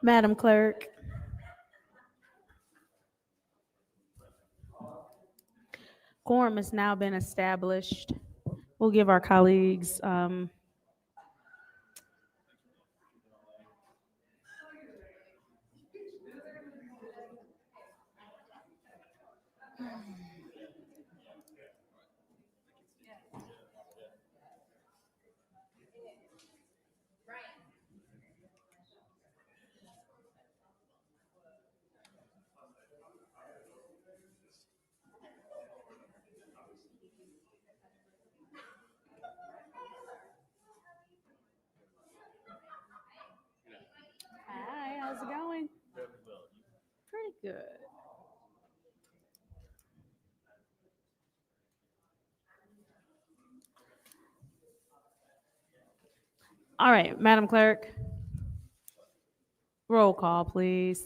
Madam Clerk, quorum has now been established. We'll give our colleagues Hi, how's it going? Pretty good. All right, Madam Clerk, roll call, please.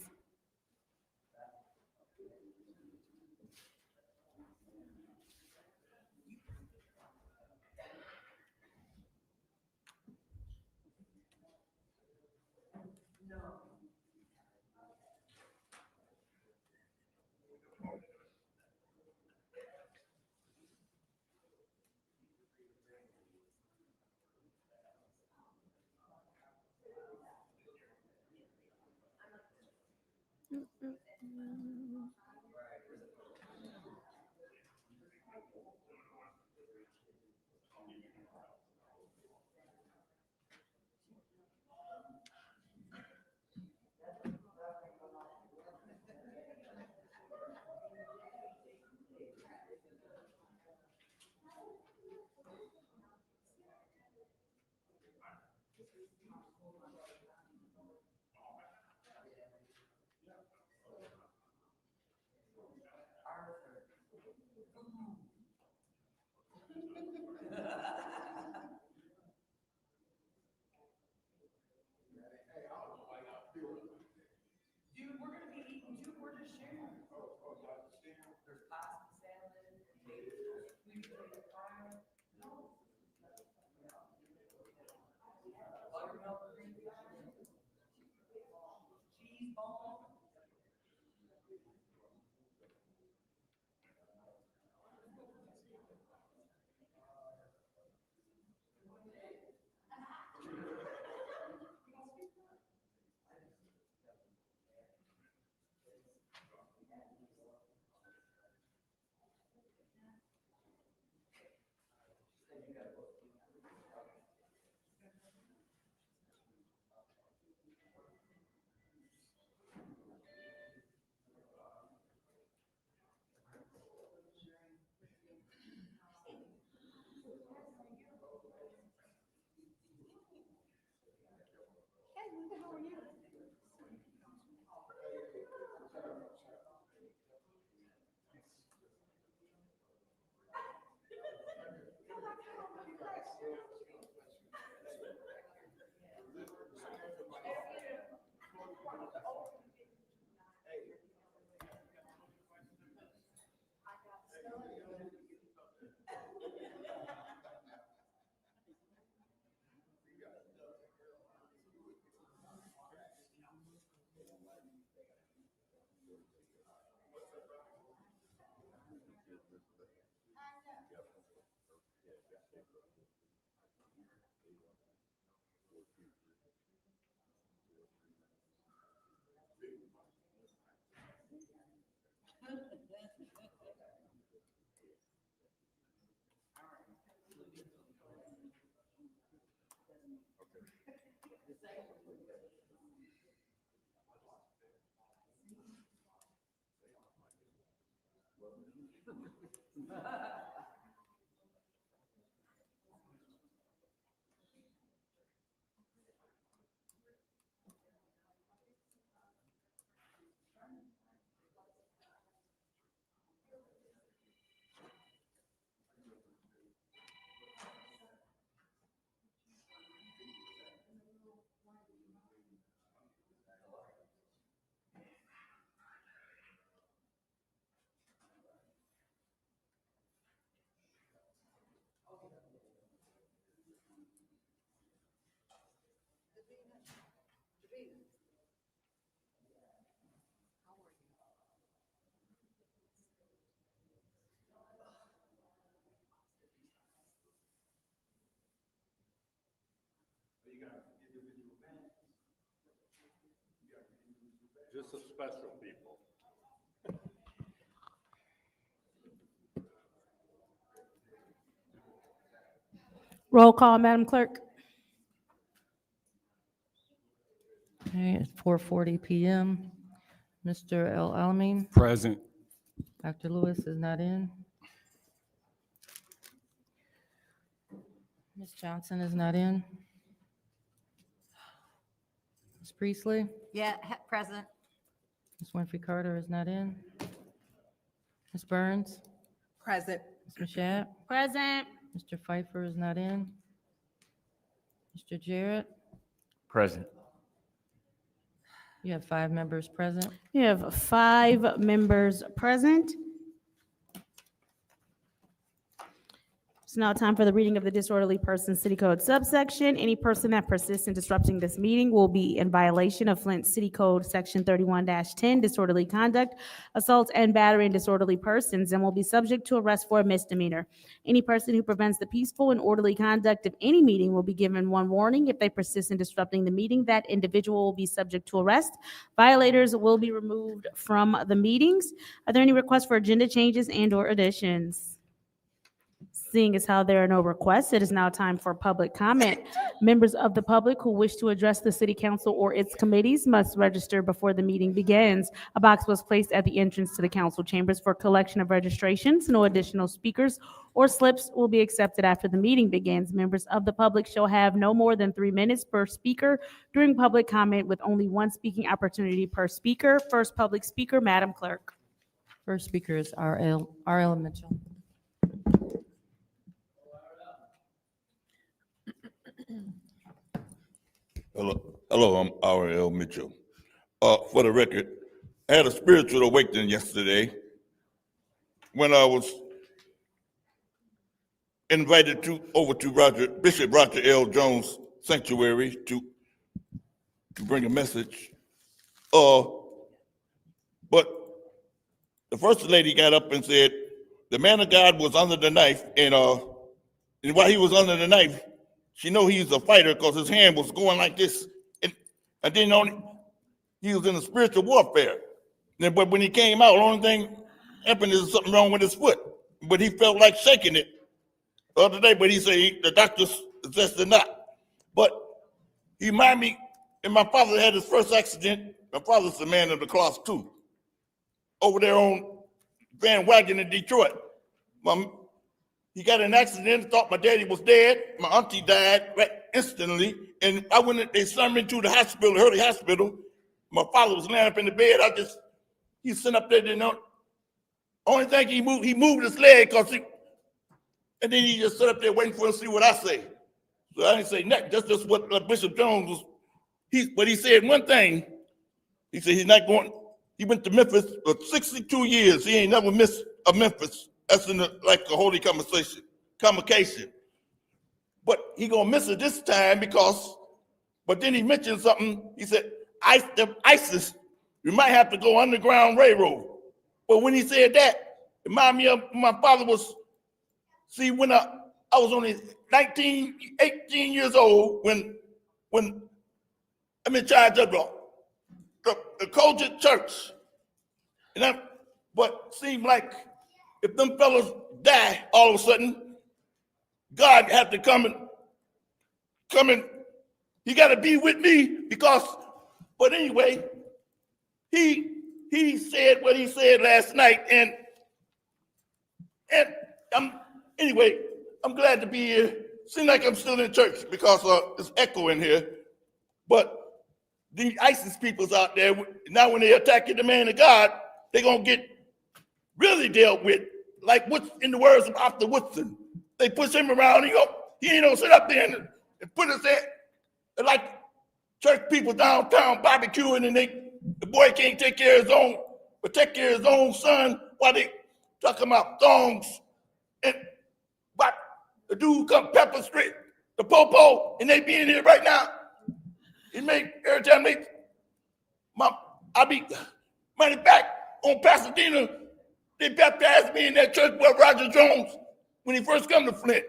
Just a special people. Roll call, Madam Clerk. Okay, it's 4:40 p.m. Mr. El Alamin, Present. Dr. Lewis is not in. Ms. Johnson is not in. Ms. Priestley, Yeah, present. Ms. Winfrey Carter is not in. Ms. Burns, Present. Ms. Mashat, Present. Mr. Pfeiffer is not in. Mr. Jarrett, Present. you have 5 members present. You have 5 members present. It's now time for the reading of the disorderly person city code subsection. Any person that persists in disrupting this meeting will be in violation of Flint City Code Section 31-10, disorderly conduct, assault and battery and disorderly persons, and will be subject to arrest for a misdemeanor. Any person who prevents the peaceful and orderly conduct of any meeting will be given 1 warning. If they persist in disrupting the meeting, that individual will be subject to arrest. Violators will be removed from the meetings. Are there any requests for agenda changes and/or additions? Seeing as how there are no requests, it is now time for public comment. Members of the public who wish to address the city council or its committees must register before the meeting begins. A box was placed at the entrance to the council chambers for collection of registrations. No additional speakers or slips will be accepted after the meeting begins. Members of the public shall have no more than 3 minutes per speaker during public comment, with only 1 speaking opportunity per speaker. First public speaker, Madam Clerk. First speaker is R.L. Mitchell. Hello, I'm R.L. Mitchell. For the record, I had a spiritual awakening yesterday when I was invited over to Bishop Roger L. Jones' sanctuary to bring a message. But the first lady got up and said, the man of God was under the knife, and while he was under the knife, she know he's a fighter because his hand was going like this. And then he was in a spiritual warfare. But when he came out, the only thing happened is something wrong with his foot. But he felt like shaking it the other day, but he said the doctors suggested not. But he reminded me, and my father had his first accident. My father's a man of the cross too. Over there on Van Wagon in Detroit. He got in an accident, thought my daddy was dead. My auntie died right instantly. And they sent me to the hospital, Hurley Hospital. My father was laying up in the bed. He sat up there, only thing he moved his leg and then he just sat up there waiting for him to see what I say. So I didn't say nothing. That's just what Bishop Jones was. But he said one thing. He said he's not going. He went to Memphis for 62 years. He ain't never missed a Memphis. That's like a holy convocation. But he gonna miss it this time but then he mentioned something. He said, ISIS, we might have to go underground railroad. But when he said that, it reminded me of my father was, when I was only 18 years old when I'm in charge of the Colgate Church. But seemed like if them fellas die all of a sudden, God had to come and he got to be with me but anyway, he said what he said last night, and I'm glad to be here. Seems like I'm still in church because it's echo in here, but the ISIS people's out there, now when they attacking the man of God, they're going to get really dealt with, like what's in the words of Arthur Woodson. They push him around, he ain't gonna sit up there and put his head, like church people downtown barbecuing, and the boy can't take care of his own son while they talking about thongs. But the dude come pepper straight, the popo, and they be in here right now. Every time I be money back on Pasadena, they baptized me in that church with Roger Jones when he first come to Flint.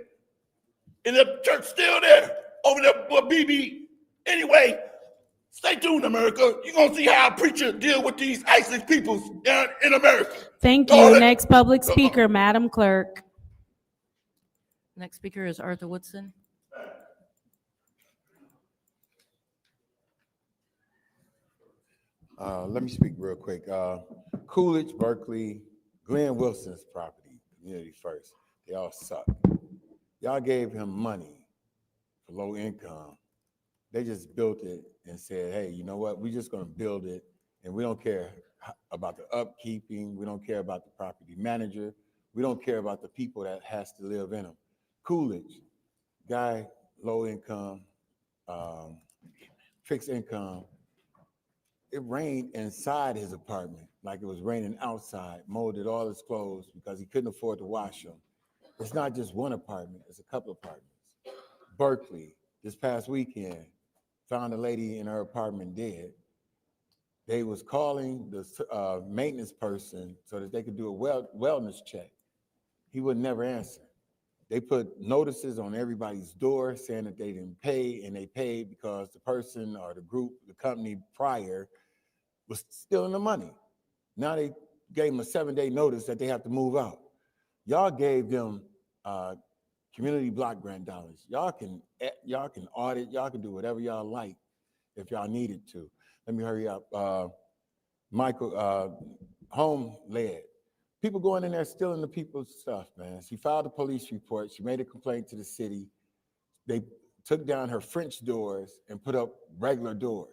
And the church still there over there for BB. Anyway, Stay tuned, America. You're going to see how a preacher deal with these ISIS people down in America. Thank Go you. ahead. Next public speaker, Madam Clerk. Next speaker is Arthur Woodson. Let me speak real quick. Coolidge, Berkeley, Glenn Wilson's property, Community First, they all suck. Y'all gave him money for low income. They just built it and said, hey, you know what? We're just going to build it, and we don't care about the upkeeping. We don't care about the property manager. We don't care about the people that has to live in them. Coolidge, guy, low income, fixed income. It rained inside his apartment like it was raining outside, molded all his clothes because he couldn't afford to wash them. It's not just one apartment, it's a couple apartments. Berkeley, this past weekend, found a lady in her apartment dead. They was calling the maintenance person so that they could do a wellness check. He would never answer. They put notices on everybody's door saying that they didn't pay, and they paid because the person or the group, the company prior, was stealing the money. Now they gave them a 7-day notice that they have to move out. Y'all gave them community block grant dollars. Y'all can audit, y'all can do whatever y'all like if y'all needed to. Let me hurry up. Michael, home led. People going in there stealing the people's stuff, man. She filed a police report. She made a complaint to the city. They took down her French doors and put up regular doors.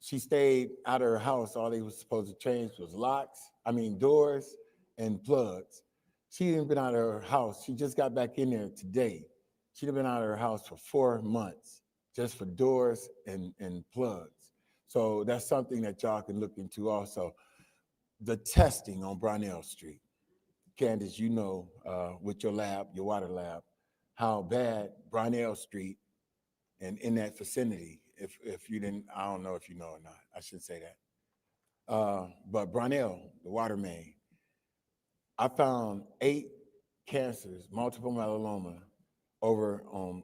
She stayed out of her house. All they was supposed to change was doors and plugs. She hadn't been out of her house. She just got back in there today. She'd have been out of her house for 4 months just for doors and plugs. So that's something that y'all can look into also. The testing on Brownell Street. Candace, you know, with your lab, your water lab, how bad Brownell Street and in that vicinity, if you didn't, I don't know if you know or not, I shouldn't say that. But Brownell, the water main, I found 8 cancers, multiple myeloma, over on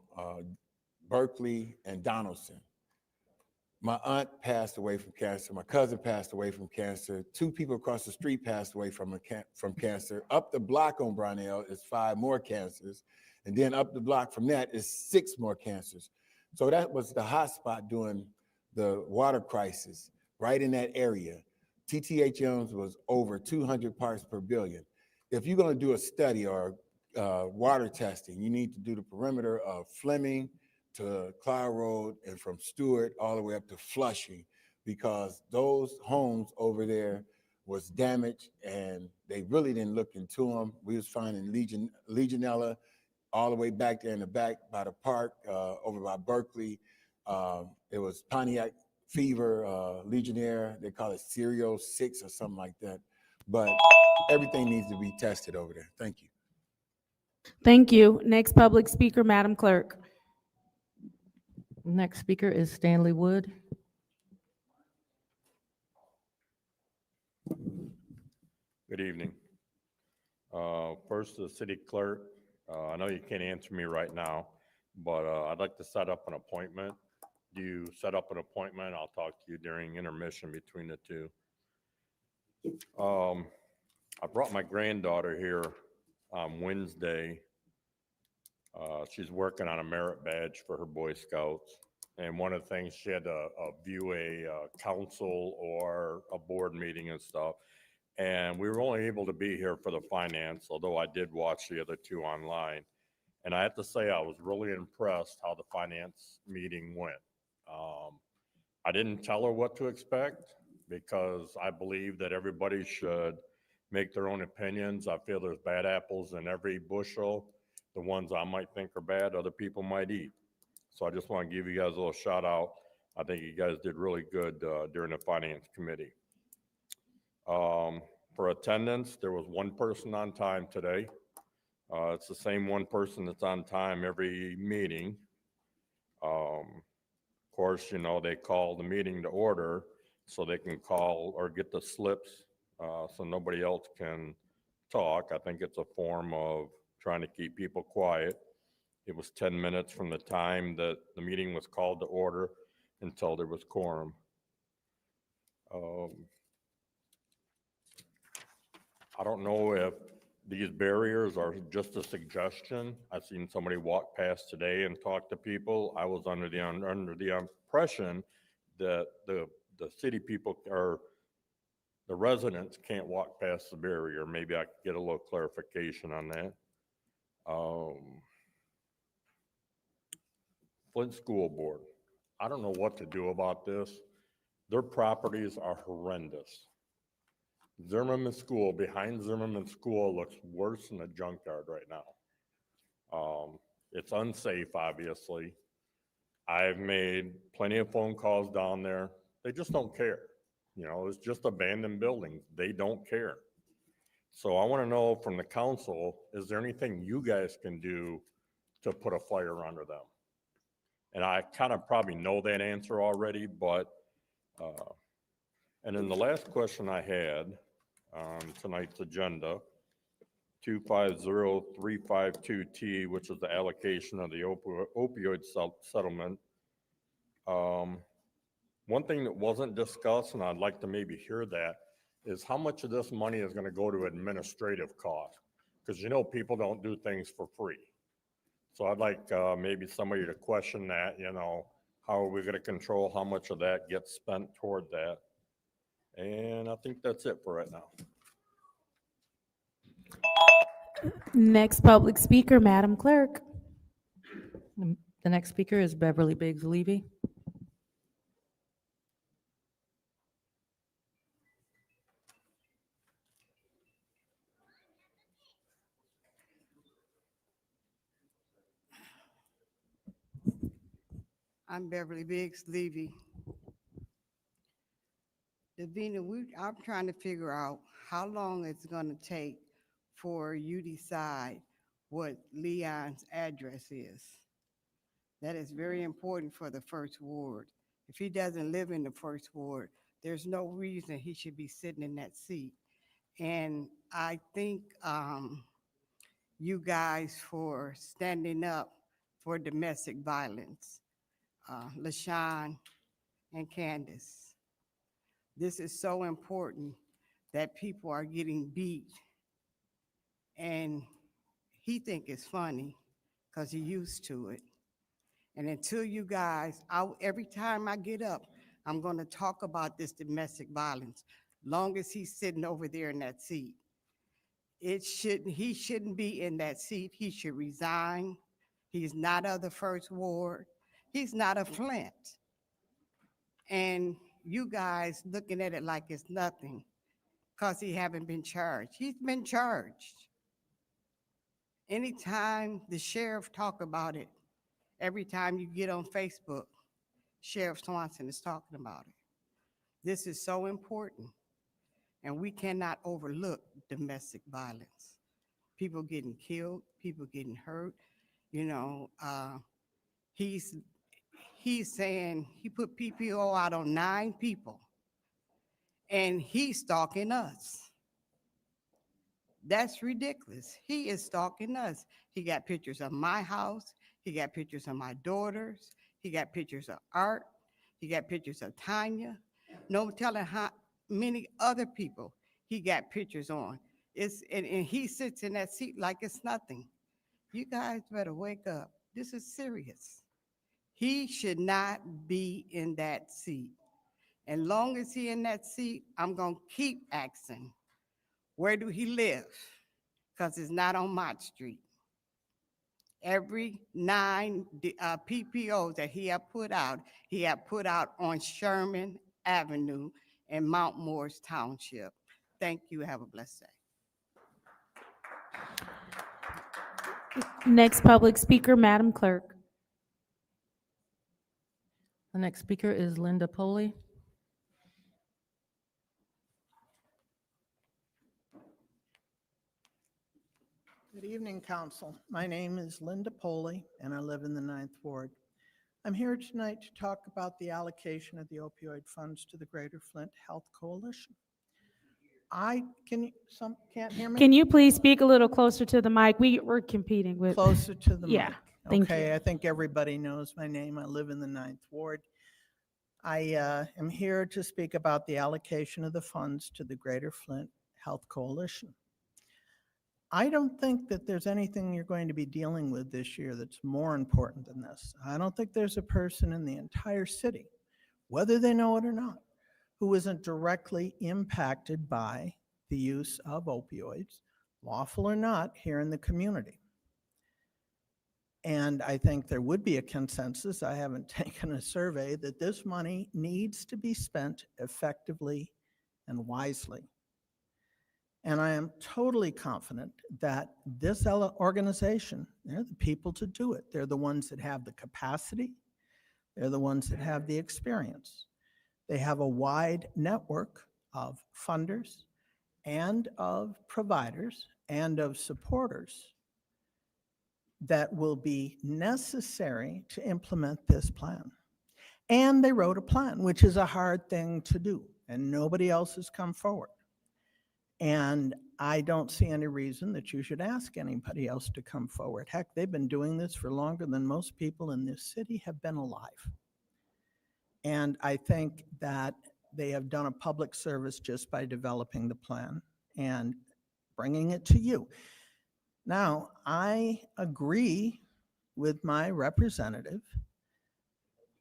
Berkeley and Donaldson. My aunt passed away from cancer. My cousin passed away from cancer. 2 people across the street passed away from cancer. Up the block on Brownell is 5 more cancers. And then up the block from that is 6 more cancers. So that was the hot spot during the water crisis, right in that area. TTHMs was over 200 parts per billion. If you're going to do a study or water testing, you need to do the perimeter of Fleming to Clyde Road and from Stewart all the way up to Flushing, because those homes over there was damaged and they really didn't look into them. We was finding Legionella all the way back there in the back by the park, over by Berkeley. It was Pontiac fever, Legionnaire. They call it Serial 6 or something like that. But everything needs to be tested over there. Thank you. Thank you. Next public speaker, Madam Clerk. Next speaker is Stanley Wood. Good evening. First, the city clerk. I know you can't answer me right now, but I'd like to set up an appointment. Do you set up an appointment? I'll talk to you during intermission between the two. I brought my granddaughter here on Wednesday. She's working on a merit badge for her Boy Scouts. And one of the things, she had to view a council or a board meeting and stuff. And we were only able to be here for the finance, although I did watch the other 2 online. And I have to say, I was really impressed how the finance meeting went. I didn't tell her what to expect because I believe that everybody should make their own opinions. I feel there's bad apples in every bushel. The ones I might think are bad, other people might eat. So I just want to give you guys a little shout out. I think you guys did really good during the finance committee. For attendance, there was 1 person on time today. It's the same 1 person that's on time every meeting. Of course, you know, they call the meeting to order so they can call or get the slips so nobody else can talk. I think it's a form of trying to keep people quiet. It was 10 minutes from the time that the meeting was called to order. until there was quorum. I don't know if these barriers are just a suggestion. I've seen somebody walk past today and talk to people. I was under the impression that the city people or the residents can't walk past the barrier. Maybe I could get a little clarification on that. Flint School Board. I don't know what to do about this. Their properties are horrendous. Zimmerman School, behind Zimmerman School, looks worse than a junkyard right now. It's unsafe, obviously. I've made plenty of phone calls down there. They just don't care. You know, it's just abandoned buildings. They don't care. So I want to know from the council, is there anything you guys can do to put a fire under them? And I kind of probably know that answer already, but, and then the last question I had on tonight's agenda, 250352T, which is the allocation of the opioid settlement. One thing that wasn't discussed, and I'd like to maybe hear that, is how much of this money is going to go to administrative costs? Because you know people don't do things for free. So I'd like maybe somebody to question that, you know, how are we going to control how much of that gets spent toward that? And I think that's it for right now. Next public speaker, Madam Clerk. The next speaker is Beverly Biggs Levy. I'm Beverly Biggs Levy. Davina, I'm trying to figure out how long it's going to take for you decide what Leon's address is. That is very important for the first ward. If he doesn't live in the first ward, there's no reason he should be sitting in that seat. And I think you guys for standing up for domestic violence, LaShawn and Candace. This is so important that people are getting beat. And he think it's funny because he used to it. And until you guys, every time I get up, I'm going to talk about this domestic violence. Long as he's sitting over there in that seat. He shouldn't be in that seat. He should resign. He's not of the first ward. He's not a Flint. And you guys looking at it like it's nothing because he haven't been charged. He's been charged. Anytime the sheriff talk about it, every time you get on Facebook, Sheriff Swanson is talking about it. This is so important, and we cannot overlook domestic violence. People getting killed, people getting hurt. You know, he's saying he put PPO out on 9 people, and he's stalking us. That's ridiculous. He is stalking us. He got pictures of my house. He got pictures of my daughters. He got pictures of Art. He got pictures of Tanya. No telling how many other people he got pictures on. And he sits in that seat like it's nothing. You guys better wake up. This is serious. He should not be in that seat. And long as he in that seat, I'm going to keep asking, where do he live? Because it's not on Mott Street. Every 9 PPOs that he had put out on Sherman Avenue in Mount Morris Township. Thank you. Have a blessed day. Next public speaker, Madam Clerk. The next speaker is Linda Poley. Good evening, Council. My name is Linda Poley, and I live in the 9th Ward. I'm here tonight to talk about the allocation of the opioid funds to the Greater Flint Health Coalition. Some can't hear me? Can you please speak a little closer to the mic? We're competing with. Closer to the mic. Yeah, thank you. Okay, I think everybody knows my name. I live in the 9th Ward. I am here to speak about the allocation of the funds to the Greater Flint Health Coalition. I don't think that there's anything you're going to be dealing with this year that's more important than this. I don't think there's a person in the entire city, whether they know it or not, who isn't directly impacted by the use of opioids, lawful or not, here in the community. And I think there would be a consensus, I haven't taken a survey, that this money needs to be spent effectively and wisely. And I am totally confident that this organization, they're the people to do it. They're the ones that have the capacity. They're the ones that have the experience. They have a wide network of funders and of providers and of supporters that will be necessary to implement this plan. And they wrote a plan, which is a hard thing to do, and nobody else has come forward. And I don't see any reason that you should ask anybody else to come forward. Heck, they've been doing this for longer than most people in this city have been alive. And I think that they have done a public service just by developing the plan and bringing it to you. Now, I agree with my representative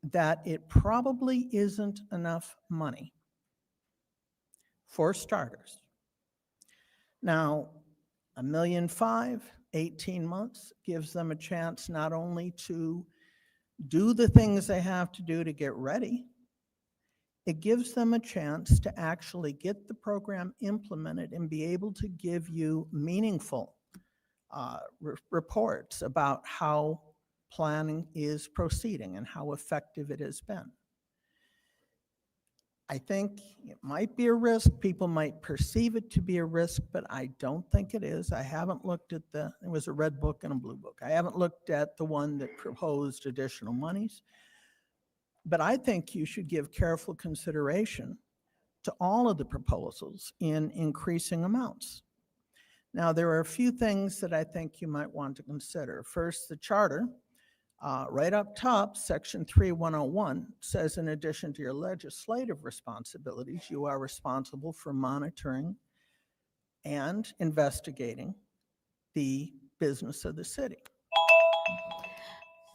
that it probably isn't enough money for starters. Now, $1.5 million, 18 months gives them a chance not only to do the things they have to do to get ready, it gives them a chance to actually get the program implemented and be able to give you meaningful reports about how planning is proceeding and how effective it has been. I think it might be a risk. People might perceive it to be a risk, but I don't think it is. I haven't looked at there was a red book and a blue book. I haven't looked at the one that proposed additional monies, but I think you should give careful consideration to all of the proposals in increasing amounts. Now, there are a few things that I think you might want to consider. First, the charter. Right up top, section 3101 says, in addition to your legislative responsibilities, you are responsible for monitoring and investigating the business of the city.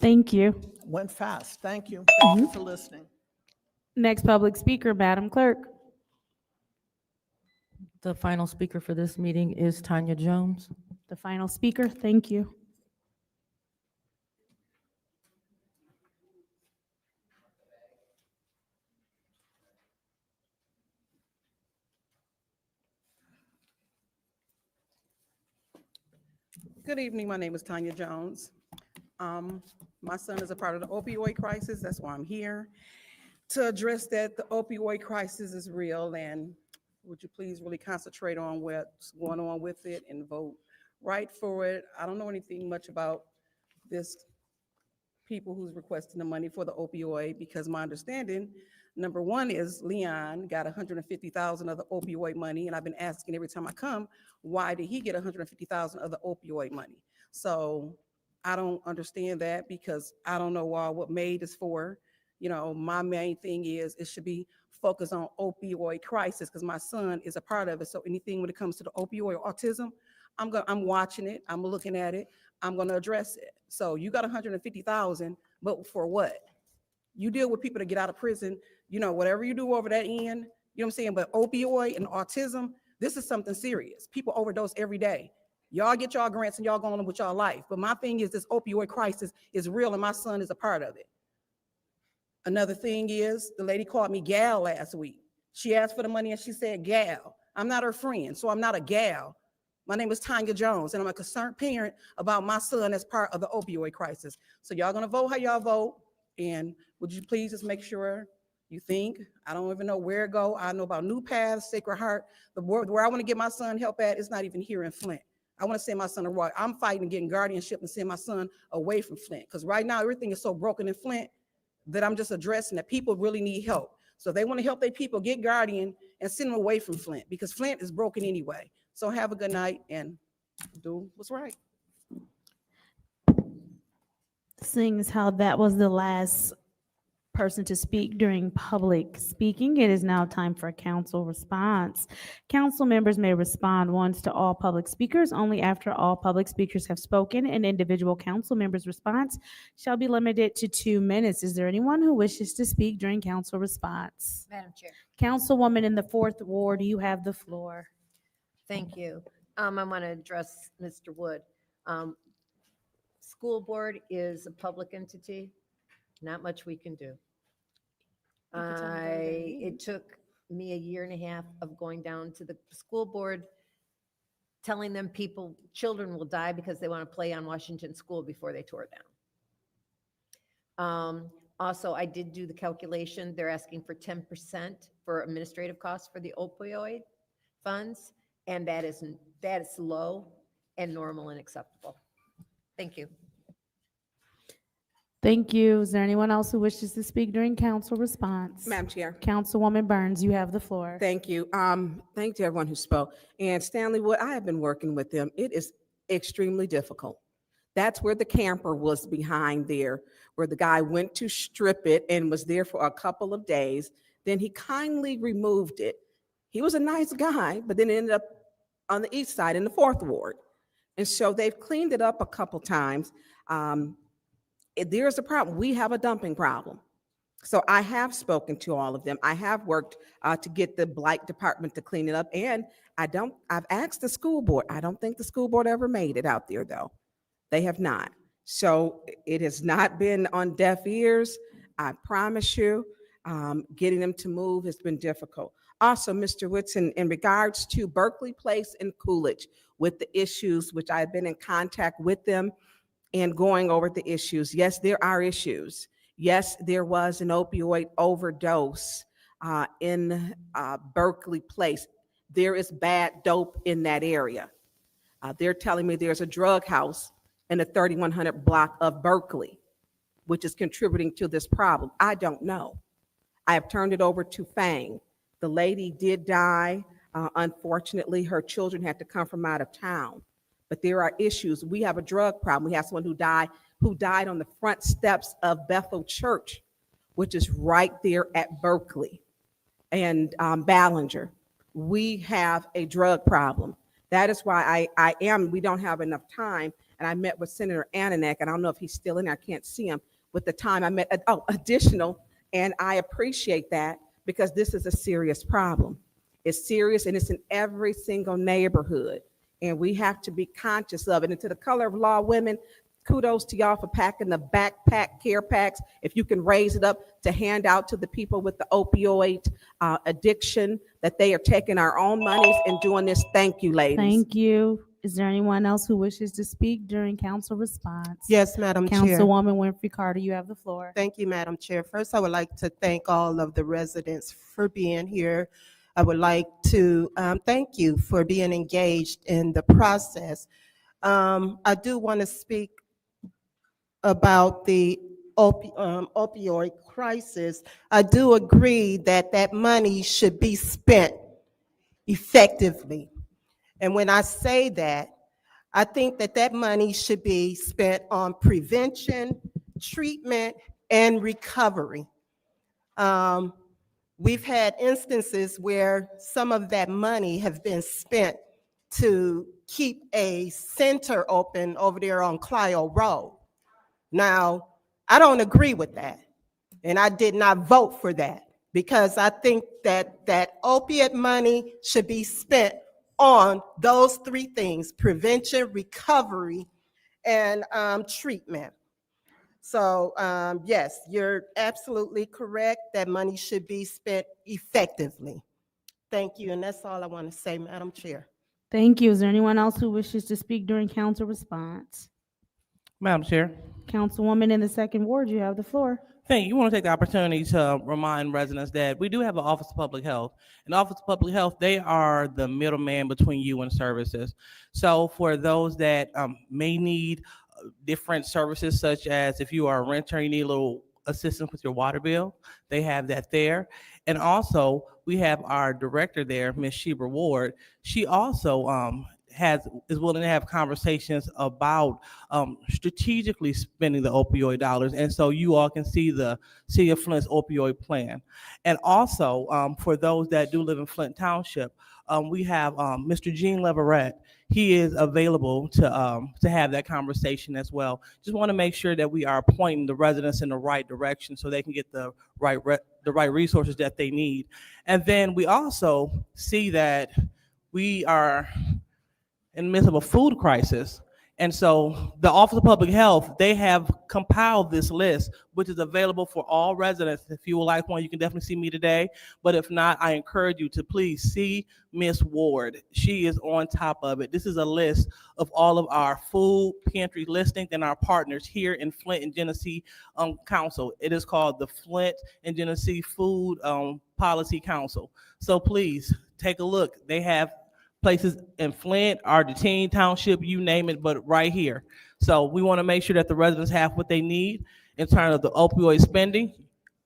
Thank you. Went fast. Thank you. Thank you for listening. Next public speaker, Madam Clerk. The final speaker for this meeting is Tanya Jones. The final speaker, thank you. Good evening. My name is Tanya Jones. My son is a part of the opioid crisis. That's why I'm here to address that. The opioid crisis is real, and would you please really concentrate on what's going on with it and vote right for it. I don't know anything much about this people who's requesting the money for the opioid, because my understanding, number one, is Leon got $150,000 of the opioid money, and I've been asking every time I come, why did he get $150,000 of the opioid money? So I don't understand that, because I don't know what MAID is for. You know, my main thing is it should be focused on opioid crisis, because my son is a part of it. So anything when it comes to the opioid autism, I'm watching it, I'm looking at it, I'm gonna address it. So you got $150,000, but for what? You deal with people that get out of prison, you know, whatever you do over that end, you know what I'm saying? But opioid and autism, this is something serious. People overdose every day. Y'all get y'all grants and y'all go on with y'all life. But my thing is, this opioid crisis is real, and my son is a part of it. Another thing is, the lady called me gal last week. She asked for the money and she said gal. I'm not her friend, so I'm not a gal. My name is Tanya Jones, and I'm a concerned parent about my son as part of the opioid crisis. So y'all gonna vote how y'all vote, and would you please just make sure you think, I don't even know where to go. I know about New Paths, Sacred Heart. The where I wanna get my son help at is not even here in Flint. I wanna send my son to Roy. I'm fighting getting guardianship and send my son away from Flint, because right now everything is so broken in Flint that I'm just addressing that people really need help. So if they wanna help their people get guardian and send them away from Flint, because Flint is broken anyway. So have a good night and do what's right. Seeing as how that was the last person to speak during public speaking. It is now time for a council response. Council members may respond once to all public speakers only after all public speakers have spoken. An individual council member's response shall be limited to 2 minutes. Is there anyone who wishes to speak during council response? Madam Chair. Councilwoman in the 4th Ward, you have the floor. Thank you. I want to address Mr. Wood. School board is a public entity. Not much we can do. It took me a year and a half of going down to the school board, telling them children will die because they want to play on Washington School before they tore it down. Also, I did do the calculation. They're asking for 10% for administrative costs for the opioid funds, and that is low and normal and acceptable. Thank you. Thank you. Is there anyone else who wishes to speak during council response? Madam Chair, Councilwoman Burns, you have the floor. thank you. Thank you to everyone who spoke. And Stanley Wood, I have been working with them. It is extremely difficult. That's where the camper was behind there, where the guy went to strip it and was there for a couple of days. Then he kindly removed it. He was a nice guy, but then it ended up on the east side in the 4th Ward. And so they've cleaned it up a couple times. There's a problem. We have a dumping problem. So I have spoken to all of them. I have worked to get the blight department to clean it up. And I've asked the school board. I don't think the school board ever made it out there though. They have not. So it has not been on deaf ears. I promise you, getting them to move has been difficult. Also, Mr. Whitson, in regards to Berkeley Place and Coolidge with the issues, which I've been in contact with them and going over the issues. Yes, there are issues. Yes, there was an opioid overdose in Berkeley Place. There is bad dope in that area. They're telling me there's a drug house in the 3100 block of Berkeley, which is contributing to this problem. I don't know. I have turned it over to Fang. The lady did die. Unfortunately, her children had to come from out of town. But there are issues. We have a drug problem. We have someone who died on the front steps of Bethel Church, which is right there at Berkeley and Ballinger. We have a drug problem. That is why we don't have enough time. And I met with Senator Ananek, and I don't know if he's still in there. I can't see him. With the time I met, additional, and I appreciate that because this is a serious problem. It's serious, and it's in every single neighborhood. And we have to be conscious of it. And to the Color of Law women, kudos to y'all for packing the backpack care packs. If you can raise it up to hand out to the people with the opioid addiction, that they are taking our own monies and doing this. Thank you, ladies. Thank you. Is there anyone else who wishes to speak during council response? Yes, Madam Chair. Councilwoman Winfrey Carter, you have the floor. Thank you, Madam Chair. First, I would like to thank all of the residents for being here. I would like to thank you for being engaged in the process. I do want to speak about the opioid crisis. I do agree that that money should be spent effectively. And when I say that, I think that that money should be spent on prevention, treatment, and recovery. We've had instances where some of that money have been spent to keep a center open over there on Clio Road. Now, I don't agree with that, and I did not vote for that because I think that that opiate money should be spent on those three things: prevention, recovery, and treatment. So yes, you're absolutely correct. That money should be spent effectively. Thank you, and that's all I want to say, Madam Chair. Thank you. Is there anyone else who wishes to speak during council response? Madam Chair. Councilwoman in the 2nd Ward, you have the floor. Thank you. You want to take the opportunity to remind residents that we do have an Office of Public Health. And the Office of Public Health, they are the middleman between you and services. So for those that may need different services, such as if you are a renter, you need a little assistance with your water bill, they have that there. And also, we have our director there, Ms. Sheba Ward. She also is willing to have conversations about strategically spending the opioid dollars. And so you all can see the City of Flint's opioid plan. And also, for those that do live in Flint Township, we have Mr. Gene Leverett. He is available to have that conversation as well. Just want to make sure that we are pointing the residents in the right direction so they can get the right resources that they need. And then we also see that we are in the midst of a food crisis. And so the Office of Public Health, they have compiled this list, which is available for all residents. If you would like one, you can definitely see me today. But if not, I encourage you to please see Miss Ward. She is on top of it. This is a list of all of our food pantry listings and our partners here in Flint and Genesee Council. It is called the Flint and Genesee Food Policy Council. So please take a look. They have places in Flint, Argentine Township, you name it, but right here. So we want to make sure that the residents have what they need in terms of the opioid spending.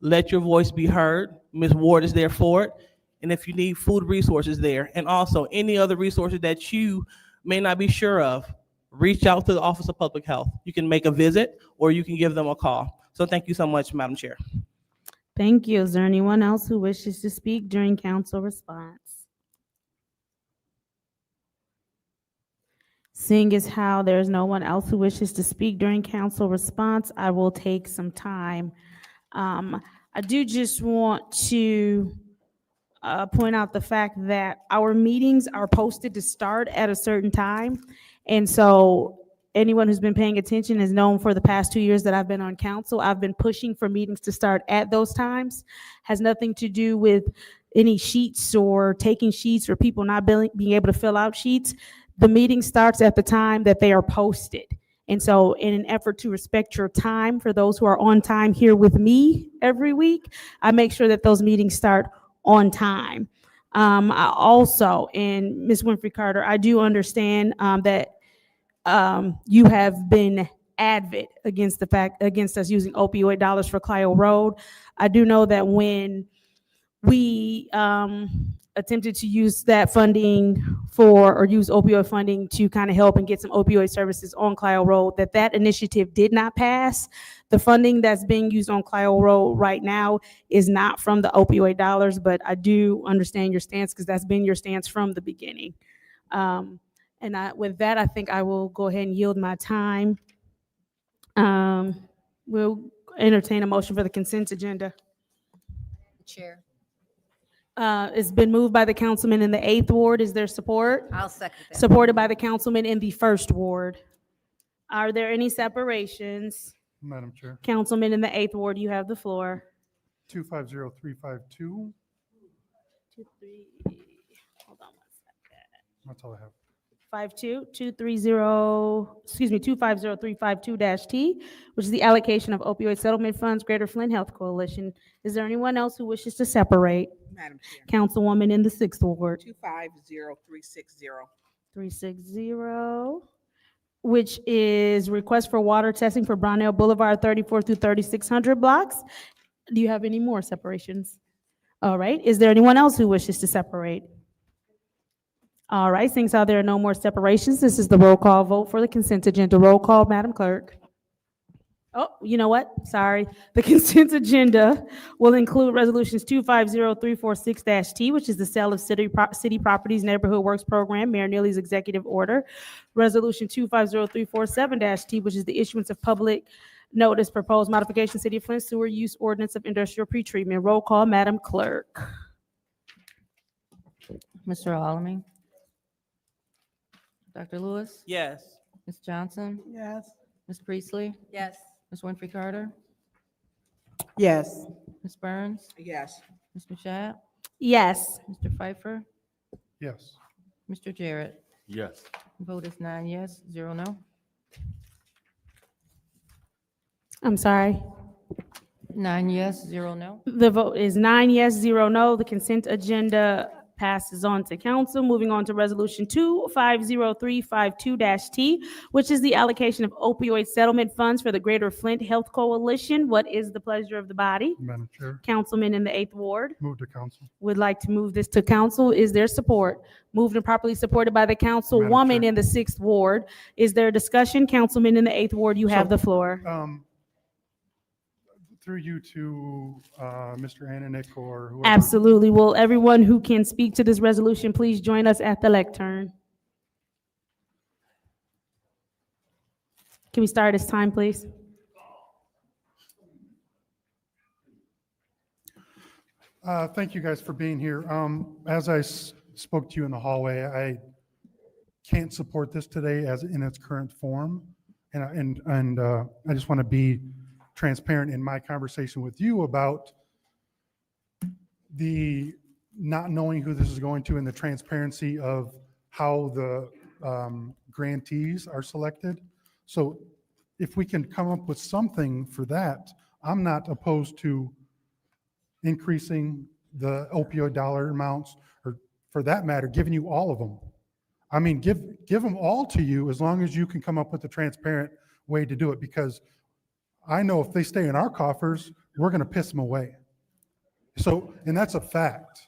Let your voice be heard. Ms. Ward is there for it. And if you need food resources there, and also any other resources that you may not be sure of, reach out to the Office of Public Health. You can make a visit or you can give them a call. So thank you so much, Madam Chair. Thank you. Is there anyone else who wishes to speak during council response? Seeing as how there's no one else who wishes to speak during council response, I will take some time. I do just want to point out the fact that our meetings are posted to start at a certain time. And so anyone who's been paying attention has known for the past 2 years that I've been on council, I've been pushing for meetings to start at those times. Has nothing to do with any sheets or taking sheets or people not being able to fill out sheets. The meeting starts at the time that they are posted. And so in an effort to respect your time, for those who are on time here with me every week, I make sure that those meetings start on time. I also, and Ms. Winfrey Carter, I do understand that you have been adamant against us using opioid dollars for Clio Road. I do know that when we attempted to use that funding or use opioid funding to kind of help and get some opioid services on Clio Road, that initiative did not pass. The funding that's being used on Clio Road right now is not from the opioid dollars, but I do understand your stance because that's been your stance from the beginning. With that, I think I will go ahead and yield my time. We'll entertain a motion for the consent agenda. Chair, It's been moved by the councilman in the 8th ward. Is there support? I'll second that. Supported by the councilman in the 1st ward. Are there any separations? Madam Chair, Councilman in the 8th ward, you have the floor. 250352, 230, hold on 1 second. that's all I have. 250-352-T, which is the allocation of opioid settlement funds, Greater Flint Health Coalition. Is there anyone else who wishes to separate? Madam Chair. Councilwoman in the 6th ward. 250360. 360, which is request for water testing for Brownell Boulevard 34 through 3600 blocks. Do you have any more separations? All right. Is there anyone else who wishes to separate? All right, seeing how there are no more separations, this is the roll call vote for the consent agenda. Roll call, Madam Clerk. Oh, you know what? Sorry. The consent agenda will include resolutions 250346-T, which is the sale of city properties neighborhood works program, Mayor Neely's executive order. Resolution 250347-T, which is the issuance of public notice proposed modification City of Flint sewer use ordinance of industrial pretreatment. Roll call, Madam Clerk. Mr. Alamin? Dr. Lewis? Yes. Ms. Johnson? Yes. Ms. Priestley? Yes. Ms. Winfrey Carter? Yes. Ms. Burns? Yes. Ms. Mashat? Yes. Mr. Pfeiffer? Yes. Mr. Jarrett? Yes. Vote is 9 yes, 0 no. I'm sorry. 9 yes, 0 no. The vote is 9 yes, 0 no. The consent agenda passes on to council. Moving on to Resolution 250352-T, which is the allocation of opioid settlement funds for the Greater Flint Health Coalition. What is the pleasure of the body? Madam Chair, Councilman in the 8th Ward move to council. would like to move this to council. Is there support? Moved and properly supported by the Madam councilwoman Chair. in the 6th Ward. Is there discussion? Councilman in the 8th Ward, you have So, the floor. Through you to Mr. Ananick or whoever. Absolutely. Will everyone who can speak to this resolution please join us at the lectern? Can we start this time, please? Thank you guys for being here. As I spoke to you in the hallway, I can't support this today as in its current form. And I just want to be transparent in my conversation with you about the not knowing who this is going to and the transparency of how the grantees are selected. So if we can come up with something for that, I'm not opposed to increasing the opioid dollar amounts, or for that matter, giving you all of them. I mean, give them all to you as long as you can come up with a transparent way to do it, because I know if they stay in our coffers, we're going to piss them away. So, and that's a fact.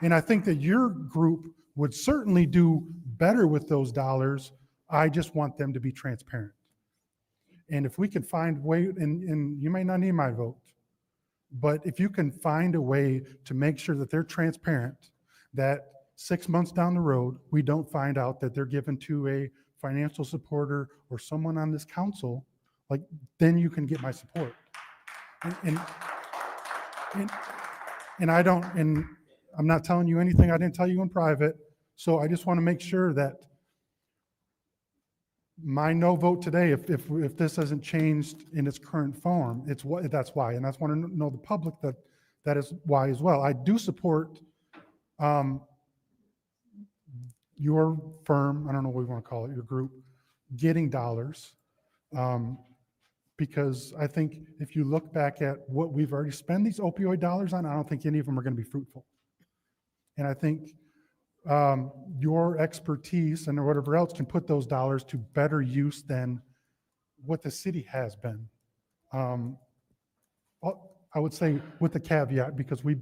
And I think that your group would certainly do better with those dollars. I just want them to be transparent. And if we can find a way, and you may not need my vote, but if you can find a way to make sure that they're transparent, that 6 months down the road, we don't find out that they're given to a financial supporter or someone on this council, like, then you can get my support. And I don't, and I'm not telling you anything I didn't tell you in private. So I just want to make sure that my no vote today, if this hasn't changed in its current form, that's why. And that's want to know the public that is why as well. I do support your firm, I don't know what we want to call it, your group, getting dollars. Because I think if you look back at what we've already spent these opioid dollars on, I don't think any of them are going to be fruitful. And I think your expertise and whatever else can put those dollars to better use than what the city has been. I would say with the caveat, because we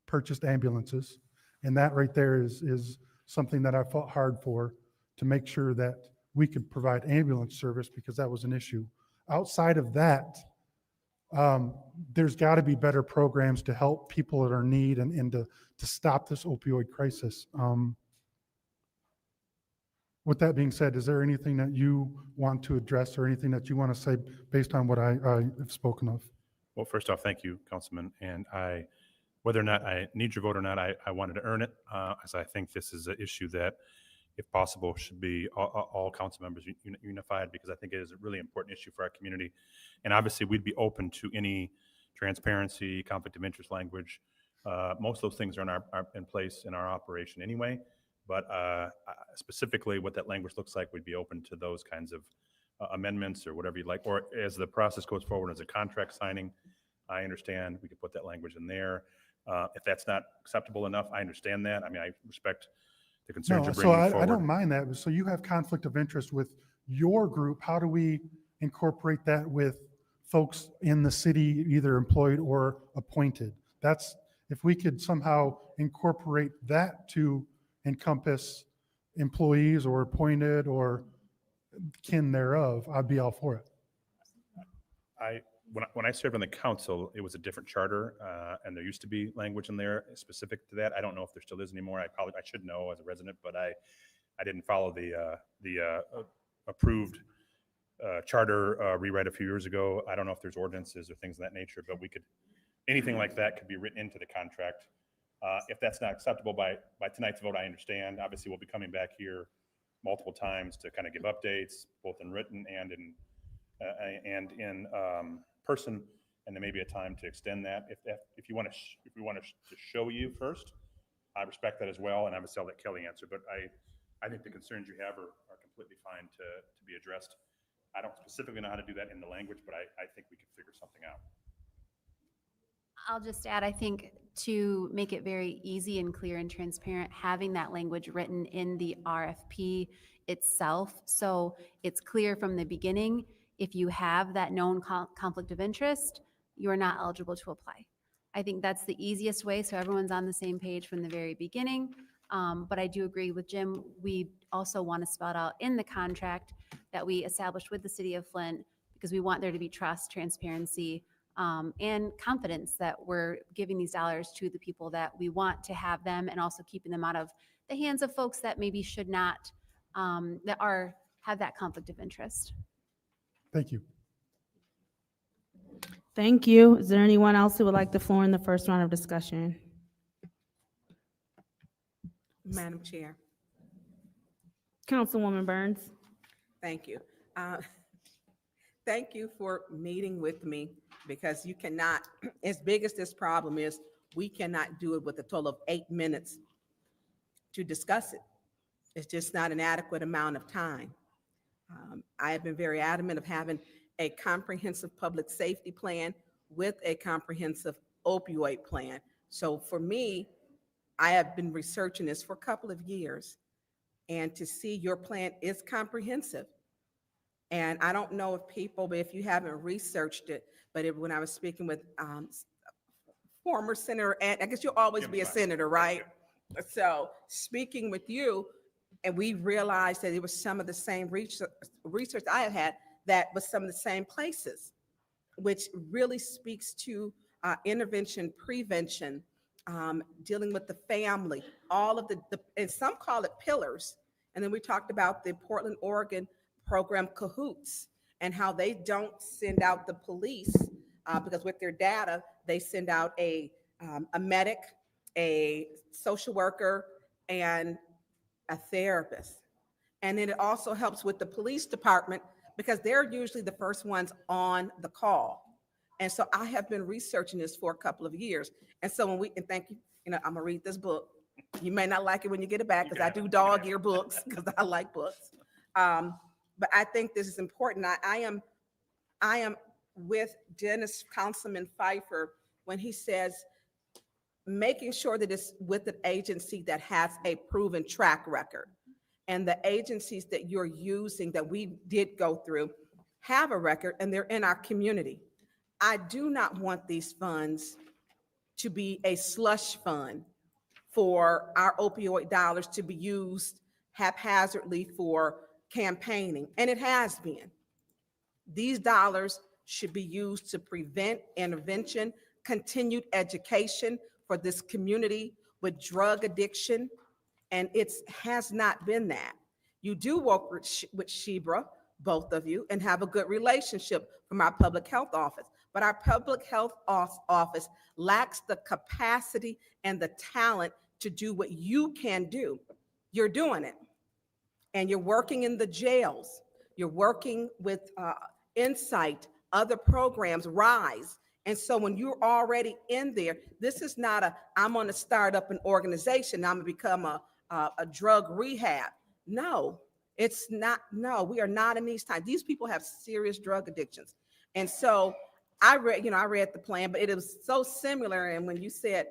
purchased ambulances, and that right there is something that I fought hard for, to make sure that we could provide ambulance service, because that was an issue. Outside of that, there's got to be better programs to help people that are in need and to stop this opioid crisis. With that being said, is there anything that you want to address or anything that you want to say based on what I have spoken of? Well, first off, thank you, Councilman. And whether or not I need your vote or not, I wanted to earn it, as I think this is an issue that, if possible, should be all council members unified, because I think it is a really important issue for our community. And obviously, we'd be open to any transparency, conflict of interest language. Most of those things are in place in our operation anyway. But specifically, what that language looks like, we'd be open to those kinds of amendments or whatever you'd like. Or as the process goes forward, as a contract signing, I understand we could put that language in there. If that's not acceptable enough, I understand that. I mean, I respect the concerns you're bringing forward. I don't mind that. So you have conflict of interest with your group. How do we incorporate that with folks in the city, either employed or appointed? That's, if we could somehow incorporate that to encompass employees or appointed or kin thereof, I'd be all for it. When I served on the council, it was a different charter, and there used to be language in there specific to that. I don't know if there still is anymore. I should know as a resident, but I didn't follow the approved charter rewrite a few years ago. I don't know if there's ordinances or things of that nature, but anything like that could be written into the contract. If that's not acceptable by tonight's vote, I understand. Obviously, we'll be coming back here multiple times to kind of give updates, both in written and in person, and there may be a time to extend that. If we want to show you first, I respect that as well, and I would still let Kelly answer. But I think the concerns you have are completely fine to be addressed. I don't specifically know how to do that in the language, but I think we can figure something out. I'll just add, I think to make it very easy and clear and transparent, having that language written in the RFP itself. So it's clear from the beginning, if you have that known conflict of interest, you are not eligible to apply. I think that's the easiest way, so everyone's on the same page from the very beginning. But I do agree with Jim. We also want to spell it out in the contract that we established with the city of Flint, because we want there to be trust, transparency, and confidence that we're giving these dollars to the people that we want to have them, and also keeping them out of the hands of folks that maybe should not, have that conflict of interest. Thank you. Thank you. Is there anyone else who would like the floor in the first round of discussion? Madam Chair, Councilwoman Burns. thank you. Thank you for meeting with me, because you cannot, as big as this problem is, we cannot do it with a total of 8 minutes to discuss it. It's just not an adequate amount of time. I have been very adamant of having a comprehensive public safety plan with a comprehensive opioid plan. So for me, I have been researching this for a couple of years, and to see your plan is comprehensive. And I don't know if people, but if you haven't researched it, but when I was speaking with former Senator, and I guess you'll always be a senator, right? So speaking with you, and we realized that it was some of the same research I have had that was some of the same places, which really speaks to intervention, prevention, dealing with the family, all of the, and some call it pillars. And then we talked about the Portland, Oregon program Cahoots, and how they don't send out the police because with their data, they send out a medic, a social worker, and a therapist. And then it also helps with the police department, because they're usually the first ones on the call. And so I have been researching this for a couple of years. And so and thank you, I'm gonna read this book. You may not like it when you get it back, because I do dog ear books, because I like books. But I think this is important. I am with Dennis, Councilman Pfeiffer, when he says, making sure that it's with an agency that has a proven track record. And the agencies that you're using, that we did go through, have a record, and they're in our community. I do not want these funds to be a slush fund for our opioid dollars to be used haphazardly for campaigning, and it has been. These dollars should be used to prevent intervention, continued education for this community with drug addiction, and it has not been that. You do work with Shebra, both of you, and have a good relationship from our public health office, but our public health office lacks the capacity and the talent to do what you can do. You're doing it, and you're working in the jails. You're working with Insight, other programs, RISE. And so when you're already in there, this is not I'm going to start up an organization, I'm going to become a drug rehab. No, it's not. No, we are not in these times. These people have serious drug addictions. And so I read the plan, but it was so similar. And when you said,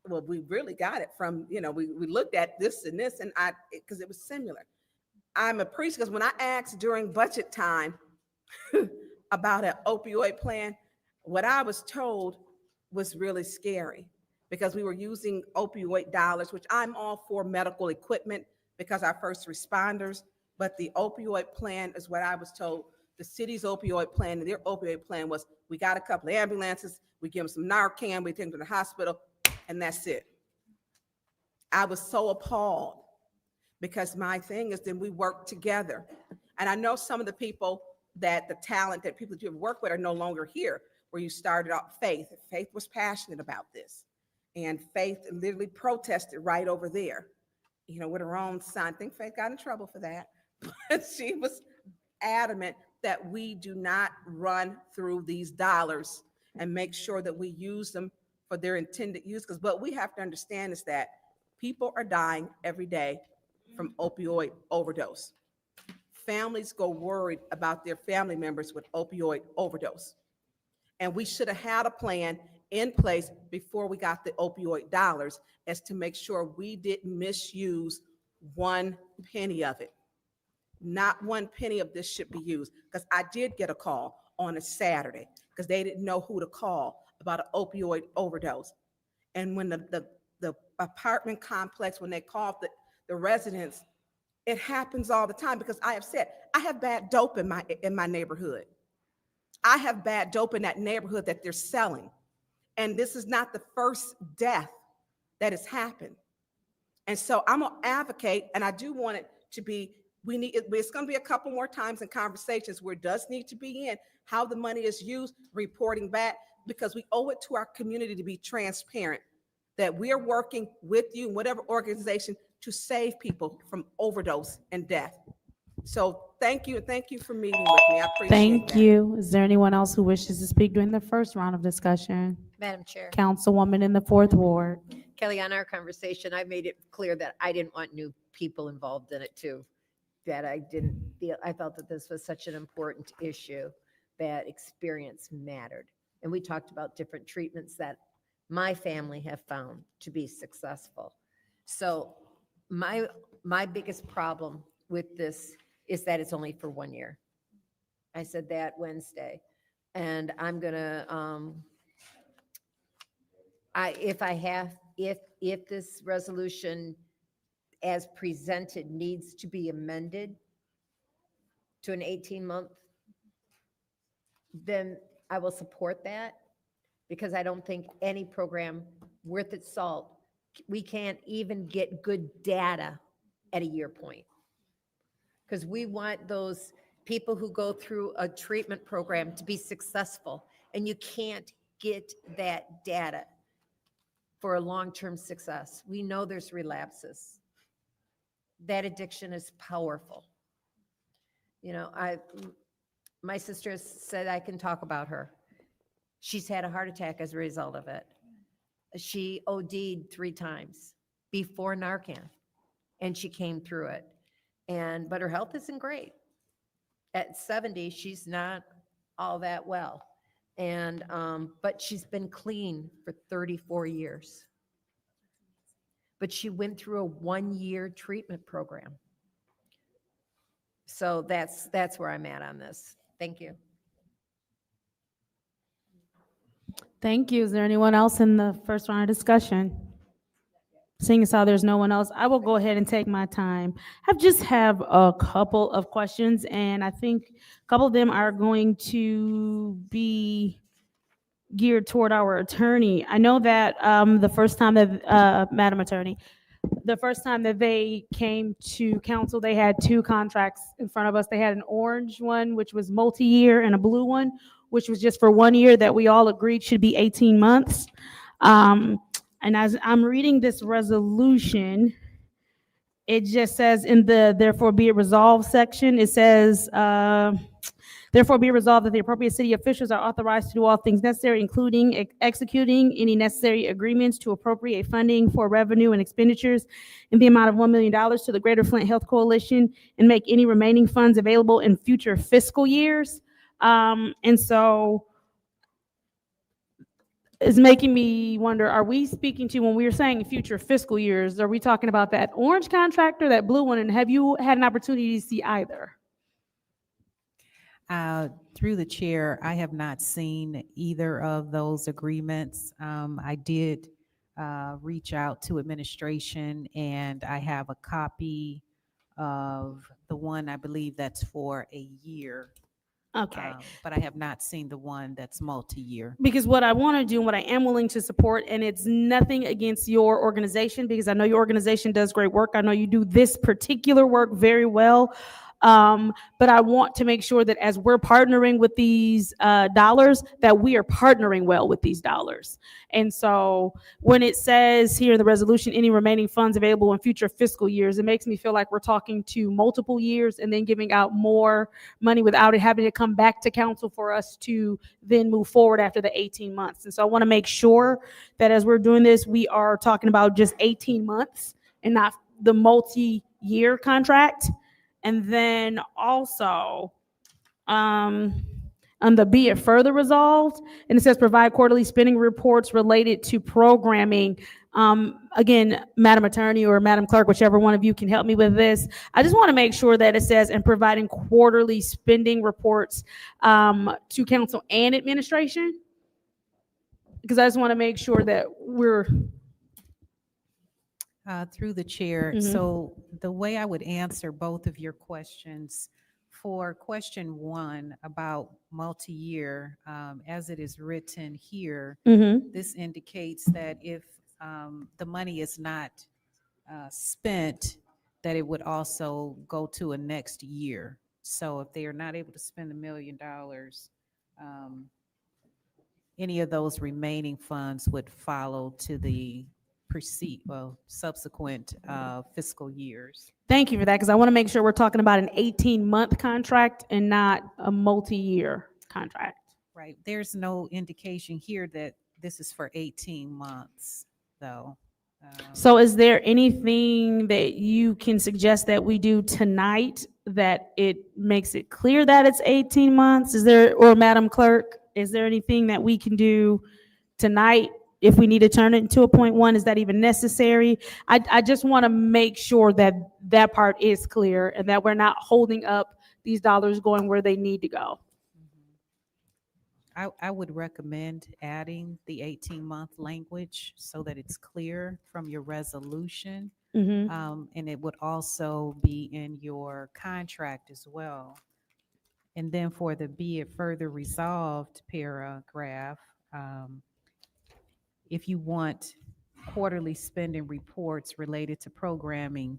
well, we really got it from, we looked at this and this, and because it was similar. I'm appreciative, because when I asked during budget time about an opioid plan, what I was told was really scary, because we were using opioid dollars, which I'm all for medical equipment because our first responders, but the opioid plan is what I was told. The city's opioid plan, and their opioid plan was, we got a couple of ambulances, we give them some Narcan, we take them to the hospital, and that's it. I was so appalled, because my thing is, then we work together. And I know some of the people that the talent that people that you work with are no longer here, where you started out Faith. Faith was passionate about this. And Faith literally protested right over there, with her own son. I think Faith got in trouble for that. But she was adamant that we do not run through these dollars, and make sure that we use them for their intended use. Because what we have to understand is that people are dying every day from opioid overdose. Families go worried about their family members with opioid overdose. And we should have had a plan in place before we got the opioid dollars, as to make sure we didn't misuse one penny of it. Not one penny of this should be used, because I did get a call on a Saturday, because they didn't know who to call about an opioid overdose. And when the apartment complex, when they called the residents, it happens all the time, because I have said, I have bad dope in my neighborhood. I have bad dope in that neighborhood that they're selling. And this is not the first death that has happened. And so I'm gonna advocate, and I do want it to be, it's gonna be a couple more times in conversations where it does need to be in how the money is used, reporting back, because we owe it to our community to be transparent, that we are working with you, whatever organization, to save people from overdose and death. So thank you for meeting with me. I appreciate that. Thank you. Is there anyone else who wishes to speak during the first round of discussion? Madam Chair. Councilwoman in the 4th Ward. Kelly, on our conversation, I made it clear that I didn't want new people involved in it too. That I felt that this was such an important issue, that experience mattered. And we talked about different treatments that my family have found to be successful. So my biggest problem with this is that it's only for 1 year. I said that Wednesday, and I'm gonna, if this resolution as presented needs to be amended to an 18-month, then I will support that, because I don't think any program worth its salt, we can't even get good data at a year point. Because we want those people who go through a treatment program to be successful, and you can't get that data for a long-term success. We know there's relapses. That addiction is powerful. You know, my sister said I can talk about her. She's had a heart attack as a result of it. She OD'd 3 times before Narcan, and she came through it. But her health isn't great. At 70, she's not all that well. But she's been clean for 34 years. But she went through a 1-year treatment program. So that's where I'm at on this. Thank you. Thank you. Is there anyone else in the first round of discussion? Seeing as how there's no one else, I will go ahead and take my time. I just have a couple of questions, and I think a couple of them are going to be geared toward our attorney. I know that the first time that, Madam Attorney, the first time that they came to council, they had 2 contracts in front of us. They had an orange one, which was multi-year, and a blue one, which was just for 1 year, that we all agreed should be 18 months. And as I'm reading this resolution, it just says in the therefore be it resolved section, it says, therefore be it resolved that the appropriate city officials are authorized to do all things necessary, including executing any necessary agreements to appropriate funding for revenue and expenditures in the amount of $1 million to the Greater Flint Health Coalition, and make any remaining funds available in future fiscal years. And so it's making me wonder, are we speaking to, when we were saying future fiscal years, are we talking about that orange contract or that blue one? And have you had an opportunity to see either? Through the chair, I have not seen either of those agreements. I did reach out to administration, and I have a copy of the one, I believe that's for a year. Okay. But I have not seen the one that's multi-year. Because what I want to do and what I am willing to support, and it's nothing against your organization, because I know your organization does great work. I know you do this particular work very well. But I want to make sure that as we're partnering with these dollars, that we are partnering well with these dollars. And so when it says here in the resolution, any remaining funds available in future fiscal years, it makes me feel like we're talking to multiple years and then giving out more money without it having to come back to council for us to then move forward after the 18 months. And so I want to make sure that as we're doing this, we are talking about just 18 months and not the multi-year contract. And then also, On the be it further resolved, and it says provide quarterly spending reports related to programming. Again, Madam Attorney or Madam Clerk, whichever one of you can help me with this. I just want to make sure that it says and providing quarterly spending reports to council and administration. Because I just want to make sure that we're Through the chair. Mhm. So the way I would answer both of your questions, for question one about multi-year, as it is written here, Mhm. this indicates that if the money is not spent, that it would also go to a next year. So if they are not able to spend $1 million, any of those remaining funds would follow to the subsequent fiscal years. Thank you for that, because I want to make sure we're talking about an 18-month contract and not a multi-year contract. Right. There's no indication here that this is for 18 months, though. So is there anything that you can suggest that we do tonight that it makes it clear that it's 18 months? Is there, or Madam Clerk, is there anything that we can do tonight if we need to turn it into a .1? Is that even necessary? I just want to make sure that that part is clear and that we're not holding up these dollars going where they need to go. I would recommend adding the 18-month language so that it's clear from your resolution. Mhm. And it would also be in your contract as well. And then for the be it further resolved paragraph, if you want quarterly spending reports related to programming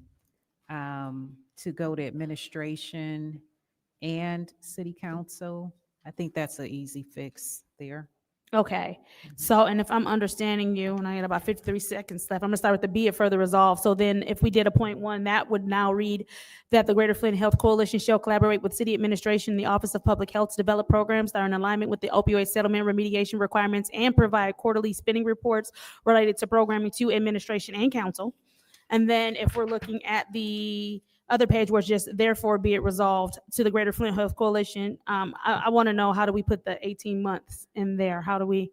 to go to administration and city council, I think that's an easy fix there. Okay, so, and if I'm understanding you, and I got about 53 seconds left, I'm gonna start with the be it further resolved. So then if we did a .1, that would now read that the Greater Flint Health Coalition shall collaborate with city administration and the Office of Public Health to develop programs that are in alignment with the opioid settlement remediation requirements and provide quarterly spending reports related to programming to administration and council. And then if we're looking at the other page where it's just therefore be it resolved to the Greater Flint Health Coalition, I want to know, how do we put the 18 months in there? How do we?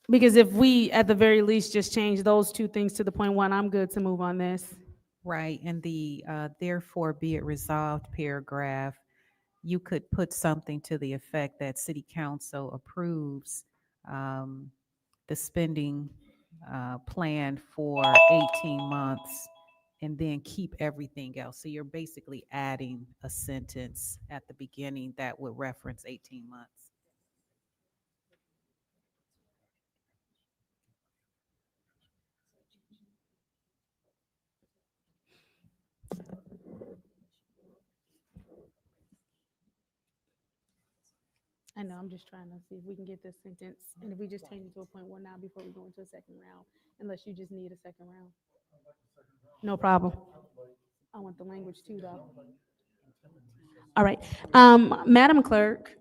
Because if we, at the very least, just change those two things to the .1, I'm good to move on this. Right, and the therefore be it resolved paragraph, you could put something to the effect that city council approves the spending plan for 18 months and then keep everything else. So you're basically adding a sentence at the beginning that would reference 18 months. I know, I'm just trying to see if we can get this sentence, and if we just change it to a .1 now before we go into a second round, unless you just need a second round. No problem. I want the language too, though. All right, Madam Clerk,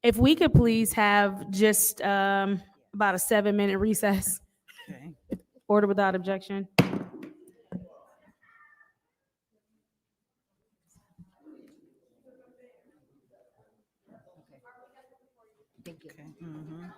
if we could please have just about a 7-minute recess. Okay. Order without objection. Thank you. Okay. Mhm.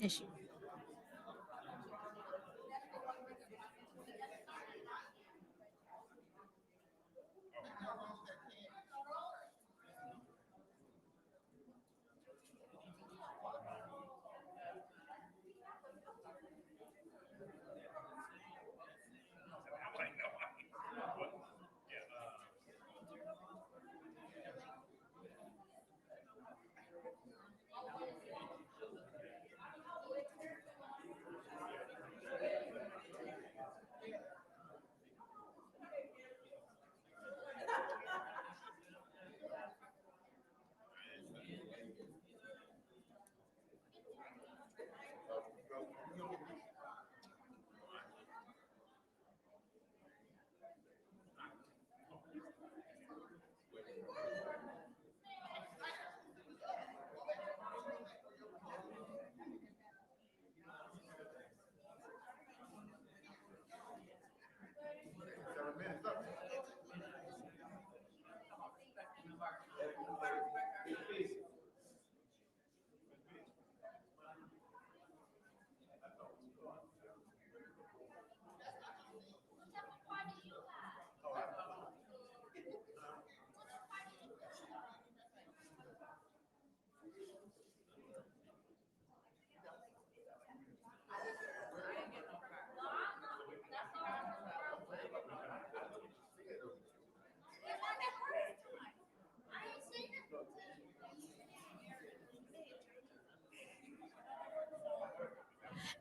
Issue.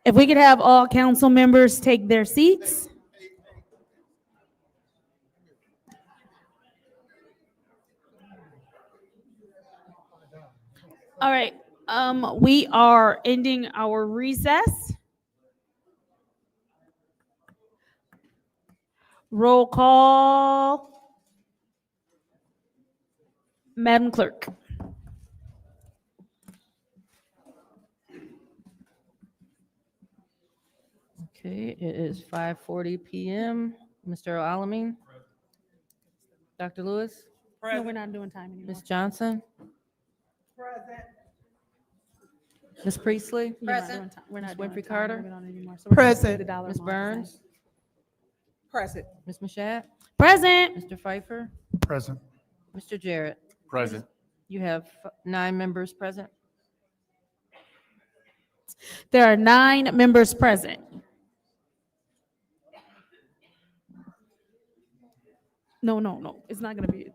If we could have all council members take their seats. All right, we are ending our recess. Roll call. Madam Clerk. Okay, it is 5:40 PM. Mr. Alamin? Dr. Lewis? No, we're not doing time anymore. Ms. Johnson? Ms. Priestley? We're not doing time. We're Ms. not doing Winfrey time Carter? limit on it anymore, so we're gonna leave Present. the dollar Ms. amount the same. Burns? Present. Ms. Mashat? Present. Mr. Pfeiffer? Present. Mr. Jarrett? Present. You have 9 members present. There are 9 members present. No, it's not gonna be.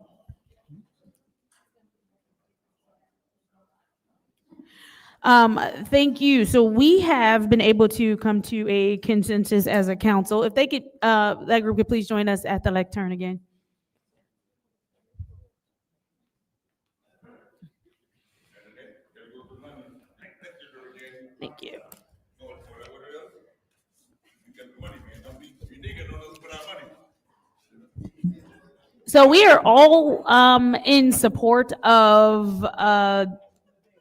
Thank you. So we have been able to come to a consensus as a council. If they could, that group could please join us at the lectern again. Thank you. So we are all in support of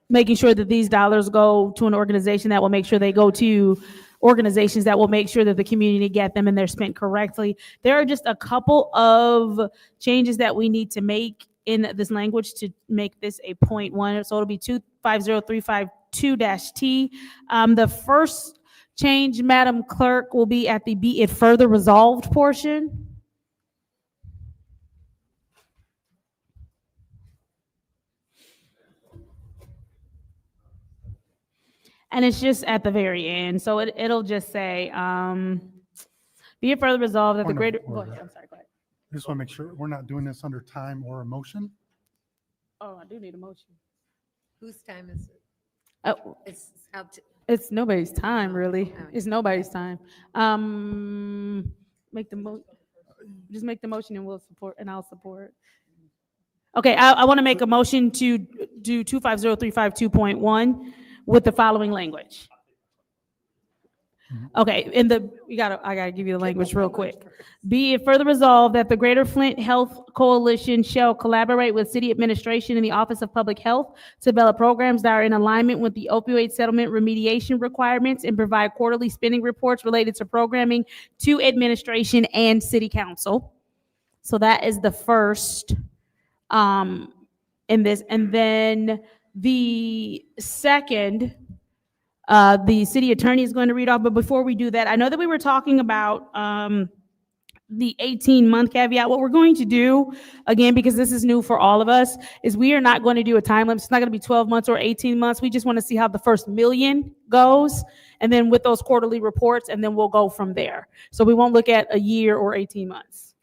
making sure that these dollars go to an organization that will make sure they go to organizations that will make sure that the community get them and they're spent correctly. There are just a couple of changes that we need to make in this language to make this a 0.1. So it'll be 250352-T. The first change, Madam Clerk, will be at the be it further resolved portion. And it's just at the very end. So it'll just say, be it further resolved that the Point of greater, go order. ahead, I'm sorry, go ahead. I just want to make sure we're not doing this under time or emotion. Oh, I do need a motion. Whose time is it? Oh, It's out to, it's nobody's time, really. Oh. It's nobody's time. Just make the motion and we'll support, and I'll support. Okay, I want to make a motion to do 250352.1 with the following language. Okay, I gotta give you the language real quick. Be it further resolved that the Greater Flint Health Coalition shall collaborate with city administration and the Office of Public Health to develop programs that are in alignment with the opioid settlement remediation requirements and provide quarterly spending reports related to programming to administration and city council. So that is the first in this. And then the second, the city attorney is going to read off, but before we do that, I know that we were talking about the 18-month caveat. What we're going to do, again, because this is new for all of us, is we are not going to do a time limit. It's not going to be 12 months or 18 months. We just want to see how the first million goes, and then with those quarterly reports, and then we'll go from there. So we won't look at a year or 18 months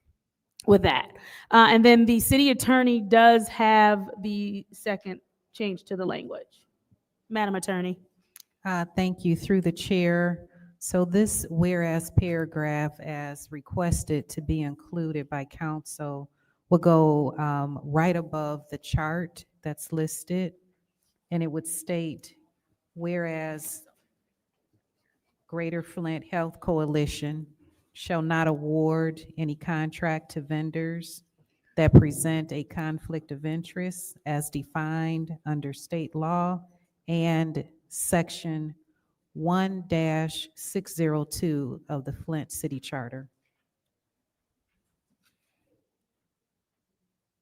with that. And then the city attorney does have the second change to the language. Madam Attorney. Thank you. Through the chair. So this whereas paragraph, as requested to be included by council, will go right above the chart that's listed, and it would state, whereas Greater Flint Health Coalition shall not award any contract to vendors that present a conflict of interest as defined under state law and Section 1-602 of the Flint City Charter.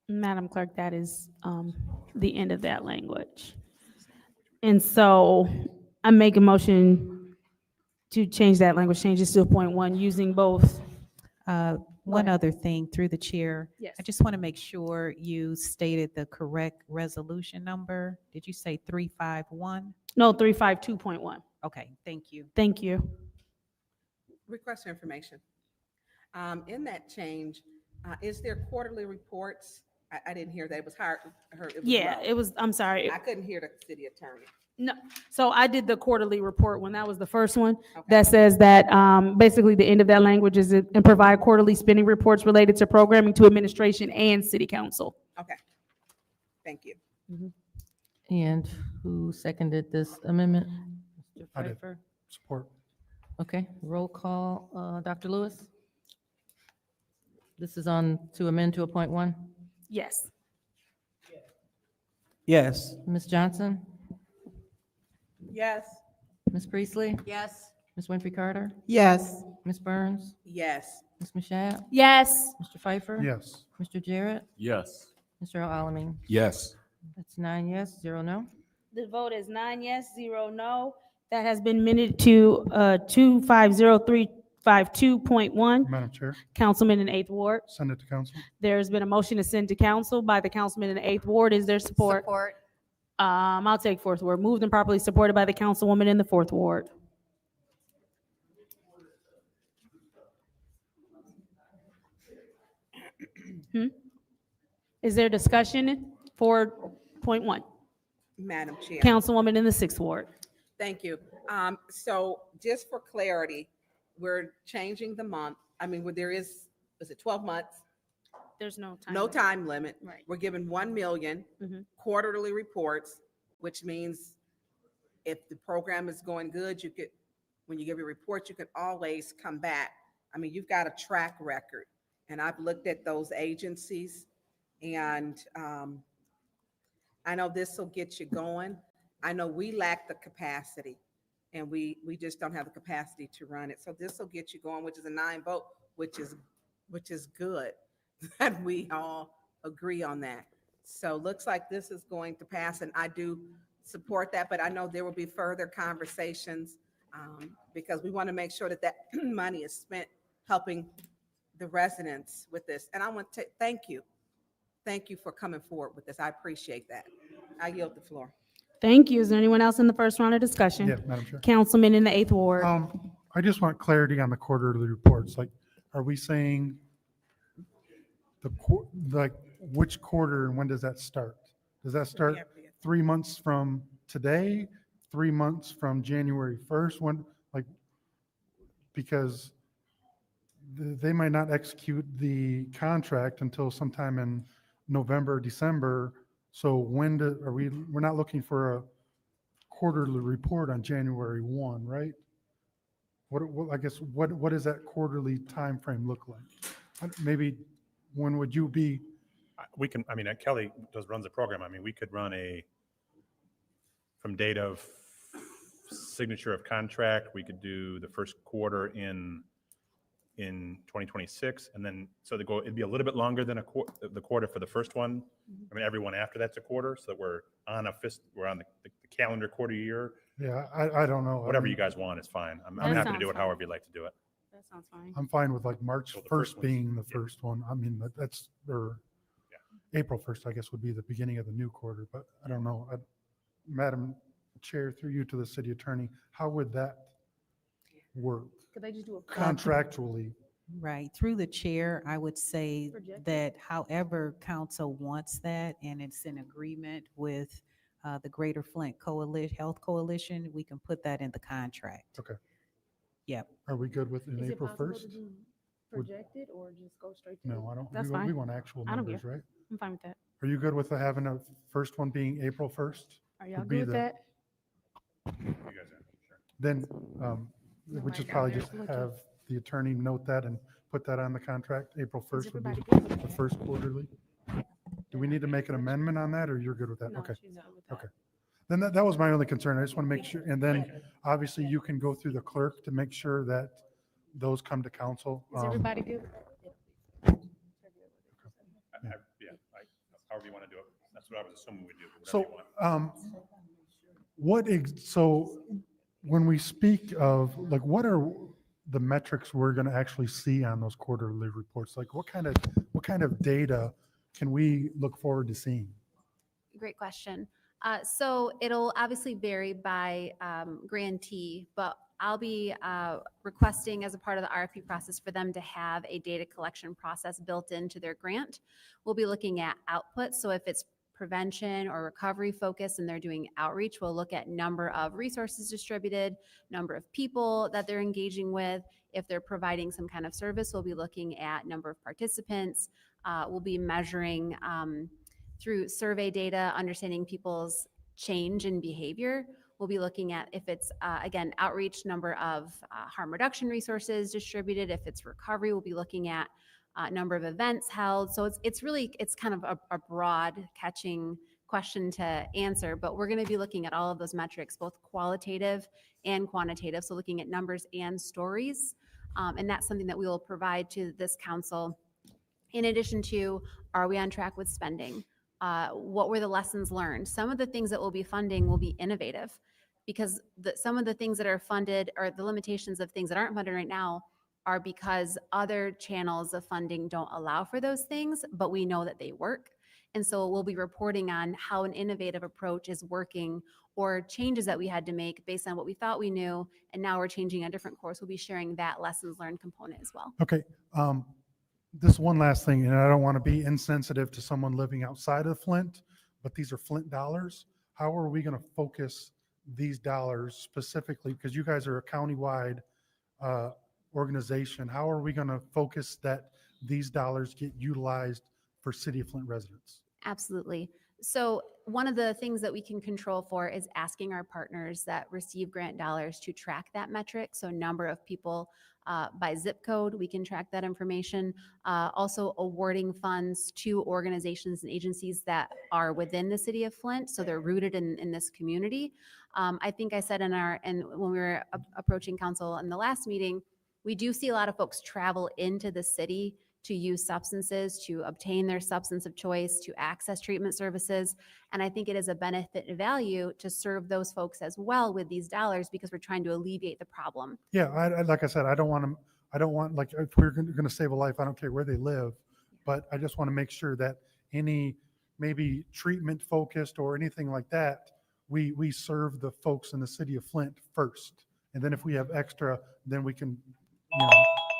Madam Clerk, that is the end of that language. And so I make a motion to change that language, change this to 0.1 using both. One other thing, through the chair. Yes. I just want to make sure you stated the correct resolution number. Did you say 351? No, 352.1. Okay, thank you. Thank you. Request for information. In that change, is there quarterly reports? I didn't hear that. It was hard. Yeah, it was, I'm sorry. I couldn't hear the city attorney. No, so I did the quarterly report when that was the first one. Okay. That says that basically the end of that language is and provide quarterly spending reports related to programming to administration and city council. Okay. Thank you. And who seconded this amendment? Mr. I did. Pfeiffer? Support. Okay, roll call, Dr. Lewis? This is on to amend to appoint one? Yes. Yes. Ms. Johnson? Yes. Ms. Priestley? Yes. Ms. Winfrey Carter? Yes. Ms. Burns? Yes. Ms. Mashat? Yes. Mr. Pfeiffer? Yes. Mr. Jarrett? Yes. Mr. Alamin? Yes. That's 9 yes, 0 no. The vote is 9 yes, 0 no. That has been minute to 250352.1. Madam Chair, Councilman in the 8th Ward. send it to council. There's been a motion to send to council by the councilman in the 8th Ward. Is there support? Support. I'll take 4th Ward. Moved and properly supported by the councilwoman in the 4th Ward. Is there discussion for point 1? Madam Chair. Councilwoman in the 6th Ward. Thank you. So just for clarity, we're changing the month. I mean, where there is it 12 months? There's no time. No limit. time limit. Right. We're given 1 million Mhm. quarterly reports, which means if the program is going good, you could, when you give your report, you could always come back. I mean, you've got a track record. And I've looked at those agencies and I know this will get you going. I know we lack the capacity and we just don't have the capacity to run it. So this will get you going, which is a 9 vote, which is good that we all agree on that. So looks like this is going to pass and I do support that, but I know there will be further conversations because we want to make sure that that money is spent helping the residents with this. And I want to thank you. Thank you for coming forward with this. I appreciate that. I yield the floor. Thank you. Is there anyone else in the first round of discussion? Yeah, Madam Chair. Councilman in the 8th Ward. I just want clarity on the quarterly reports. Like, are we saying like which quarter and when does that start? Does that start 3 months from today, 3 months from January 1st? When, like, because they might not execute the contract until sometime in November, December. So when we're not looking for a quarterly report on January 1, right? I guess, what does that quarterly time frame look like? Maybe when would you be? We can, I mean, Kelly runs the program. I mean, we could run from date of signature of contract, we could do the first quarter in 2026, and then it'd be a little bit longer than the quarter for the first one. I mean, everyone after that's a quarter, so that we're on the calendar quarter year. Yeah, I don't know. Whatever you guys want is fine. I'm happy to do it however you'd like to do it. That sounds fine. I'm fine with like March So the first 1st being the first one. I mean, or April 1st, I guess, would be the beginning of the new quarter, but I don't know. Madam Chair, through you to the city attorney, how would that work Could they just do a contractually? Right, through the chair, I would say Projected. that however council wants that, and it's in agreement with the Greater Flint Health Coalition, we can put that in the contract. Okay. Yep. Are we good with Is in it April possible 1st? to do projected or just go straight to? No, I don't. That's We fine. want actual I don't numbers, care. right? I'm fine with that. Are you good with having a first one being April 1st? Are y'all Would be good with the- that? You guys have, sure. Then, we just probably just have the attorney note that and put that on the contract. April 1st would be everybody good? the first quarterly. Do we need to make an amendment on that, or you're good with that? No, Okay, she's good with that. okay. Then that was my only concern. I just want to make sure, and then obviously you can go through the clerk to make sure that those come to council. Is everybody good? However you want to do it. That's what I was assuming we'd do. So, whatever you want. so when we speak of, like, what are the metrics we're going to actually see on those quarterly reports? Like, what kind of data can we look forward to seeing? Great question. So it'll obviously vary by grantee, but I'll be requesting as a part of the RFP process for them to have a data collection process built into their grant. We'll be looking at output. So if it's prevention or recovery focus and they're doing outreach, we'll look at number of resources distributed, number of people that they're engaging with. If they're providing some kind of service, we'll be looking at number of participants. We'll be measuring through survey data, understanding people's change in behavior. We'll be looking at if it's, again, outreach, number of harm reduction resources distributed. If it's recovery, we'll be looking at number of events held. So it's really, it's kind of a broad catching question to answer, but we're going to be looking at all of those metrics, both qualitative and quantitative. So looking at numbers and stories. And that's something that we will provide to this council. In addition to, are we on track with spending? What were the lessons learned? Some of the things that we'll be funding will be innovative because some of the things that are funded or the limitations of things that aren't funded right now are because other channels of funding don't allow for those things, but we know that they work. And so we'll be reporting on how an innovative approach is working or changes that we had to make based on what we thought we knew, and now we're changing a different course. We'll be sharing that lessons learned component as well. Okay, this one last thing, and I don't want to be insensitive to someone living outside of Flint, but these are Flint dollars. How are we going to focus these dollars specifically? Because you guys are a countywide organization. How are we going to focus that these dollars get utilized for City of Flint residents? Absolutely. So one of the things that we can control for is asking our partners that receive grant dollars to track that metric. So number of people by zip code, we can track that information. Also awarding funds to organizations and agencies that are within the city of Flint. So they're rooted in this community. I think I said when we were approaching council in the last meeting, we do see a lot of folks travel into the city to use substances, to obtain their substance of choice, to access treatment services. And I think it is a benefit and value to serve those folks as well with these dollars because we're trying to alleviate the problem. Yeah, like I said, I don't want, like, if we're going to save a life, I don't care where they live, but I just want to make sure that any maybe treatment focused or anything like that, we serve the folks in the city of Flint first. And then if we have extra, then we can,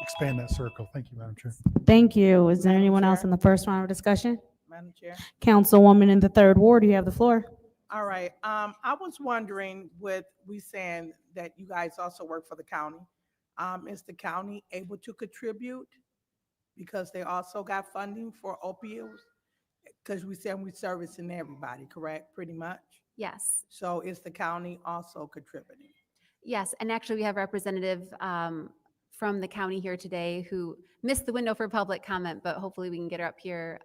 expand that circle. Thank you, Madam Chair. Thank you. Is there Madam anyone else Chair. in the first round of discussion? Madam Chair. Councilwoman in the third ward, you have the floor. All right, I was wondering, with we saying that you guys also work for the county, is the county able to contribute because they also got funding for opioids? Because we said we're servicing everybody, correct, pretty much? Yes. So is the county also contributing? Yes, and actually we have a representative from the county here today who missed the window for public comment, but hopefully we can get her up here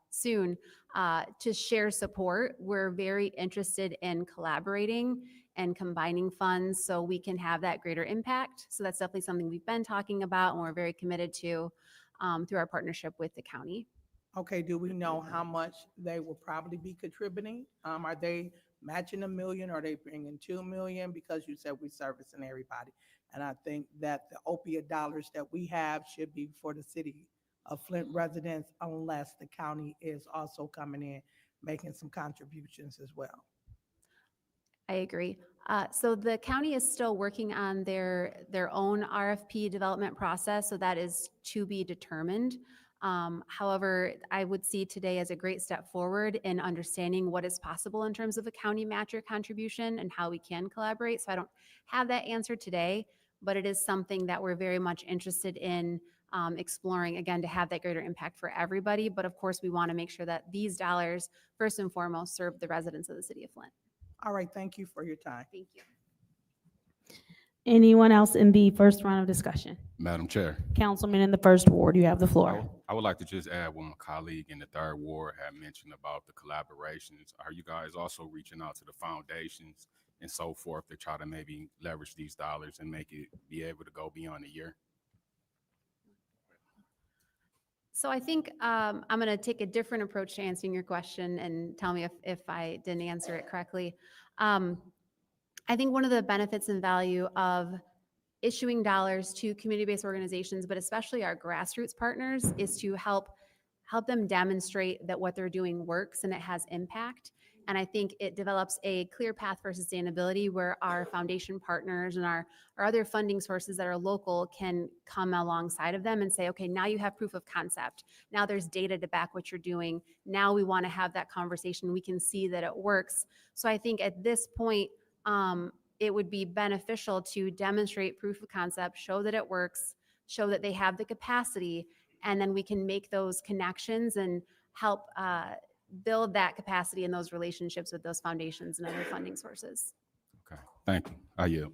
soon to share support. We're very interested in collaborating and combining funds so we can have that greater impact. So that's definitely something we've been talking about and we're very committed to through our partnership with the county. Okay, do we know how much they will probably be contributing? Are they matching $1 million? Are they bringing $2 million? Because you said we're servicing everybody. And I think that the opiate dollars that we have should be for the city of Flint residents unless the county is also coming in, making some contributions as well. I agree. So the county is still working on their own RFP development process, so that is to be determined. However, I would see today as a great step forward in understanding what is possible in terms of a county match or contribution and how we can collaborate. So I don't have that answer today, but it is something that we're very much interested in exploring, again, to have that greater impact for everybody. But of course, we want to make sure that these dollars, first and foremost, serve the residents of the city of Flint. All right, thank you for your time. Thank you. Anyone else in the first round of discussion? Madam Chair, Councilman in the first ward, you have the floor. I would like to just add what my colleague in the third ward had mentioned about the collaborations. Are you guys also reaching out to the foundations and so forth to try to maybe leverage these dollars and make it be able to go beyond a year? So I think I'm going to take a different approach to answering your question and tell me if I didn't answer it correctly. I think one of the benefits and value of issuing dollars to community-based organizations, but especially our grassroots partners, is to help them demonstrate that what they're doing works and it has impact. And I think it develops a clear path for sustainability where our foundation partners and our other funding sources that are local can come alongside of them and say, okay, now you have proof of concept. Now there's data to back what you're doing. Now we want to have that conversation. We can see that it works. So I think at this point, it would be beneficial to demonstrate proof of concept, show that it works, show that they have the capacity, and then we can make those connections and help build that capacity and those relationships with those foundations and other funding sources. Okay, thank you. I yield.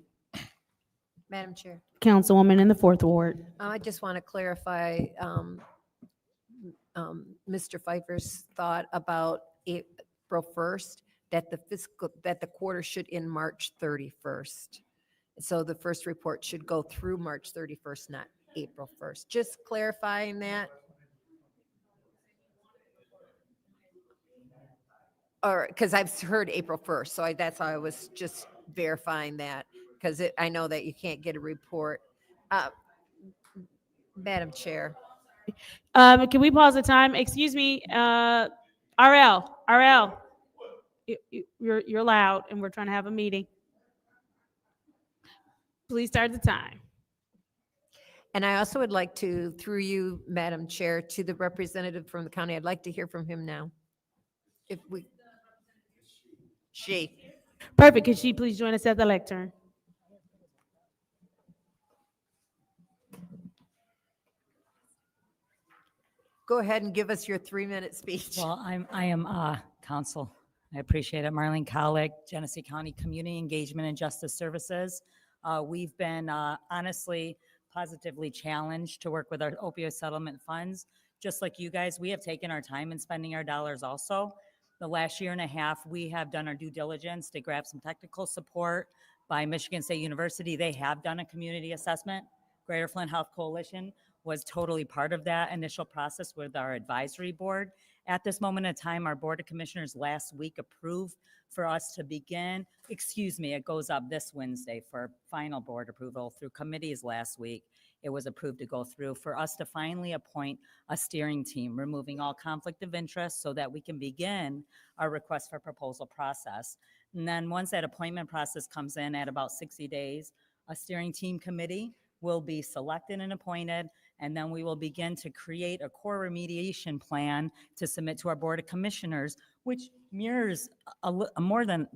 Madam Chair, Councilwoman in the fourth ward. I just want to clarify Mr. Pfeiffer's thought about April 1st, that the quarter should end March 31st. So the first report should go through March 31st, not April 1st. Just clarifying that. Or, because I've heard April 1st, so that's how I was just verifying that, because I know that you can't get a report. Madam Chair. Can we pause the time? Excuse me, RL, you're loud and we're trying to have a meeting. Please start the time. And I also would like to, through you, Madam Chair, to the representative from the county, I'd like to hear from him now. If we, she. Perfect. Could she please join us at the lectern? Go ahead and give us your 3-minute speech. Well, I am counsel. I appreciate it. Marlene Colick, Genesee County Community Engagement and Justice Services. We've been honestly positively challenged to work with our opioid settlement funds. Just like you guys, we have taken our time in spending our dollars also. The last year and a half, we have done our due diligence to grab some technical support by Michigan State University. They have done a community assessment. Greater Flint Health Coalition was totally part of that initial process with our advisory board. At this moment in time, our Board of Commissioners last week approved for us to begin, it goes up this Wednesday for final board approval through committees last week. It was approved to go through for us to finally appoint a steering team, removing all conflict of interest so that we can begin our request for proposal process. And then once that appointment process comes in at about 60 days, a steering team committee will be selected and appointed, and then we will begin to create a core remediation plan to submit to our Board of Commissioners, which mirrors more than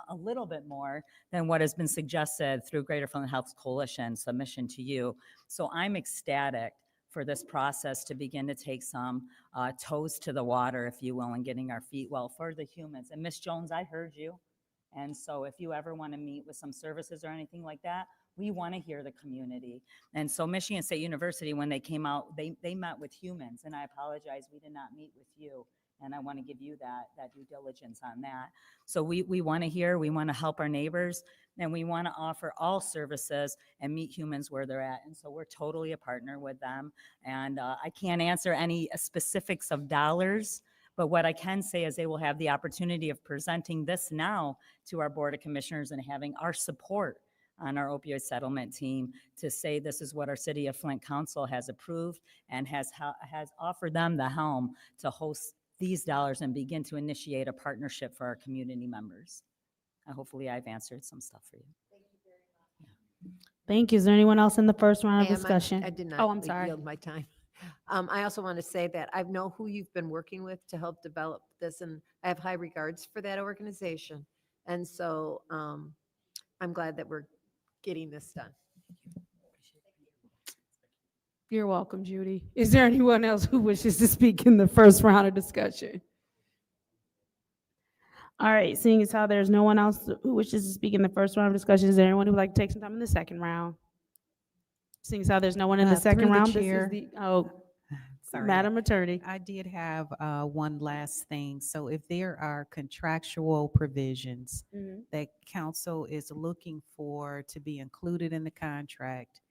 a little bit more than what has been suggested through Greater Flint Health Coalition submission to you. So I'm ecstatic for this process to begin to take some toes to the water, if you will, and getting our feet well for the humans. And Ms. Jones, I heard you. And so if you ever want to meet with some services or anything like that, we want to hear the community. And so Michigan State University, when they came out, they met with humans, and I apologize, we did not meet with you. And I want to give you that due diligence on that. So we want to hear, we want to help our neighbors, and we want to offer all services and meet humans where they're at. And so we're totally a partner with them. And I can't answer any specifics of dollars, but what I can say is they will have the opportunity of presenting this now to our Board of Commissioners and having our support on our opioid settlement team to say this is what our City of Flint Council has approved and has offered them the helm to host these dollars and begin to initiate a partnership for our community members. Hopefully I've answered some stuff for you. Thank you. Is there anyone else in the first round of Ma'am, discussion? I did not. Oh, I'm sorry. Yield my time. I also want to say that I know who you've been working with to help develop this, and I have high regards for that organization. And so I'm glad that we're getting this done. You're welcome, Judy. Is there anyone else who wishes to speak in the first round of discussion? All right, seeing as how there's no one else who wishes to speak in the first round of discussion, is there anyone who would like to take some time in the second round? Seeing as how there's no one in the second Through the round, chair. Sorry. Madam Attorney. I did have one last thing. So if there are contractual provisions that council is looking for to be included in the contract,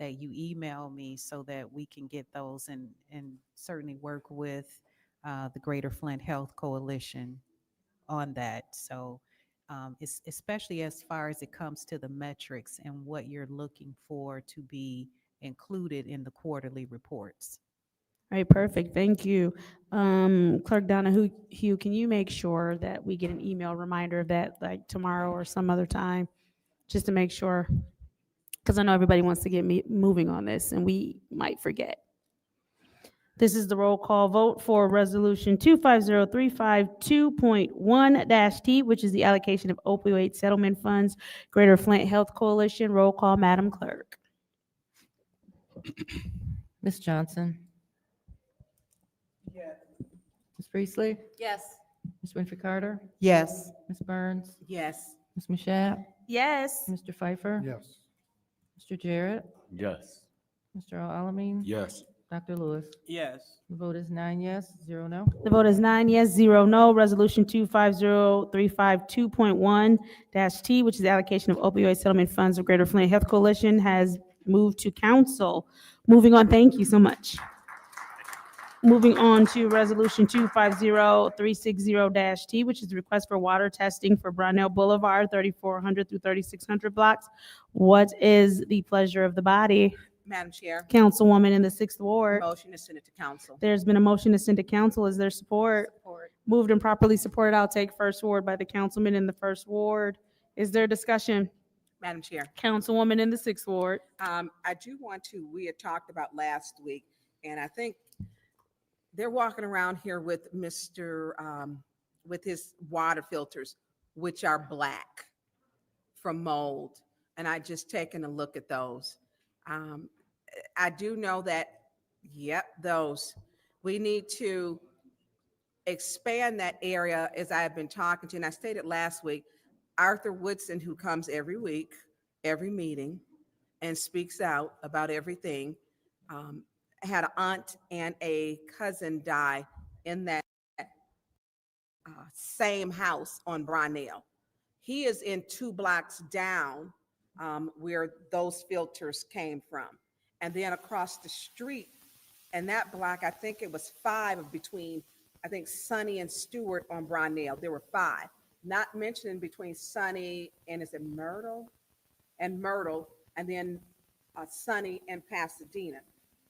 that you email me so that we can get those and certainly work with the Greater Flint Health Coalition on that. So especially as far as it comes to the metrics and what you're looking for to be included in the quarterly reports. All right, perfect. Thank you. Clerk Donahue, can you make sure that we get an email reminder of that, like tomorrow or some other time, just to make sure? Because I know everybody wants to get moving on this, and we might forget. This is the roll call vote for Resolution 250352.1-T, which is the allocation of opioid settlement funds, Greater Flint Health Coalition. Roll call, Madam Clerk. Ms. Johnson? Yes. Ms. Priestley? Yes. Ms. Winfrey Carter? Yes. Ms. Burns? Yes. Ms. Mashat? Yes. Mr. Pfeiffer? Yes. Mr. Jarrett? Yes. Mr. Alamin? Yes. Dr. Lewis? Yes. The vote is 9 yes, 0 no. The vote is 9 yes, 0 no. Resolution 250352.1-T, which is the allocation of opioid settlement funds of Greater Flint Health Coalition, has moved to council. Moving on, thank you so much. Moving on to Resolution 250360-T, which is the request for water testing for Brownell Boulevard, 3400 through 3600 blocks. What is the pleasure of the body? Madam Chair, Councilwoman in the 6th Ward. motion to send it to council. There's been a motion to send to council. Is there support? Support. Moved and properly supported. I'll take first ward by the councilman in the 1st Ward. Is there discussion? Madam Chair, Councilwoman in the 6th Ward. I do want to, we had talked about last week, and I think they're walking around here with with his water filters, which are black from mold. And I just taken a look at those. I do know that, yep, those. We need to expand that area, as I have been talking to, and I stated last week, Arthur Woodson, who comes every week, every meeting, and speaks out about everything, had an aunt and a cousin die in that same house on Brownell. He is in 2 blocks down where those filters came from. And then across the street, and that block, I think it was 5 of between, I think, Sunny and Stewart on Brownell. There were 5. Not mentioning between Sunny and, is it Myrtle? And Myrtle, and then Sunny and Pasadena.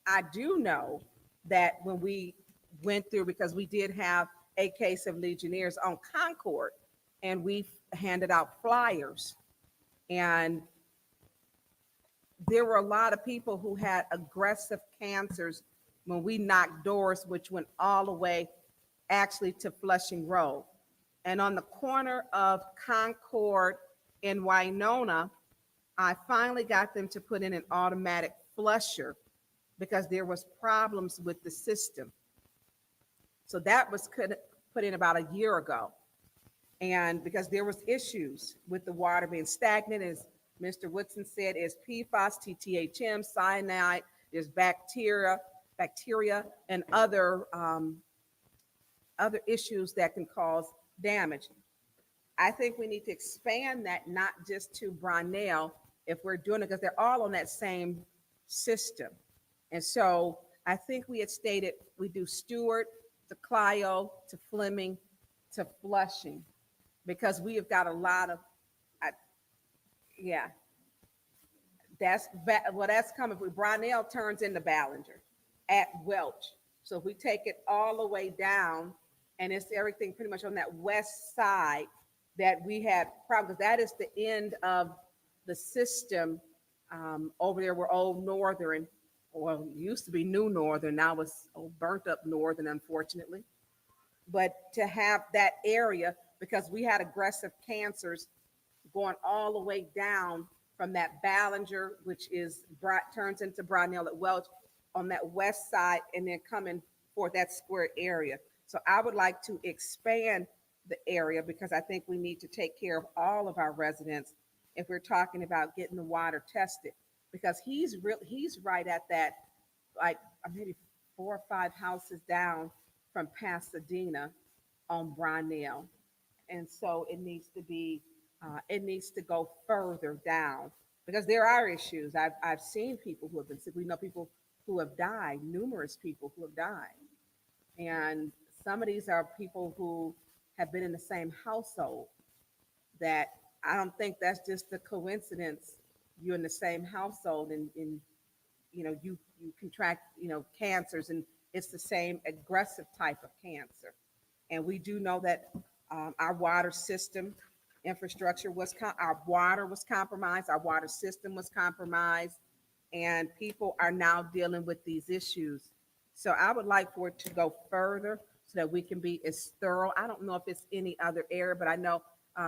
I do know that when we went through, because we did have a case of Legionnaires on Concord, and we handed out flyers, and there were a lot of people who had aggressive cancers when we knocked doors, which went all the way actually to Flushing Road. And on the corner of Concord and Winona, I finally got them to put in an automatic flusher because there was problems with the system. So that was put in about a year ago. And because there was issues with the water being stagnant, as Mr. Woodson said, is PFAS, TTHM, cyanide, there's bacteria, and other issues that can cause damage. I think we need to expand that, not just to Brownell, if we're doing it, because they're all on that same system. And so I think we had stated we do Stewart to Clio to Fleming to Flushing, because we have got a lot of, that's coming. Brownell turns into Ballinger at Welch. So if we take it all the way down, and it's everything pretty much on that west side that we had problems, that is the end of the system over there where Old Northern, well, it used to be New Northern, now it's burnt up Northern, unfortunately. But to have that area, because we had aggressive cancers going all the way down from that Ballinger, which is turns into Brownell at Welch on that west side, and then coming for that square area. So I would like to expand the area, because I think we need to take care of all of our residents if we're talking about getting the water tested, because he's right at that, like maybe 4 or 5 houses down from Pasadena on Brownell. And so it needs to be, it needs to go further down, because there are issues. I've seen people who have been sick. We know people who have died, numerous people who have died. And some of these are people who have been in the same household, that I don't think that's just a coincidence. You're in the same household and you contract, cancers, and it's the same aggressive type of cancer. And we do know that our water system infrastructure our water was compromised, our water system was compromised, and people are now dealing with these issues. So I would like for it to go further so that we can be as thorough. I don't know if it's any other area, but I know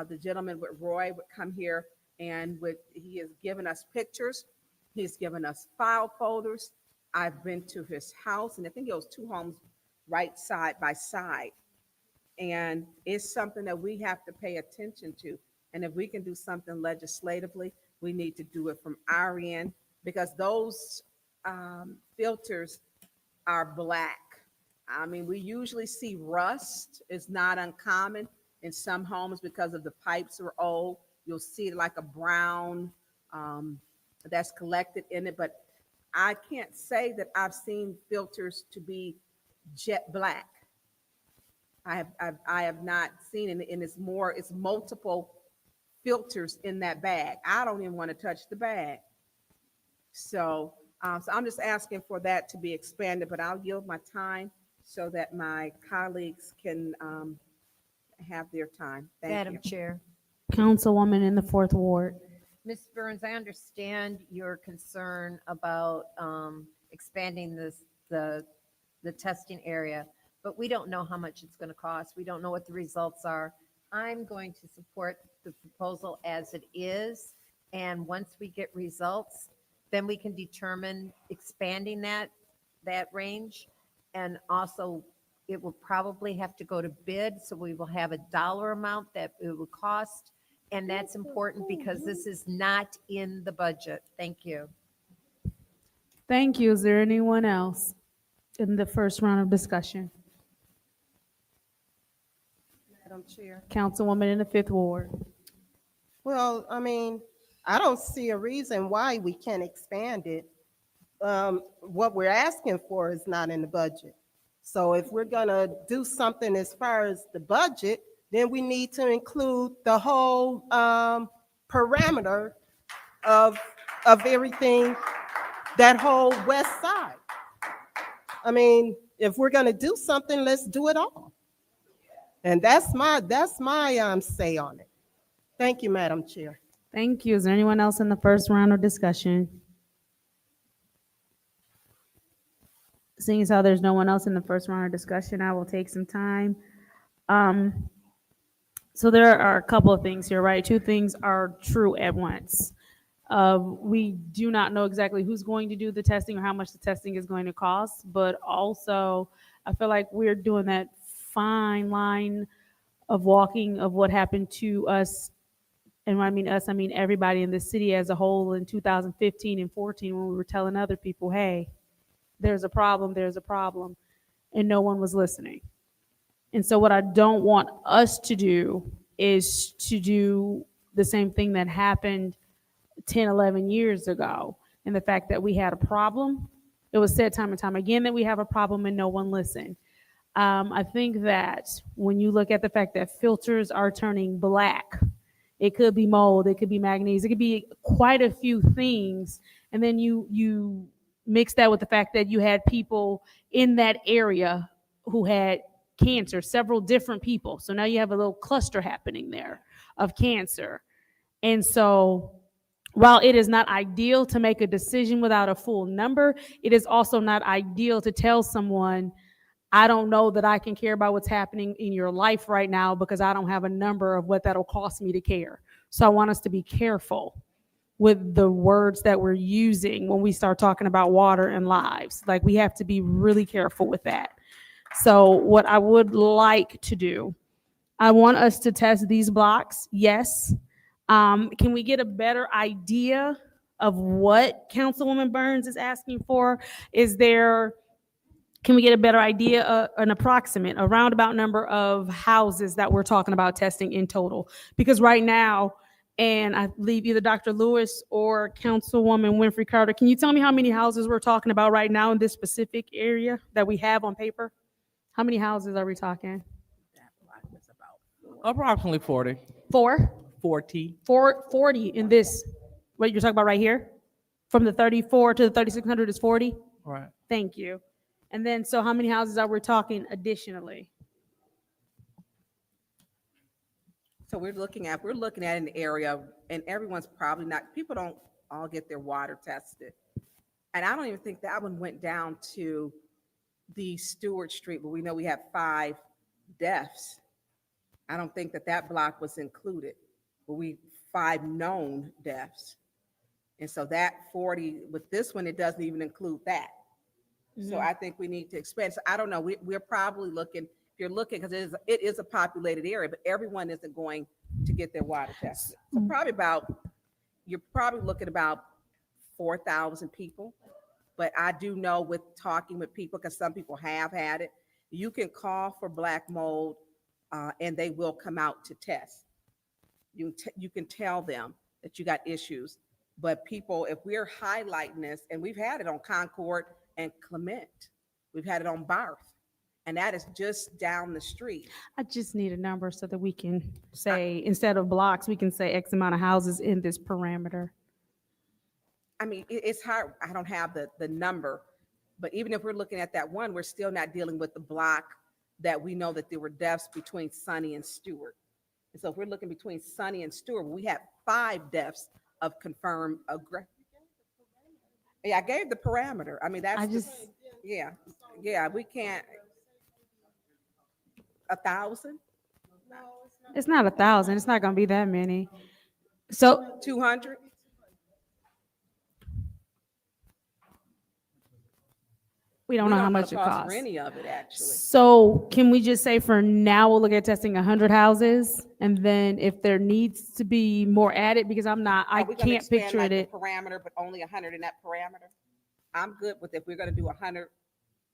the gentleman with Roy would come here, and he has given us pictures. He's given us file folders. I've been to his house, and I think it was 2 homes right side by side. And it's something that we have to pay attention to. And if we can do something legislatively, we need to do it from our end, because those filters are black. I mean, we usually see rust. It's not uncommon in some homes because of the pipes are old. You'll see like a brown that's collected in it, but I can't say that I've seen filters to be jet black. I have not seen it, and it's multiple filters in that bag. I don't even want to touch the bag. So I'm just asking for that to be expanded, but I'll yield my time so that my colleagues can have their time. Thank you. Madam Chair. Councilwoman in the fourth ward. Ms. Burns, I understand your concern about expanding the testing area, but we don't know how much it's going to cost. We don't know what the results are. I'm going to support the proposal as it is, and once we get results, then we can determine expanding that range. And also, it will probably have to go to bid, so we will have a dollar amount that it will cost. And that's important because this is not in the budget. Thank you. Thank you. Is there anyone else in the first round of discussion? Madam Chair. Councilwoman in the fifth ward. Well, I mean, I don't see a reason why we can't expand it. What we're asking for is not in the budget. So if we're gonna do something as far as the budget, then we need to include the whole parameter of everything, that whole west side. I mean, if we're gonna do something, let's do it all. And that's my say on it. Thank you, Madam Chair. Thank you. Is there anyone else in the first round of discussion? Seeing as how there's no one else in the first round of discussion, I will take some time. So there are a couple of things here, right? Two things are true at once. We do not know exactly who's going to do the testing or how much the testing is going to cost, but also I feel like we're doing that fine line of walking of what happened to us. And when I mean us, I mean everybody in the city as a whole in 2015 and 14 when we were telling other people, hey, there's a problem, and no one was listening. And so what I don't want us to do is to do the same thing that happened 10, 11 years ago. And the fact that we had a problem, it was said time and time again that we have a problem and no one listened. I think that when you look at the fact that filters are turning black, it could be mold, it could be manganese, it could be quite a few things. And then you mix that with the fact that you had people in that area who had cancer, several different people. So now you have a little cluster happening there of cancer. And so while it is not ideal to make a decision without a full number, it is also not ideal to tell someone, I don't know that I can care about what's happening in your life right now because I don't have a number of what that'll cost me to care. So I want us to be careful with the words that we're using when we start talking about water and lives. Like, we have to be really careful with that. So what I would like to do, I want us to test these blocks, yes. Can we get a better idea of what Councilwoman Burns is asking for? Can we get a better idea, an approximate, a roundabout number of houses that we're talking about testing in total? Because right now, and I believe either Dr. Lewis or Councilwoman Winfrey Carter, can you tell me how many houses we're talking about right now in this specific area that we have on paper? How many houses are we talking? Approximately 40. 40 in this, what you're talking about right here? From the 34 to the 3,600 is 40? Right. Thank you. And then, so how many houses are we talking additionally? So we're looking at an area, and everyone's probably not, people don't all get their water tested. And I don't even think that one went down to the Stewart Street, but we know we have 5 deaths. I don't think that block was included, but 5 known deaths. And so that 40, with this one, it doesn't even include that. So I think we need to expand. So I don't know, we're probably looking If you're looking, because it is a populated area, but everyone isn't going to get their water tested. So you're probably looking about 4,000 people. But I do know with talking with people, because some people have had it, you can call for black mold and they will come out to test. You can tell them that you got issues. But people, if we're highlighting this, and we've had it on Concord and Clement, we've had it on Barth, and that is just down the street. I just need a number so that we can say, instead of blocks, we can say X amount of houses in this parameter. I mean, it's hard. I don't have the number, but even if we're looking at that one, we're still not dealing with the block that we know that there were deaths between Sunny and Stewart. And so if we're looking between Sunny and Stewart, we have 5 deaths of confirmed aggression. Yeah, I gave the parameter. I mean, that's yeah, we can't. 1,000? It's not 1,000. It's not going to be that many. So 200? we don't know how much it For costs. any of it, actually. So can we just say for now, we'll look at testing 100 houses? And then if there needs to be more added, because I Are we gonna can't expand, picture like, it. the parameter, but only 100 in that parameter? I'm good with if we're gonna do 100,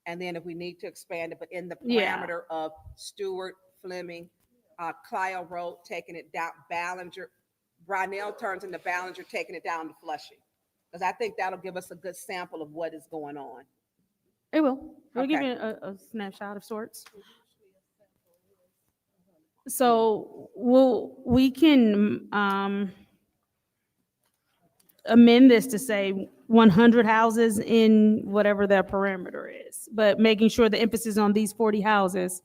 and then if we need to expand it, but in the Yeah. parameter of Stewart, Fleming, Clio Road, taking it down, Ballinger, Brownell turns into Ballinger, taking it down to Flushing. Because I think that'll give us a good sample of what is going on. It will. We'll give Okay. you a snapshot of sorts. So we can amend this to say 100 houses in whatever that parameter is, but making sure the emphasis on these 40 houses,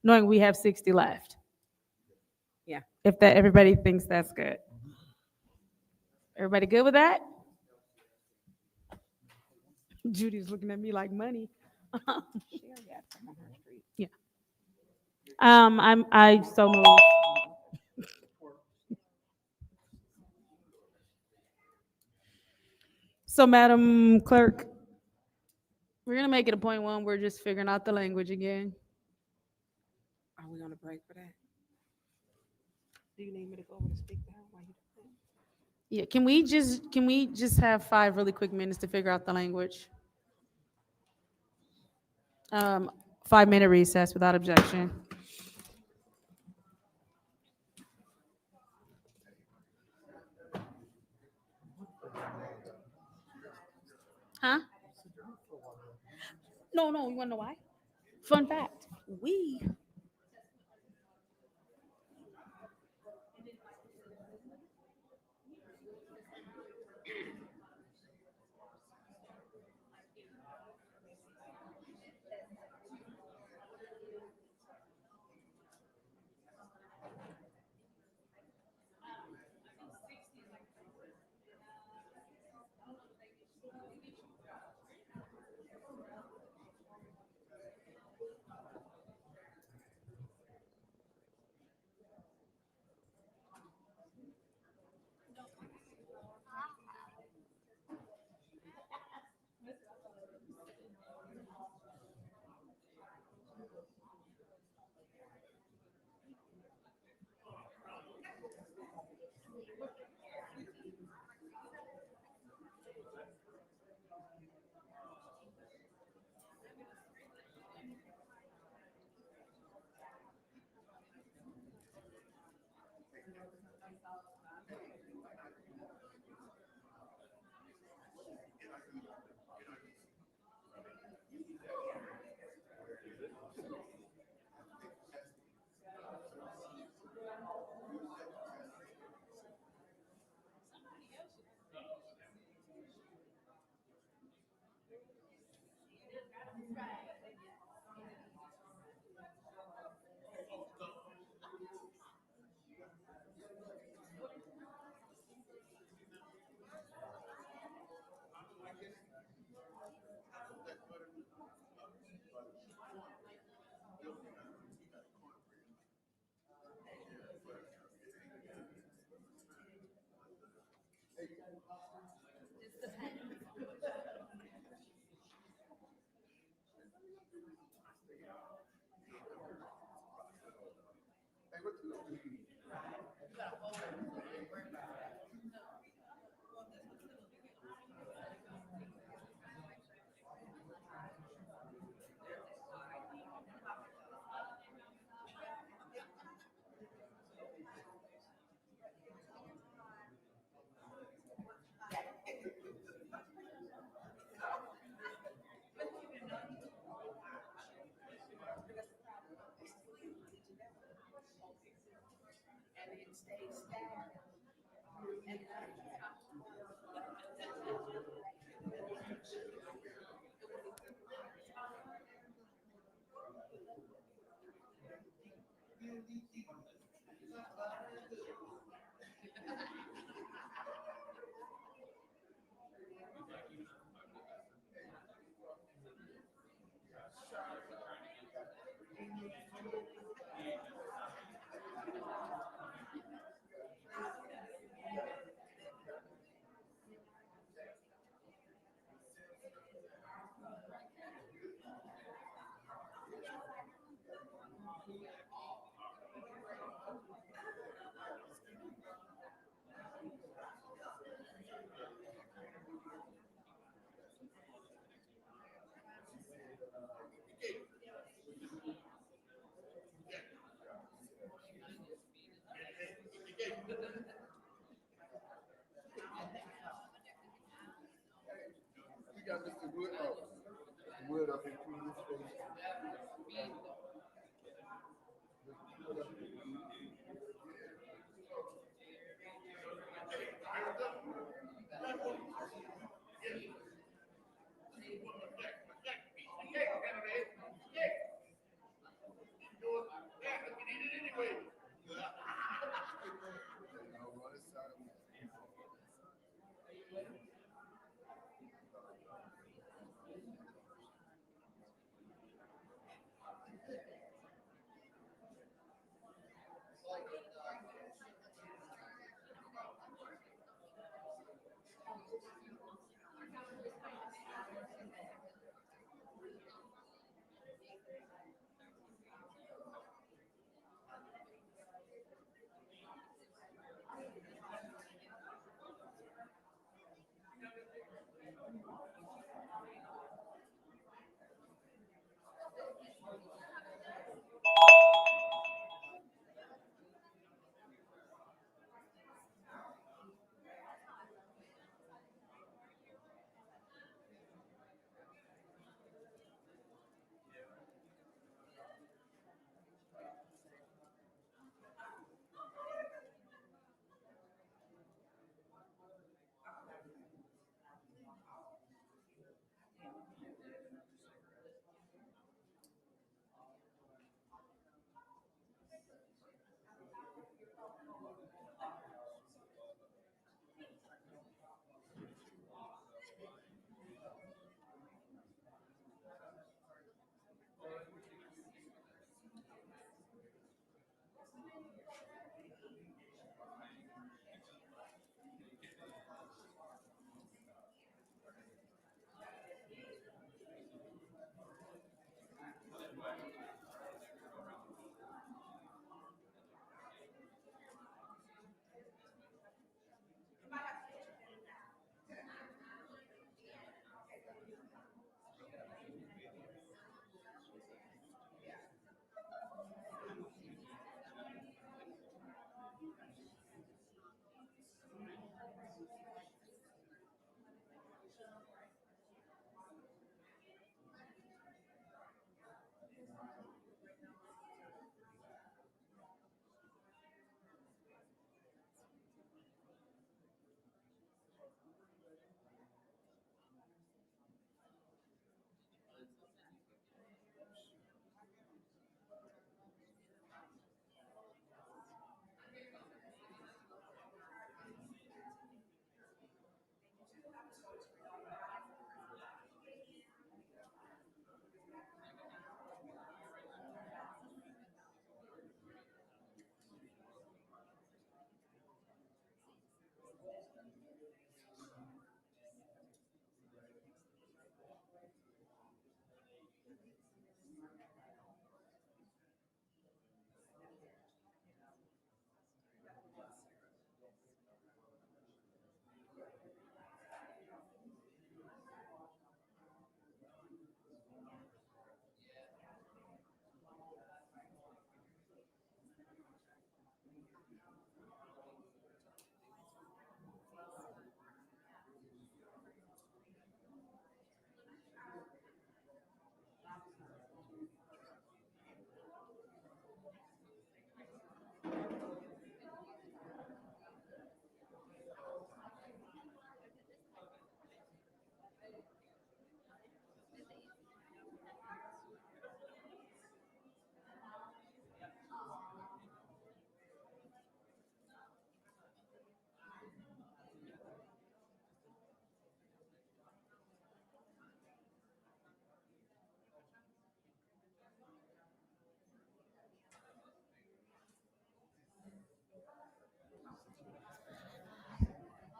knowing we have 60 left. Yeah. If that, everybody thinks that's good. Everybody good with that? Judy's looking at me like money. Yeah. I so moved. So, Madam Clerk, we're gonna make it a point one. We're just figuring out the language again. Are we on a break for that? Do you need me to go over to speak down while you do that? Yeah, can we just have 5 really quick minutes to figure out the language? 5-minute recess without objection. Huh? No, you wanna know why? Fun fact.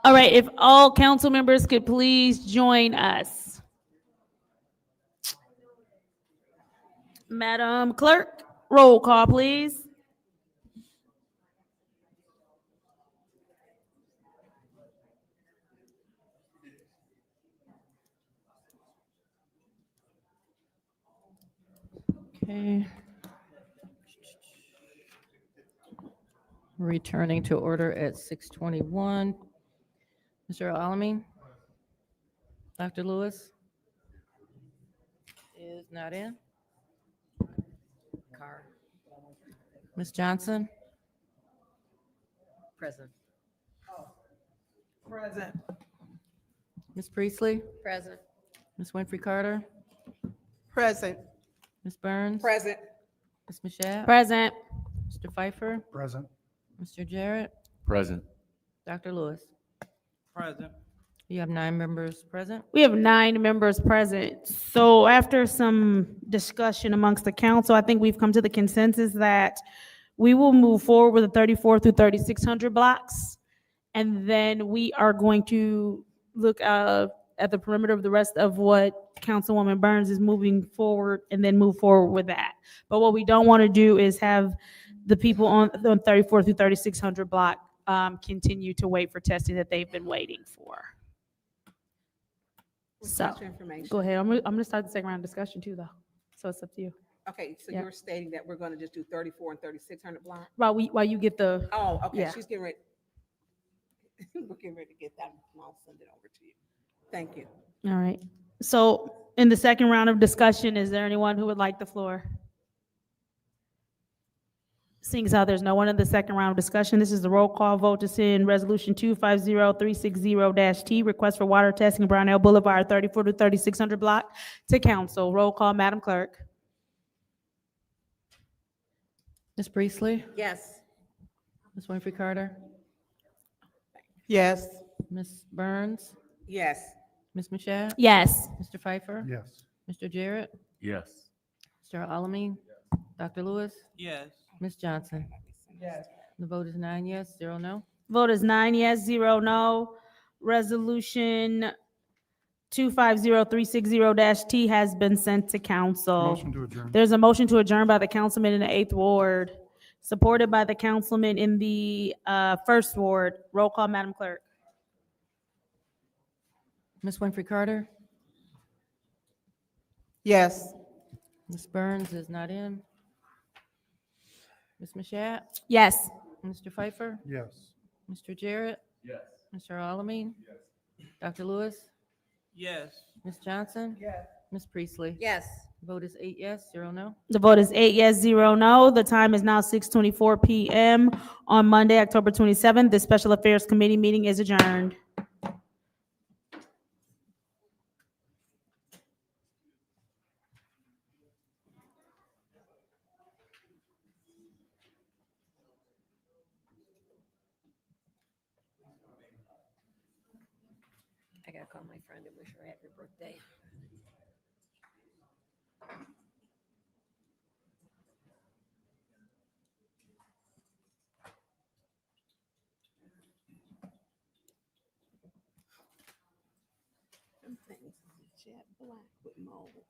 All right, if all council members could please join us. Madam Clerk, roll call, please. Okay. Returning to order at 6:21. Mr. Alamin? Dr. Lewis? Is not in. Carr. Ms. Johnson? Present. Present. Ms. Priestley? Present. Ms. Winfrey Carter? Present. Ms. Burns? Present. Ms. Mashat? Present. Mr. Pfeiffer? Present. Mr. Jarrett? Present. Dr. Lewis? Present. You have 9 members present. We have 9 members present. So after some discussion amongst the council, I think we've come to the consensus that we will move forward with the 34 through 3600 blocks. And then we are going to look at the perimeter of the rest of what Councilwoman Burns is moving forward and then move forward with that. But what we don't want to do is have the people on 34 through 3600 block continue to wait for testing that they've been waiting for. So, go ahead. I'm gonna start the second round of discussion too, though. So it's up to you. Okay, so Yeah. you're stating that we're gonna just do 34 and 3600 block? While you get the. Oh, okay, Yeah. she's getting ready. We're getting ready to get that, and I'll send it over to you. Thank you. All right. So in the second round of discussion, is there anyone who would like the floor? Seeing as how there's no one in the second round of discussion, this is the roll call vote to send resolution 250360-T, request for water testing Brownell Boulevard 34 to 3600 block to council. Roll call, Madam Clerk. Ms. Priestley? Yes. Ms. Winfrey Carter? Yes. Ms. Burns? Yes. Ms. Mashat? Yes. Mr. Pfeiffer? Yes. Mr. Jarrett? Yes. Mr. Alamin? Dr. Lewis? Yes. Ms. Johnson? Yes. The vote is 9 yes, 0 no. Vote is 9 yes, 0 no. Resolution 250360-T has been sent to council. Motion to adjourn. There's a motion to adjourn by the councilman in the 8th ward, supported by the councilman in the 1st ward. Roll call, Madam Clerk. Ms. Winfrey Carter? Yes. Ms. Burns is not in. Ms. Mashat? Yes. Mr. Pfeiffer? Yes. Mr. Jarrett? Yes. Mr. Alamin? Dr. Lewis? Yes. Ms. Johnson? Yes. Ms. Priestley? Yes. Vote is 8 yes, 0 no. The vote is 8 yes, 0 no. The time is now 6:24 p.m. on Monday, October 27th. The Special Affairs Committee meeting is adjourned. I gotta call my friend and wish her happy birthday. Them things is jet black with mold.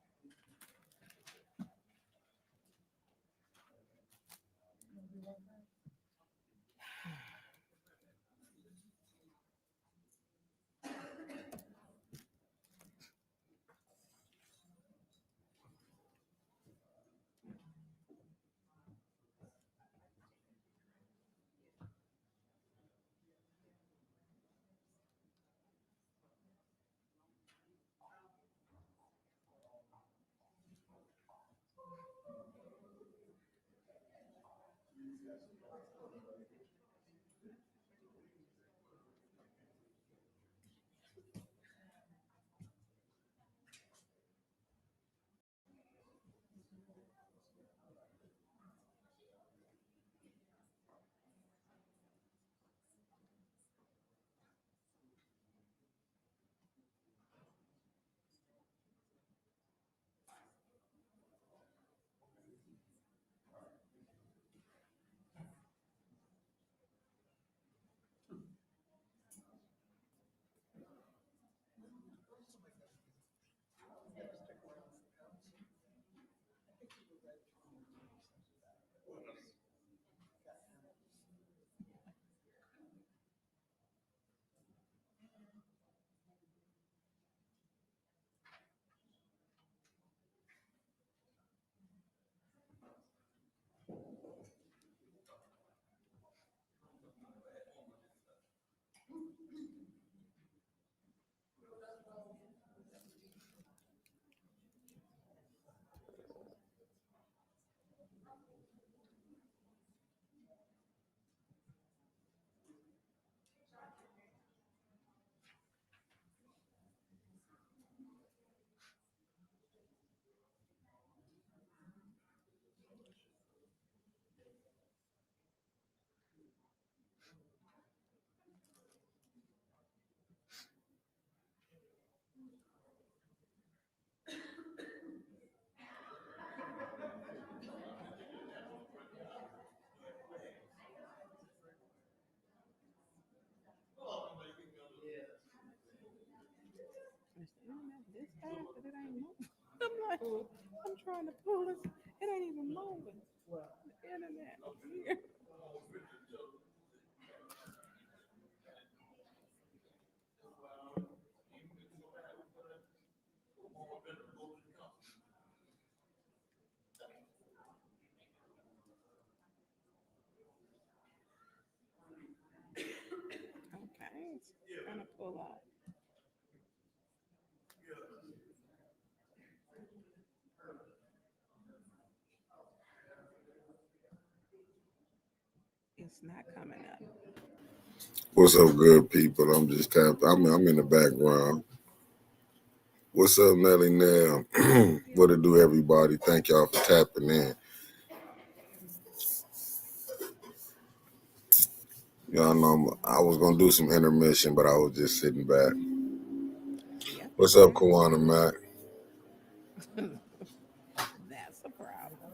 app, but it ain't moving. I'm like, I'm trying to pull this, it ain't even moving. The internet here. Okay, it's gonna pull up. It's not coming up. What's up, good people? I'm just tapping. I'm in the background. What's up, Nelly Nell? What it do, everybody? Thank y'all for tapping in. Y'all know I was gonna do some intermission, but I was just sitting back. What's up, Kawana Mac? That's a problem.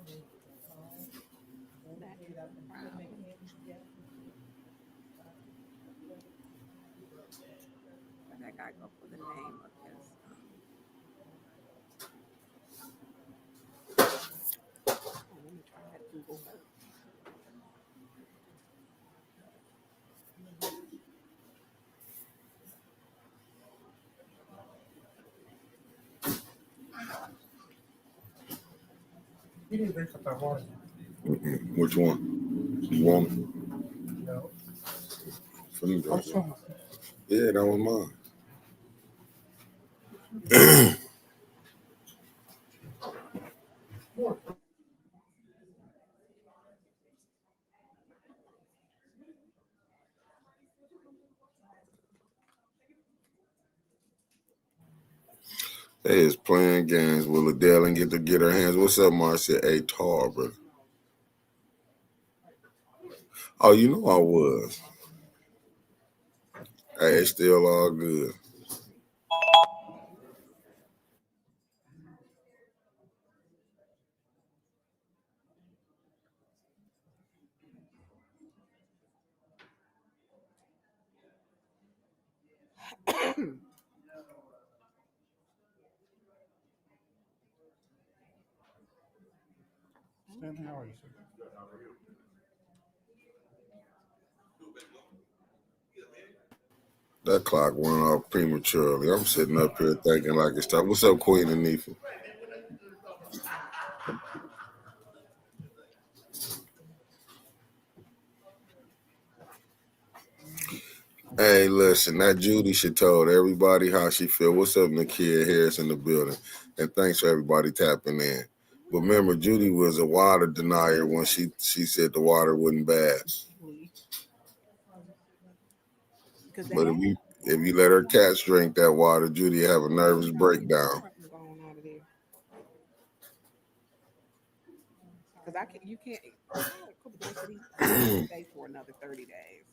That is a problem. But I gotta go for the name of his. Oh, let me try that Google first. Which one? You want it? No. For me, bro. Yeah, that was mine. They is playing games. Will Adele and get to get her hands? What's up, Marcia? A tar, bro. Oh, you know I was. Hey, it's still all good. Stanley, how are you, sir? That clock went off prematurely. I'm sitting up here thinking like it's time. What's up, Queen Anifa? Hey, listen, that Judy should told everybody how she feel. What's up, Nakia Harris in the building? And thanks for everybody tapping in. But remember, Judy was a water denier when she said the water wasn't bad. But if you let her cats drink that water, Judy have a nervous breakdown. Going out of there. Cause you can't, I had a couple days that he stay for another 30 days.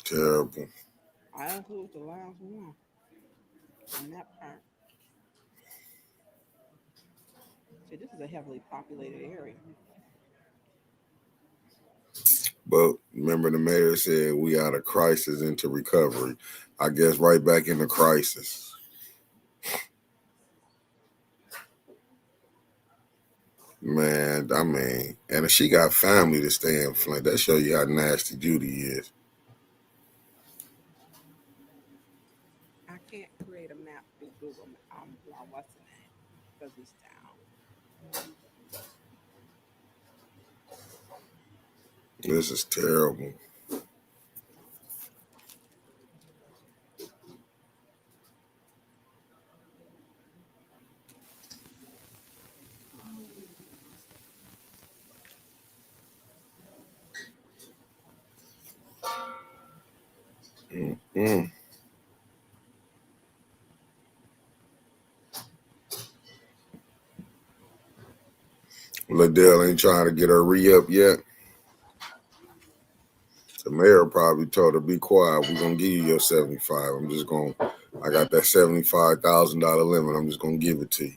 Terrible. I include the last one in that part. See, this is a heavily populated area. But remember, the mayor said we out of crisis into recovery. I guess right back into crisis. Man, I mean, and if she got family to stay in Flint, that show you how nasty Judy is. I can't create a map through Google. What's the name? Because it's down. This is terrible. Mm-hmm. Liddell ain't trying to get her re-up yet. The mayor probably told her, be quiet. We're going to give you your 75. I got that $75,000 limit. I'm just going to give it to you.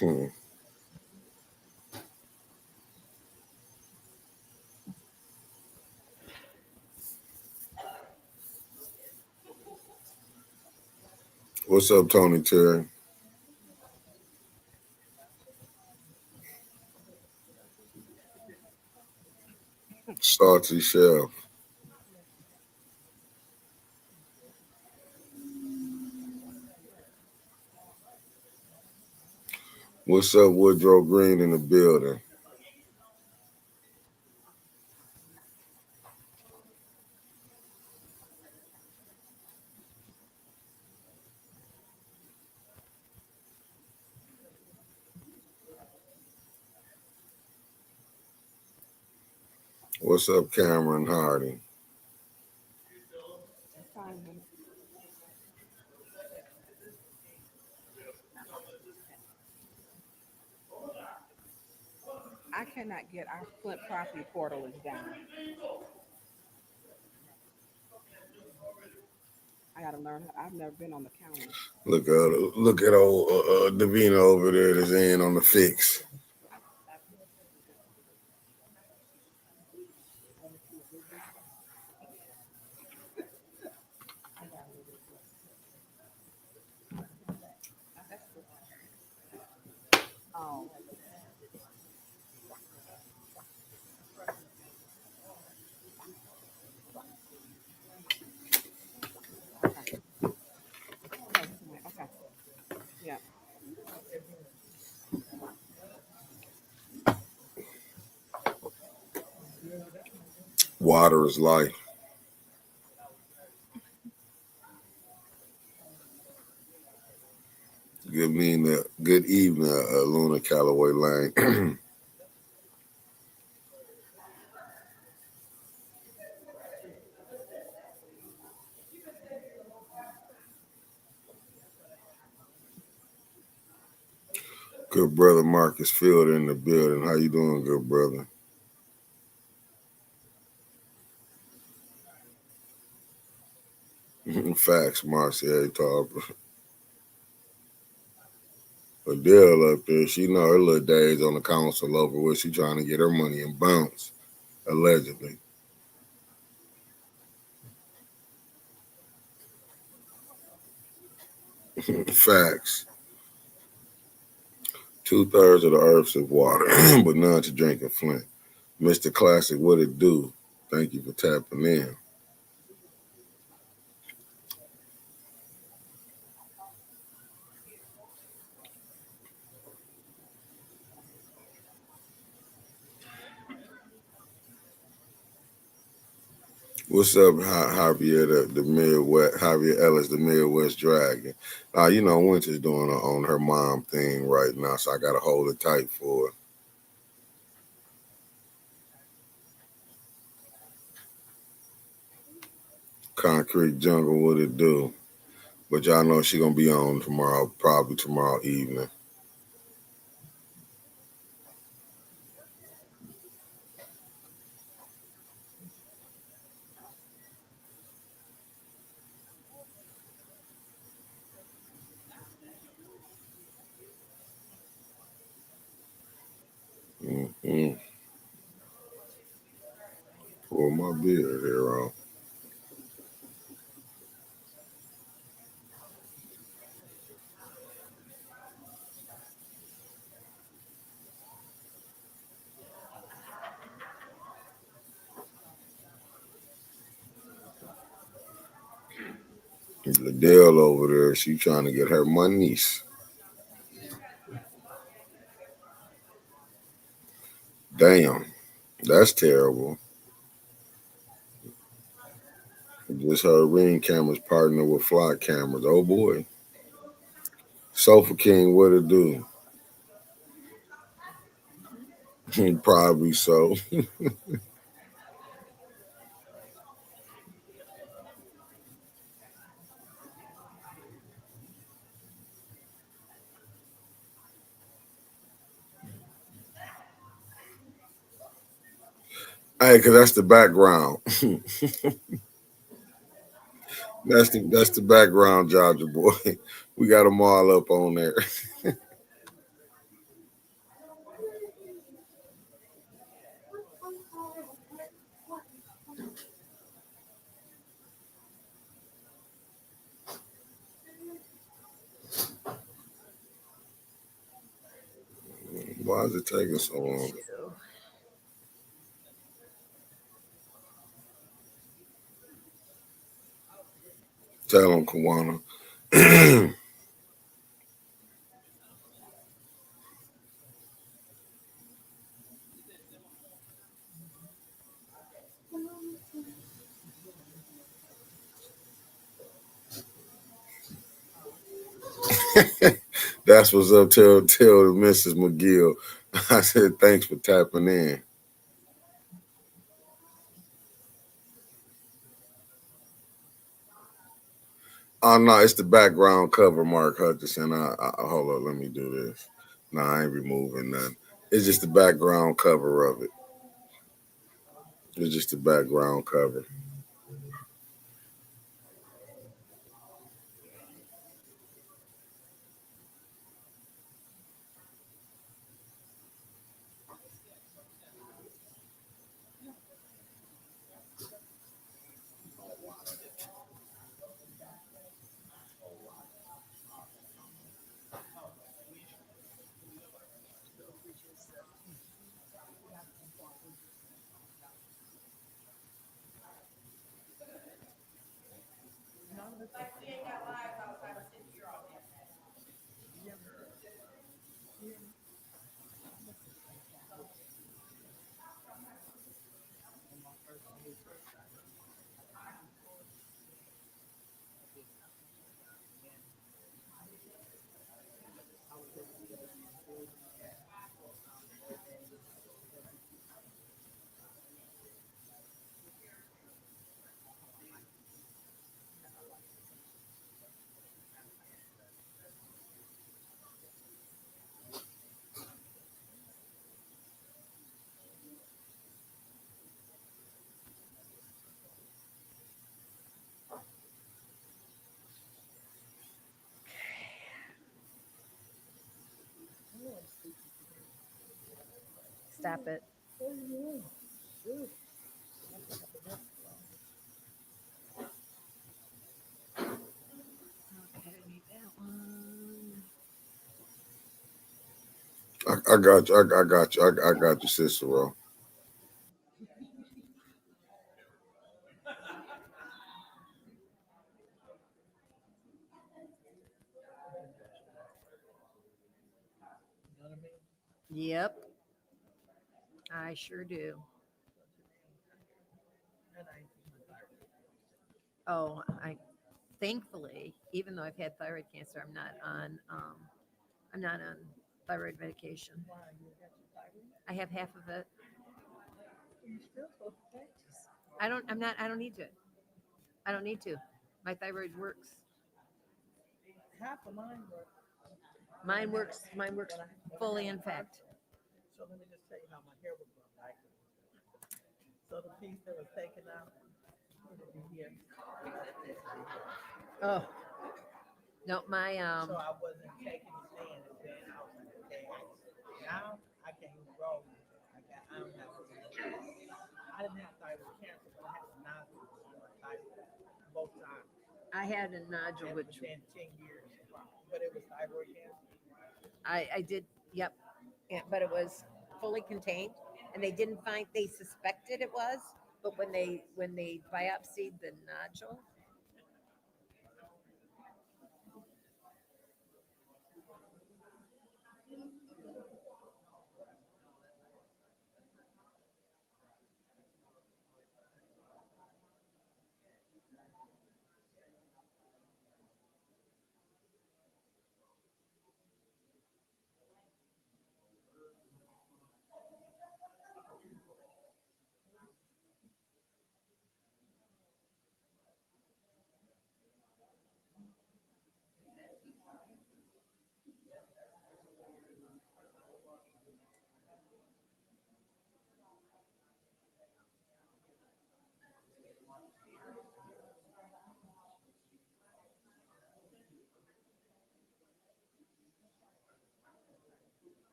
Hmm. What's up, Tony Terry? Salty Chef. What's up, Woodrow Green in the building? What's up, Cameron Hardy? I cannot get our Flint property portal is down. I gotta learn. I've never been on the county. Look at old Davina over there that's in on the fix. Oh. Okay. Yeah. Water is life. Good evening, Luna Calloway Lane. Good brother Marcus Field in the building. How you doing, good brother? Facts, Marcia Tarver. Adele up there, she know her little days on the council over with. She trying to get her money and bounce, allegedly. Facts. 2/3 of the earth's is water, but none to drink in Flint. Mr. Classic, what it do? Thank you for tapping in. What's up, Javier, the Midwest, Javier Ellis, the Midwest Dragon? You know, Winter's doing on her mom thing right now, so I got to hold it tight for her. Concrete Jungle, what it do? But y'all know she gonna be on tomorrow, probably tomorrow evening. Mm-hmm. Pour my beer here on. Liddell over there, she trying to get her monies. Damn, that's terrible. Just her Ring cameras partner with Fly cameras. Oh boy. Sofa King, what it do? Probably so. Hey, cause that's the background. that's the background, Georgia boy. We got them all up on there. Why is it taking so long? Tell him, Kawana. That's what's up. Tell Mrs. McGill. I said, thanks for tapping in. Oh, no, it's the background cover, Mark Hutchinson. Hold up, let me do this. No, I ain't removing nothing. It's just the background cover of it. It's just the background cover. Stop it. I got you. I got you. I got you, Cicero. Yep, I sure do. Oh, thankfully, even though I've had thyroid cancer, I'm not on thyroid medication. I have half of it. I don't need to. I don't need to. My thyroid works. Half of mine work. Mine works fully, in fact. So let me just tell you how my hair would look like. So the piece that was taken out, it'll be here. Oh, no, my, So I wasn't taking it then, and then I was like, okay, now I can't even roll. I don't have, I didn't have thyroid cancer, but I had a nodule on my thyroid, both sides. I had a nodule, And which within 10 years, but it was thyroid cancer. I did, yep. Yeah, but it was fully contained, and they suspected it was, but when they biopsied the nodule,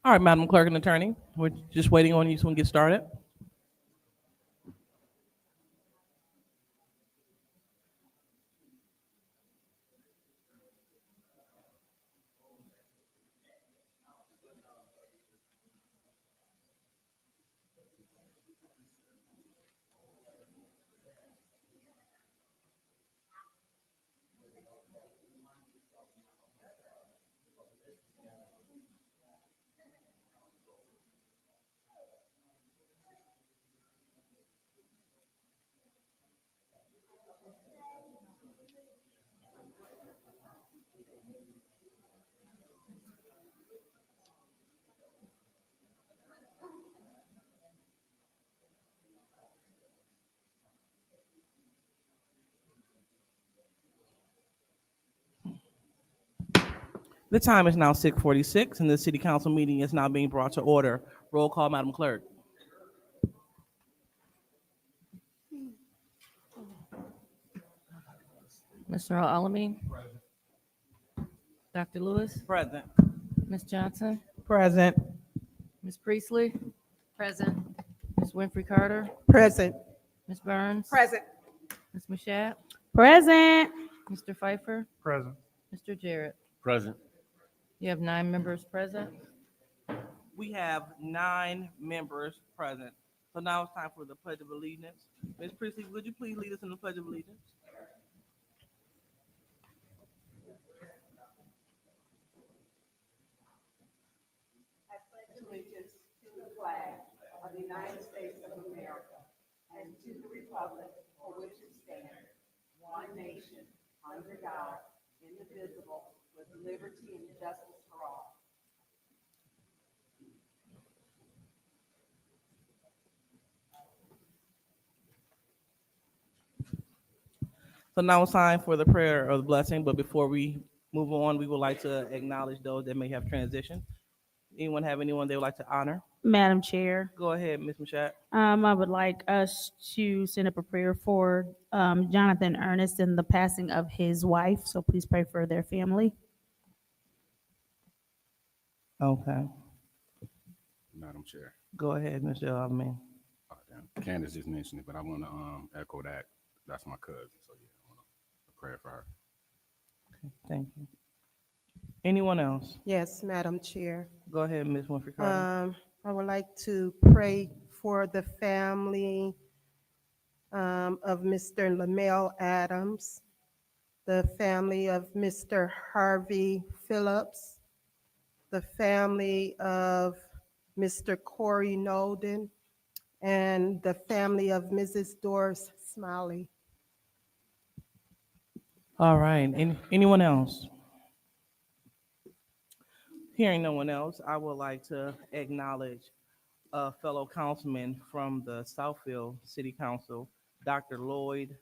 All right, Madam Clerk and Attorney, we're just waiting on you so we can get started. The time is now 6:46, and the city council meeting is now being brought to order. Roll call, Madam Clerk. Mr. Alamin? Dr. Lewis? Present. Ms. Johnson? Present. Ms. Priestley? Present. Ms. Winfrey Carter? Present. Ms. Burns? Present. Ms. Mashat? Present. Mr. Pfeiffer? Present. Mr. Jarrett? Present. You have 9 members present. We have 9 members present. So now it's time for the Pledge of Allegiance. Ms. Priestley, would you please lead us in the Pledge of Allegiance? Allegiance to the flag of the United States of America and to the republic for which it stands, one nation, under God, indivisible, with liberty and justice for all. So now it's time for the prayer of the blessing, but before we move on, we would like to acknowledge those that may have transitioned. Anyone have anyone they would like to honor? Madam Chair, Go ahead, Ms. Mashat. I would like us to send up a prayer for Jonathan Ernest and the passing of his wife. So please pray for their family. Okay. Madam Chair. Go ahead, Mr. Alamin. Oh, damn. Candace just mentioned it, but I want to echo that. That's my cousin, so yeah, I want to pray for her. Okay, thank you. Anyone else? Yes, Madam Chair. Go ahead, Ms. Winfrey Carter. I would like to pray for the family of Mr. Lamel Adams, the family of Mr. Harvey Phillips, the family of Mr. Corey Nolden, and the family of Mrs. Doris Smiley. All right, anyone else? Hearing no one else, I would like to acknowledge a fellow councilman from the Southfield City Council, Dr. Lloyd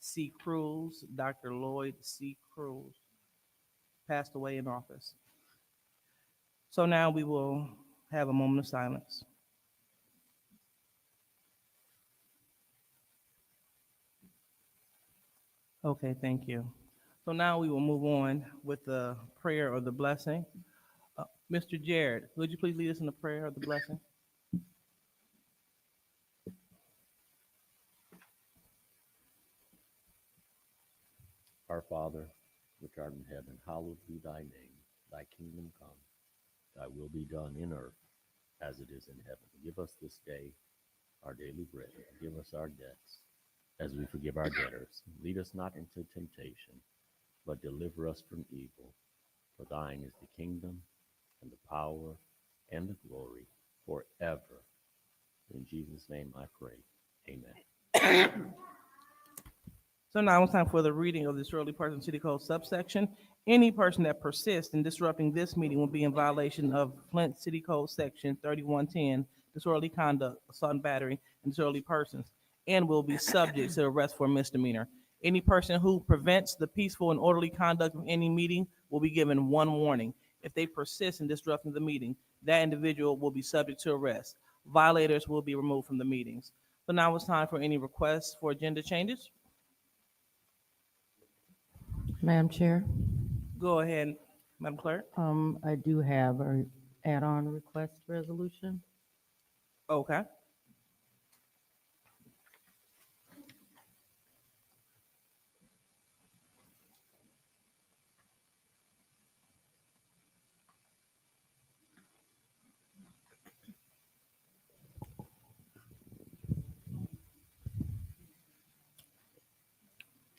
C. Cruz. Dr. Lloyd C. Cruz passed away in office. So now we will have a moment of silence. Okay, thank you. So now we will move on with the prayer of the blessing. Mr. Jared, would you please lead us in the prayer of the blessing? Our Father, which art in heaven, hallowed be thy name. Thy kingdom come, thy will be done in earth as it is in heaven. Give us this day our daily bread. Forgive us our debts as we forgive our debtors. Lead us not into temptation, but deliver us from evil. For thine is the kingdom and the power and the glory forever. In Jesus' name I pray. Amen. So now it's time for the reading of the disorderly person city code subsection. Any person that persists in disrupting this meeting will be in violation of Flint City Code Section 3110, disorderly conduct, assault and battery, and disorderly persons, and will be subject to arrest for misdemeanor. Any person who prevents the peaceful and orderly conduct of any meeting will be given 1 warning. If they persist in disrupting the meeting, that individual will be subject to arrest. Violators will be removed from the meetings. So now it's time for any requests for agenda changes. Madam Chair, Go ahead, Madam Clerk. I do have a add-on request resolution. Okay.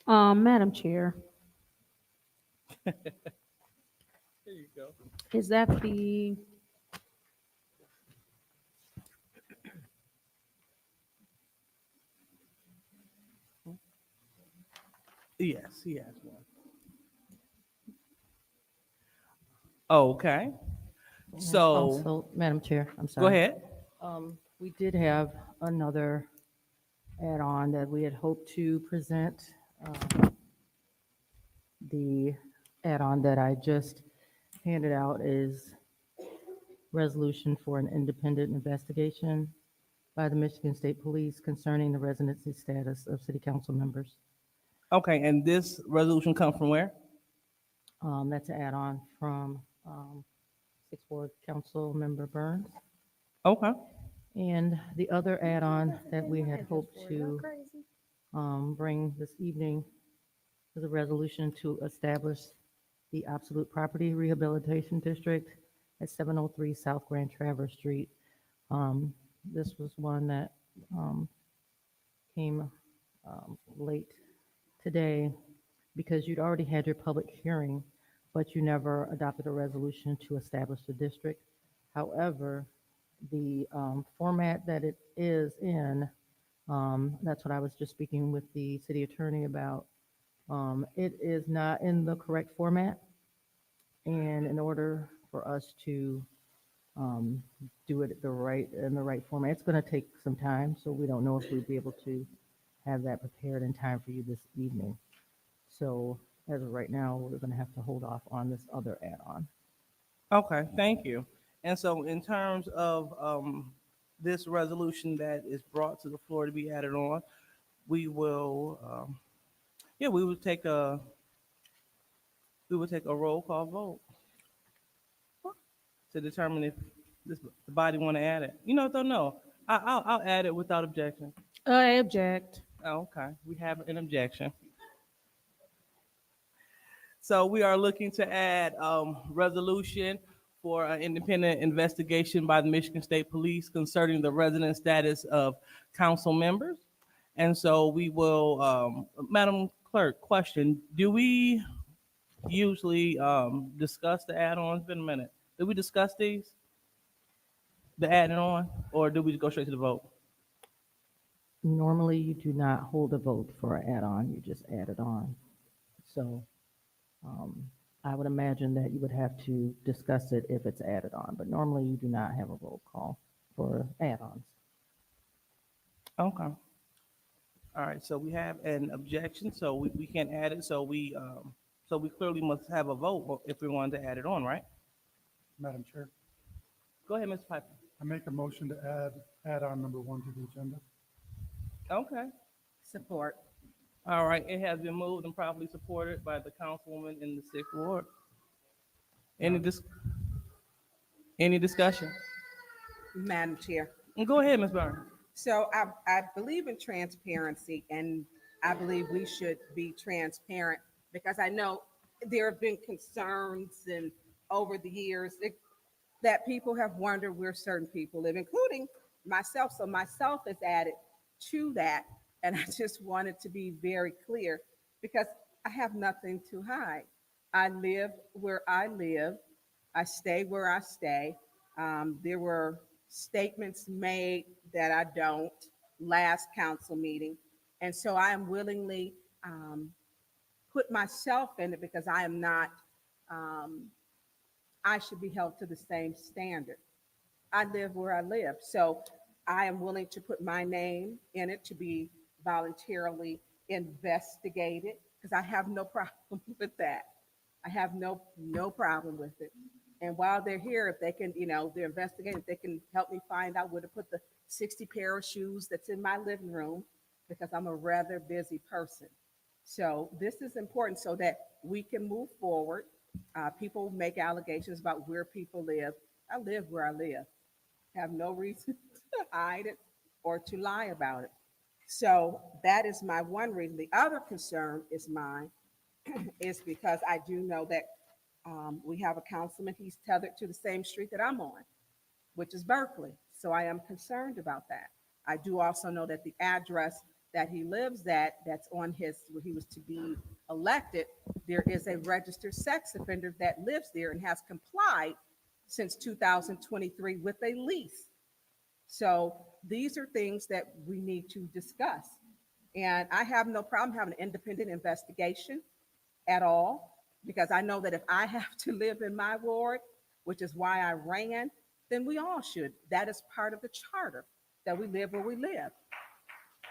Madam Chair, There you go. is that the, Yes, he has one. Okay. So, Also, Madam Chair, I'm go sorry. ahead. We did have another add-on that we had hoped to present. The add-on that I just handed out is resolution for an independent investigation by the Michigan State Police concerning the residency status of city council members. Okay, and this resolution comes from where? That's an add-on from Sixth Ward Council Member Burns. Okay. And the other add-on that we had hoped to bring this evening is a resolution to establish the Absolute Property Rehabilitation District at 703 South Grand Traverse Street. This was one that came late today because you'd already had your public hearing, but you never adopted a resolution to establish the district. However, the format that it is in, that's what I was just speaking with the city attorney about. It is not in the correct format. And in order for us to do it in the right format, it's going to take some time. So we don't know if we'd be able to have that prepared in time for you this evening. So as of right now, we're going to have to hold off on this other add-on. Okay, thank you. And so in terms of this resolution that is brought to the floor to be added on, we will, we would take a roll call vote to determine if the body want to add it. You know what, though? No, I'll add it without objection. I object. Oh, okay, we have an objection. So we are looking to add resolution for an independent investigation by the Michigan State Police concerning the resident status of council members. And so we will, Madam Clerk, question, do we usually discuss the add-ons? Been a minute. Did we discuss these? The adding on, or do we go straight to the vote? Normally, you do not hold a vote for an add-on, you just add it on. So I would imagine that you would have to discuss it if it's added on, but normally you do not have a roll call for add-ons. Okay. All right, so we have an objection, so we can't add it, so we clearly must have a vote if we wanted to add it on, right? Madam Chair, Go ahead, Mr. Piper. I make a motion to add on number 1 to the agenda. Okay. Support. All right, it has been moved and properly supported by the councilwoman in the 6th Ward. Any discussion? Madam Chair. Go ahead, Ms. Burns. So I believe in transparency, and I believe we should be transparent because I know there have been concerns and over the years that people have wondered where certain people live, including myself. So myself is added to that. And I just wanted to be very clear because I have nothing to hide. I live where I live. I stay where I stay. There were statements made that I don't last council meeting. And so I am willingly put myself in it because I am not, I should be held to the same standard. I live where I live. So I am willing to put my name in it to be voluntarily investigated because I have no problem with that. I have no problem with it. And while they're here, if they can, they're investigating, if they can help me find out where to put the 60 pair of shoes that's in my living room because I'm a rather busy person. So this is important so that we can move forward. People make allegations about where people live. I live where I live. Have no reason to hide it or to lie about it. So that is my one reason. The other concern is mine is because I do know that we have a councilman, he's tethered to the same street that I'm on, which is Berkeley. So I am concerned about that. I do also know that the address that he lives at, that's on his, where he was to be elected, there is a registered sex offender that lives there and has complied since 2023 with a lease. So these are things that we need to discuss. And I have no problem having an independent investigation at all, because I know that if I have to live in my ward, which is why I ran, then we all should. That is part of the charter, that we live where we live.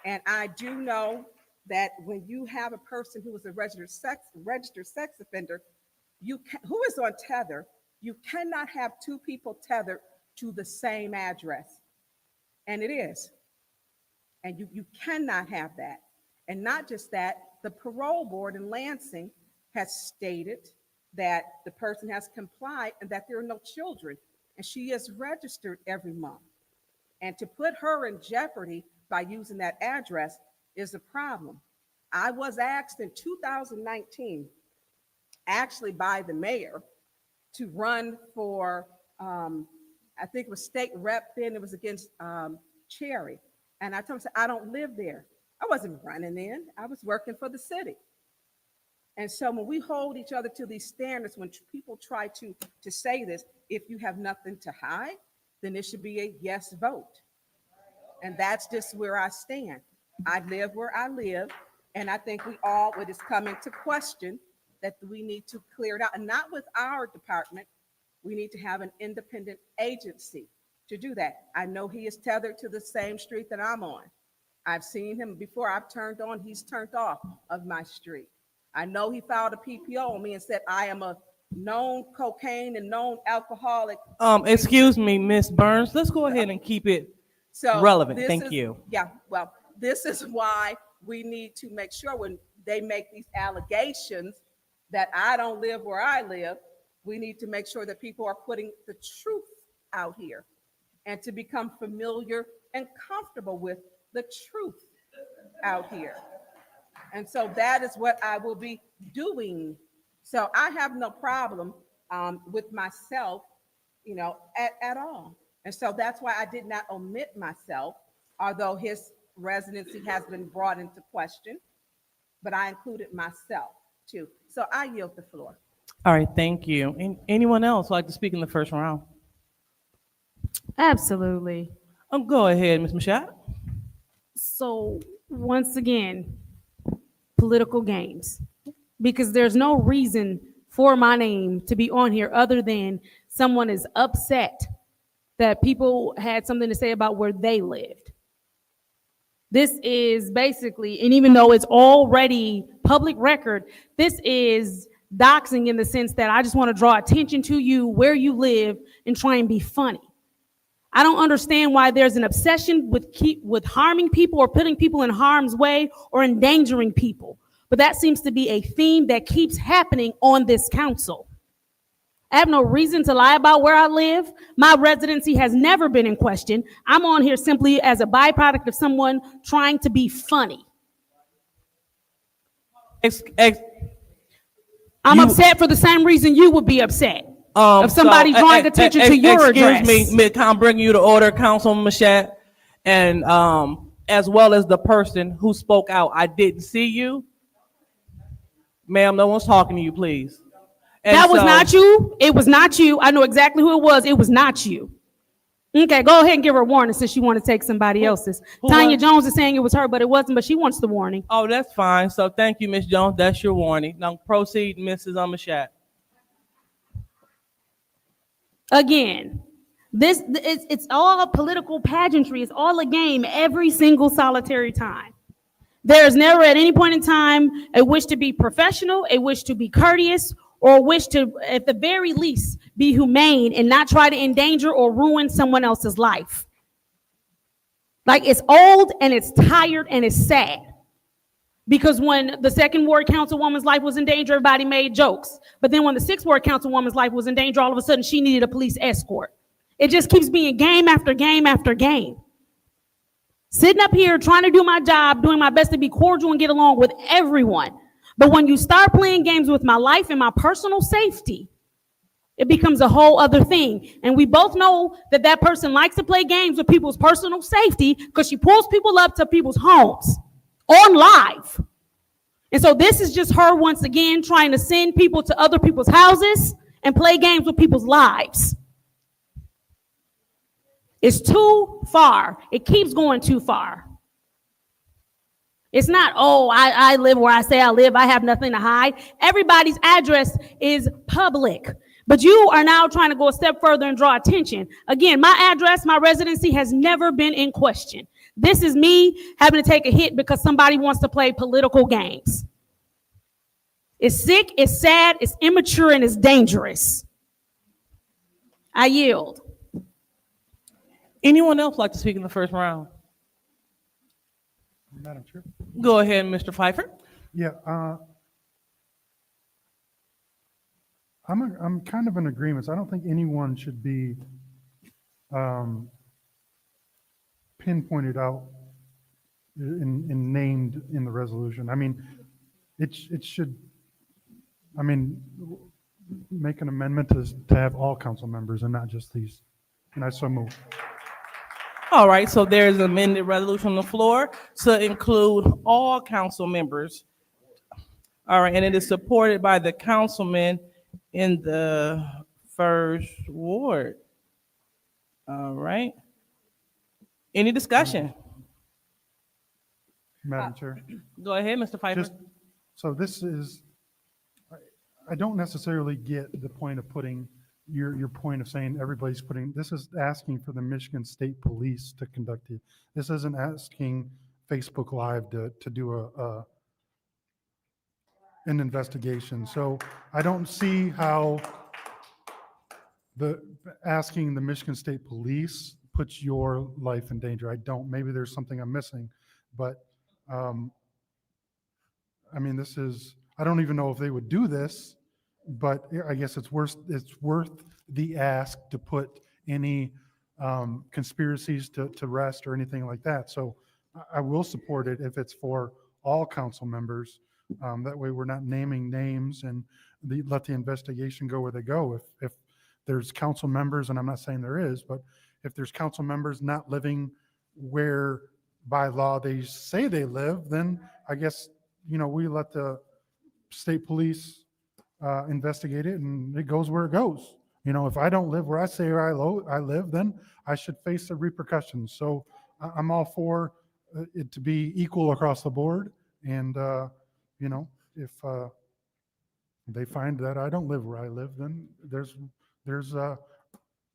And I do know that when you have a person who is a registered sex offender, who is on tether, you cannot have two people tethered to the same address. And it is. And you cannot have that. And not just that, the parole board in Lansing has stated that the person has complied and that there are no children. And she is registered every month. And to put her in jeopardy by using that address is a problem. I was asked in 2019, actually by the mayor, to run for, I think it was state rep then, it was against Cherry. And I told him, I don't live there. I wasn't running in, I was working for the city. And so when we hold each other to these standards, when people try to say this, if you have nothing to hide, then it should be a yes vote. And that's just where I stand. I live where I live. And I think we all, what is coming to question, that we need to clear it out. And not with our department. We need to have an independent agency to do that. I know he is tethered to the same street that I'm on. I've seen him before. I've turned on, he's turned off of my street. I know he filed a PPO on me and said I am a known cocaine and known alcoholic. Excuse me, Miss Burns. Let's go ahead and keep it relevant. Thank you. Yeah, well, this is why we need to make sure when they make these allegations that I don't live where I live, we need to make sure that people are putting the truth out here and to become familiar and comfortable with the truth out here. And so that is what I will be doing. So I have no problem with myself, at all. And so that's why I did not omit myself, although his residency has been brought into question, but I included myself too. So I yield the floor. All right, thank you. Anyone else like to speak in the first round? Absolutely. Go ahead, Ms. Mashat. So once again, political games, because there's no reason for my name to be on here other than someone is upset that people had something to say about where they lived. This is basically, and even though it's already public record, this is doxing in the sense that I just want to draw attention to you where you live and try and be funny. I don't understand why there's an obsession with harming people or putting people in harm's way or endangering people. But that seems to be a theme that keeps happening on this council. I have no reason to lie about where I live. My residency has never been in question. I'm on here simply as a byproduct of someone trying to be funny. I'm upset for the same reason you would be upset. Of somebody drawing attention to your address. Excuse me, can I bring you to order, Councilman Mashat? And as well as the person who spoke out, I didn't see you. Ma'am, no one's talking to you, please. And that was not you. It was not you. I know exactly who it was. It was not you. Okay, go ahead and give her a warning since you want to take somebody else's. Tanya Jones is saying it was her, but it wasn't, but she wants the warning. Oh, that's fine. So thank you, Ms. Jones. That's your warning. Now proceed, Mrs. Mashat. Again, it's all a political pageantry. It's all a game every single solitary time. There's never at any point in time a wish to be professional, a wish to be courteous, or a wish to, at the very least, be humane and not try to endanger or ruin someone else's life. Like, it's old and it's tired and it's sad. Because when the second ward councilwoman's life was in danger, everybody made jokes. But then when the sixth ward councilwoman's life was in danger, all of a sudden she needed a police escort. It just keeps being game after game after game. Sitting up here trying to do my job, doing my best to be cordial and get along with everyone. But when you start playing games with my life and my personal safety, it becomes a whole other thing. And we both know that that person likes to play games with people's personal safety because she pulls people up to people's homes on live. And so this is just her once again trying to send people to other people's houses and play games with people's lives. It's too far. It keeps going too far. It's not, oh, I live where I say I live. I have nothing to hide. Everybody's address is public. But you are now trying to go a step further and draw attention. Again, my address, my residency has never been in question. This is me having to take a hit because somebody wants to play political games. It's sick, it's sad, it's immature, and it's dangerous. I yield. Anyone else like to speak in the first round? Madam Chair? Go ahead, Mr. Pfeiffer. Yeah, I'm kind of in agreement. I don't think anyone should be pinpointed out and named in the resolution. I mean, it should, I mean, make an amendment to have all council members and not just these. And I so move. All right, so there's an amended resolution on the floor to include all council members. All right, and it is supported by the councilman in the first ward. All right. Any discussion? Madam Chair. Go ahead, Mr. Pfeiffer. So this is, I don't necessarily get the point of putting your point of saying everybody's putting, this is asking for the Michigan State Police to conduct it. This isn't asking Facebook Live to do an investigation. So I don't see how asking the Michigan State Police puts your life in danger. I don't, maybe there's something I'm missing, but I mean, this is, I don't even know if they would do this, but I guess it's worth the ask to put any conspiracies to rest or anything like that. So I will support it if it's for all council members. That way we're not naming names and let the investigation go where they go. If there's council members, and I'm not saying there is, but if there's council members not living where by law they say they live, then I guess, we let the state police investigate it and it goes where it goes. If I don't live where I say I live, then I should face the repercussions. So I'm all for it to be equal across the board. And, if they find that I don't live where I live, then there's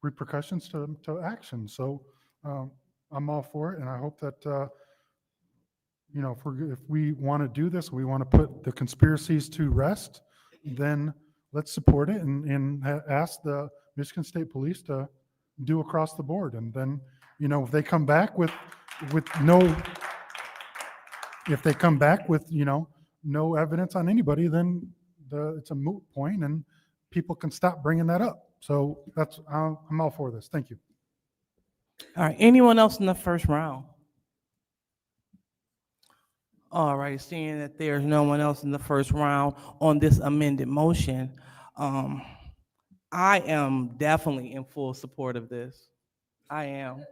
repercussions to action. So I'm all for it. And I hope that, if we want to do this, we want to put the conspiracies to rest, then let's support it and ask the Michigan State Police to do across the board. And then, if they come back with no evidence on anybody, then it's a moot point and people can stop bringing that up. So I'm all for this. Thank you. All right, anyone else in the first round? All right, seeing that there's no one else in the first round on this amended motion, I am definitely in full support of this. I am.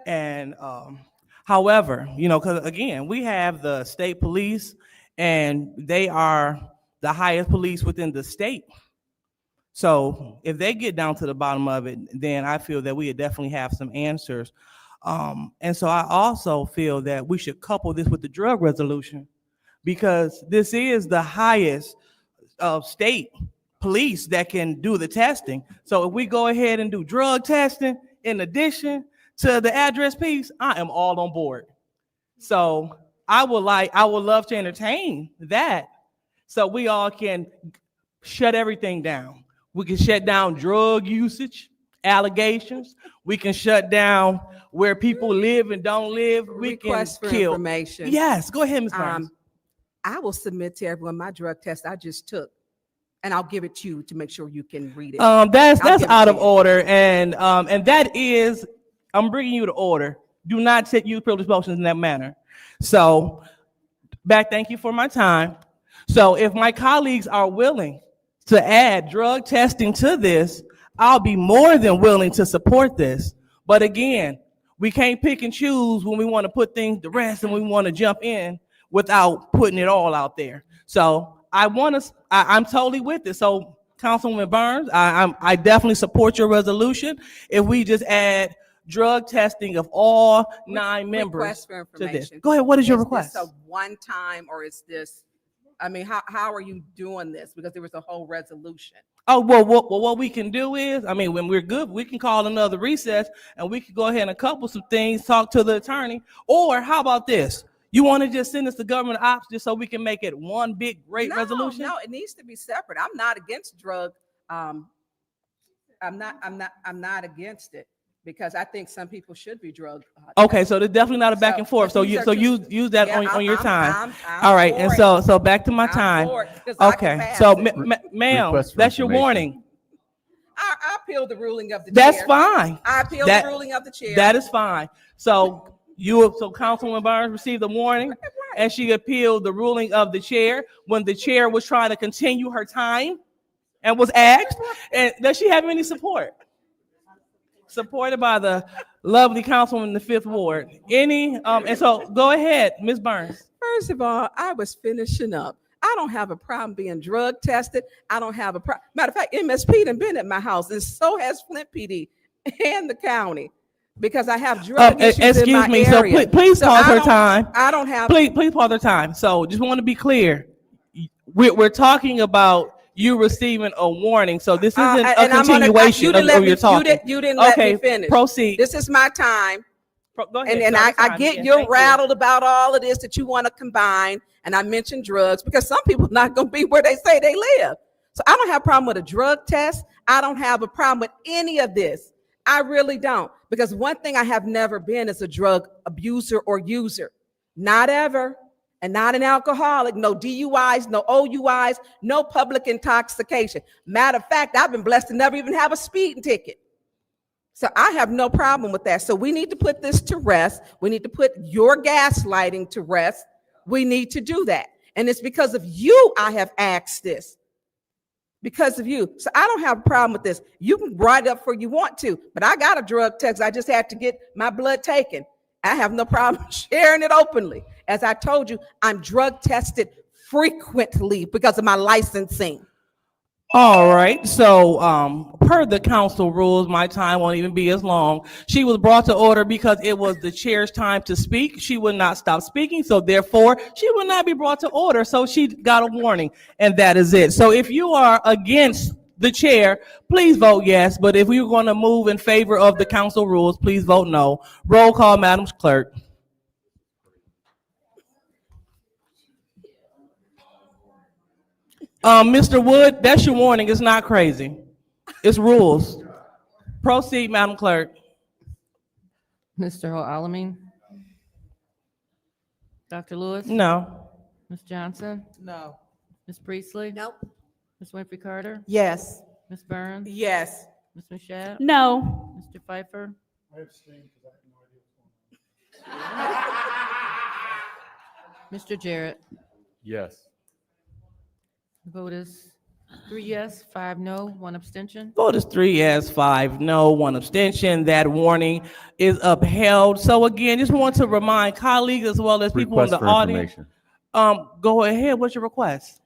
And however, because again, we have the state police and they are the highest police within the state. So if they get down to the bottom of it, then I feel that we definitely have some answers. And so I also feel that we should couple this with the drug resolution because this is the highest state police that can do the testing. So if we go ahead and do drug testing in addition to the address piece, I am all on board. So I would love to entertain that so we all can shut everything down. We can shut down drug usage, allegations. We can shut down where people live and don't live. We Request can for kill. information. Yes, go ahead, Ms. Burns. I will submit to everyone my drug test I just took and I'll give it to you to make sure you can read it. That's I'll give it out to of you. order, and that is, I'm bringing you to order. Do not use privilege motions in that manner. So, thank you for my time. So, if my colleagues are willing to add drug testing to this, I'll be more than willing to support this. But again, we can't pick and choose when we want to put things to rest and we want to jump in without putting it all out there. So I'm totally with it. So Councilwoman Burns, I definitely support your resolution. If we just add drug testing of all 9 members Request for to this. information. Go ahead, what is your request? This a one time, or is this, I mean, how are you doing this? Because there was a whole resolution. Oh, well, what we can do is, I mean, when we're good, we can call another recess and we can go ahead and couple some things, talk to the attorney. Or how about this? You want to just send us the government ops just so we can make it one big, great resolution? No, it needs to be separate. I'm not against drug. I'm not against it, because I think some people should be drug. Okay, so there's definitely not a back and forth. So these are just- use that Yeah, on your time. I'm All right, and for it. so back to my time. for it, 'cause I can Okay, pass so it. ma'am, Request for that's your information. warning. I appeal the ruling of the That's chair. fine. I appeal That- the ruling of the chair. That is fine. So Councilwoman Burns received a warning, and she appealed the ruling of the chair when the chair was trying to continue her time and was asked. And does she have any support? Supported by the lovely councilwoman in the 5th Ward. And so go ahead, Ms. Burns. First of all, I was finishing up. I don't have a problem being drug tested. I don't have a problem. Matter of fact, MSP done been at my house, and so has Flint PD and the county, because I have drug issues in my Excuse me, area. so please pause I her don't- time. I don't have. Please pause her time. So just want to be clear. We're talking about you receiving a warning, so this isn't a and I'm gonna- continuation you of didn't let your me- talking. You didn't let Okay, me finish. proceed. This is my time. Go ahead. And No, I that's fine. get Yes, you're thank you. rattled about all of this that you want to combine. And I mentioned drugs because some people not going to be where they say they live. So I don't have a problem with a drug test. I don't have a problem with any of this. I really don't. Because one thing I have never been is a drug abuser or user. Not ever. And not an alcoholic. No DUIs, no OUIs, no public intoxication. Matter of fact, I've been blessed to never even have a speeding ticket. So I have no problem with that. So we need to put this to rest. We need to put your gaslighting to rest. We need to do that. And it's because of you I have asked this. Because of you. So I don't have a problem with this. You can write up for you want to, but I got a drug test. I just had to get my blood taken. I have no problem sharing it openly. As I told you, I'm drug tested frequently because of my licensing. All right, so per the council rules, my time won't even be as long. She was brought to order because it was the chair's time to speak. She would not stop speaking, so therefore she would not be brought to order. So she got a warning, and that is it. So if you are against the chair, please vote yes. But if you're going to move in favor of the council rules, please vote no. Roll call, Madam Clerk. Mr. Wood, that's your warning. It's not crazy. It's rules. Proceed, Madam Clerk. Mr. Alamin? Dr. Lewis? No. Ms. Johnson? No. Ms. Priestley? Nope. Ms. Winfrey Carter? Yes. Ms. Burns? Yes. Ms. Mashat? No. Mr. Pfeiffer? I abstain because I have no idea what's going on. Mr. Jarrett? Yes. The vote is 3 yes, 5 no, 1 abstention. Vote is 3 yes, 5 no, 1 abstention. That warning is upheld. So again, just want to remind colleagues as well as people in Request the for audience. information. Go ahead. What's your request?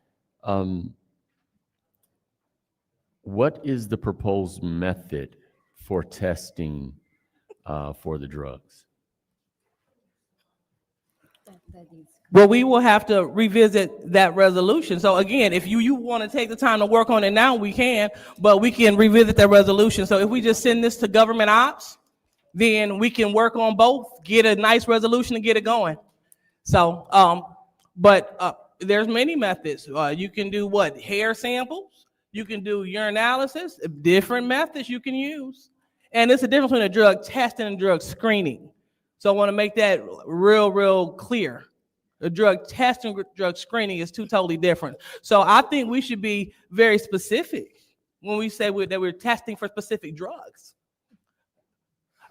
What is the proposed method for testing for the drugs? Well, we will have to revisit that resolution. So again, if you want to take the time to work on it now, we can, but we can revisit that resolution. So if we just send this to government ops, then we can work on both, get a nice resolution and get it going. So, there's many methods. You can do what? Hair samples. You can do urinalysis, different methods you can use. And it's a difference between a drug testing and drug screening. So I want to make that real clear. A drug testing, drug screening is two totally different. So I think we should be very specific when we say that we're testing for specific drugs.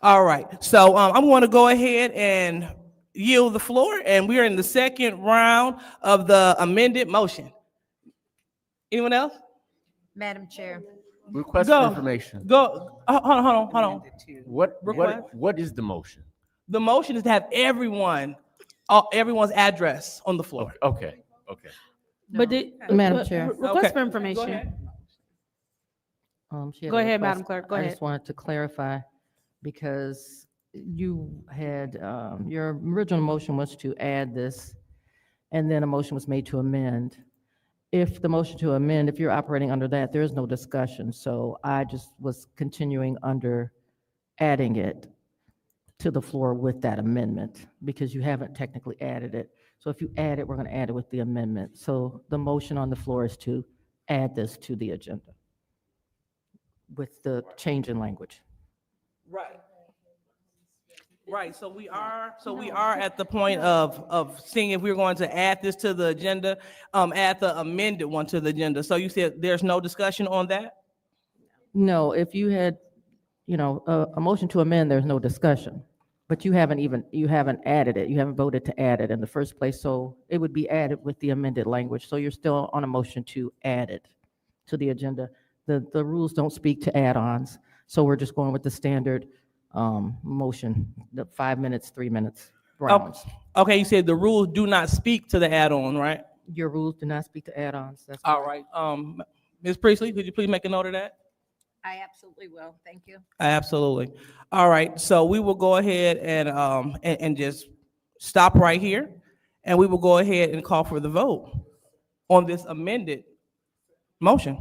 All right, so I'm going to go ahead and yield the floor, and we are in the second round of the amended motion. Anyone else? Madam Chair. Request Go. for information. Go. Hold on. What is the motion? The motion is to have everyone's address on the floor. Okay. But did, Madam Chair. request Okay. for Go information. ahead. She had Go a ahead, request. Madam Clerk, go I ahead. just wanted to clarify, because you had, your original motion was to add this, and then a motion was made to amend. If the motion to amend, if you're operating under that, there is no discussion. So I just was continuing under adding it to the floor with that amendment, because you haven't technically added it. So if you add it, we're going to add it with the amendment. So the motion on the floor is to add this to the agenda with the change in language. Right, so we are at the point of seeing if we're going to add this to the agenda, add the amended one to the agenda. So you said there's no discussion on that? No, if you had, a motion to amend, there's no discussion. But you haven't added it. You haven't voted to add it in the first place. So it would be added with the amended language. So you're still on a motion to add it to the agenda. The rules don't speak to add-ons. So we're just going with the standard motion, the 5 minutes, 3 minutes rounds. Okay, you said the rules do not speak to the add-on, right? Your rules do not speak to add-ons. That's all right. Ms. Priestley, could you please make a note of that? I absolutely will. Thank you. Absolutely. All right, so we will go ahead and just stop right here, and we will go ahead and call for the vote on this amended motion.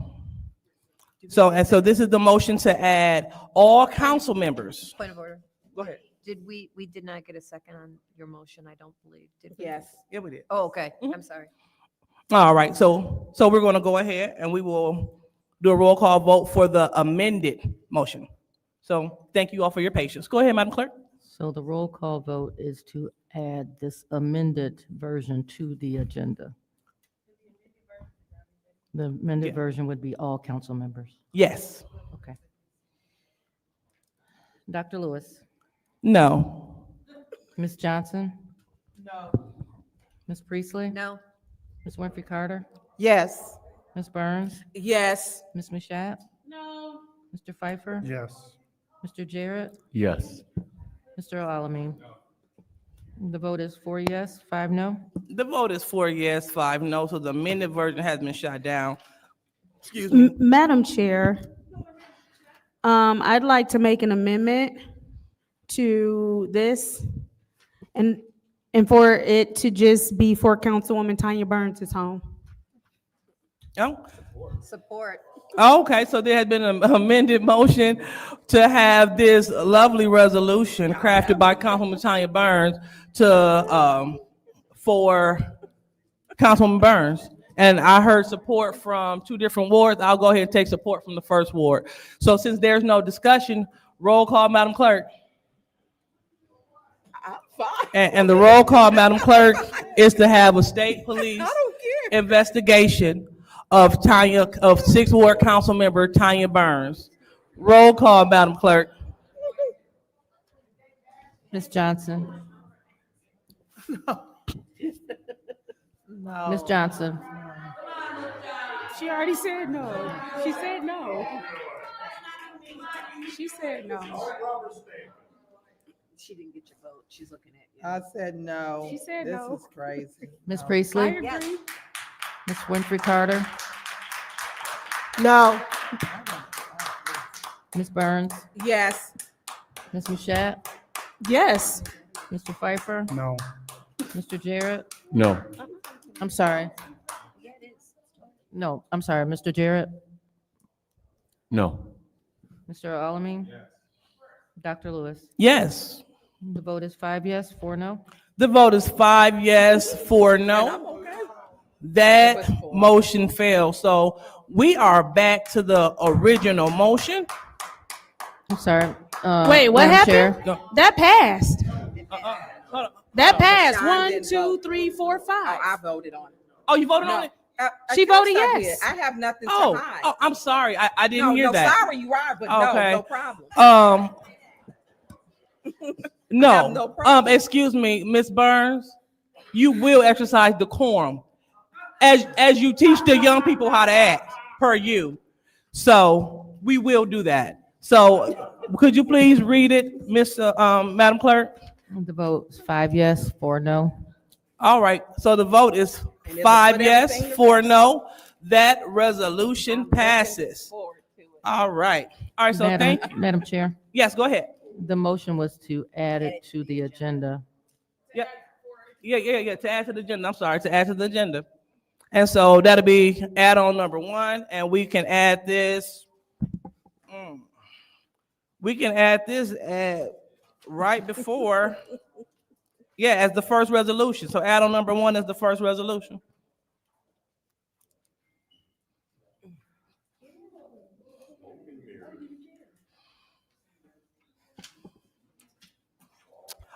So this is the motion to add all council members. Point of order. Go ahead. We did not get a second on your motion, I don't believe. Did we? Yes. Yeah, we did. Oh, okay. I'm sorry. All right, so we're going to go ahead and we will do a roll call vote for the amended motion. So thank you all for your patience. Go ahead, Madam Clerk. So the roll call vote is to add this amended version to the agenda. The amended version would be all council members. Yes. Okay. Dr. Lewis? No. Ms. Johnson? No. Ms. Priestley? No. Ms. Winfrey Carter? Yes. Ms. Burns? Yes. Ms. Mashat? No. Mr. Pfeiffer? Yes. Mr. Jarrett? Yes. Mr. Alamin? The vote is 4 yes, 5 no. The vote is 4 yes, 5 no, so the amended version has been shot down. Excuse me. Madam Chair, I'd like to make an amendment to this and for it to just be for Councilwoman Tanya Burns' home. Oh, Support. okay, so there has been an amended motion to have this lovely resolution crafted by Councilwoman Tanya Burns for Councilwoman Burns. And I heard support from 2 different wards. I'll go ahead and take support from the first ward. So since there's no discussion, roll call, Madam Clerk. And the roll call, Madam Clerk, is to have a state police investigation of 6th Ward Council Member Tanya Burns. Roll call, Madam Clerk. Ms. Johnson? No. Ms. Johnson? She already said no. She said no. She said no. She didn't get your vote. She's looking at you. I said no. She said this no. is crazy. Ms. No. Priestley? agree. Ms. Winfrey Carter? No. Ms. Burns? Yes. Ms. Mashat? Yes. Mr. Pfeiffer? No. Mr. Jarrett? No. I'm sorry. No, I'm sorry, Mr. Jarrett? No. Mr. Alamin? Dr. Lewis? Yes. The vote is 5 yes, 4 no. The vote is 5 yes, 4 no. That motion failed. So we are back to the original motion. I'm sorry. Wait, what Madam happened? Chair, That passed. That Oh, passed. Sean 1, didn't 2, vote. 3, 4, 5. Oh, I voted on it. Oh, you voted No, on it? She of course voted I did. yes. I have nothing to Oh, hide. oh, I'm sorry. I didn't hear no, that. sorry you are, but no, Okay. no problem. No. no problem. Excuse me, Miss Burns. You will exercise decorum as you teach the young people how to act per you. So we will do that. So could you please read it, Madam Clerk? The vote is 5 yes, 4 no. All right. So the vote is And it'll 5 put yes, everything to 4 rest. no. That resolution passes. All right. All right. So thank you. Madam Chair, Yes, go ahead. the motion was to add it to the agenda. Yeah. To add to the agenda. I'm sorry, to add to the agenda. And so that'll be add-on number 1, and we can add this. We can add this right before, as the first resolution. So add-on number 1 is the first resolution.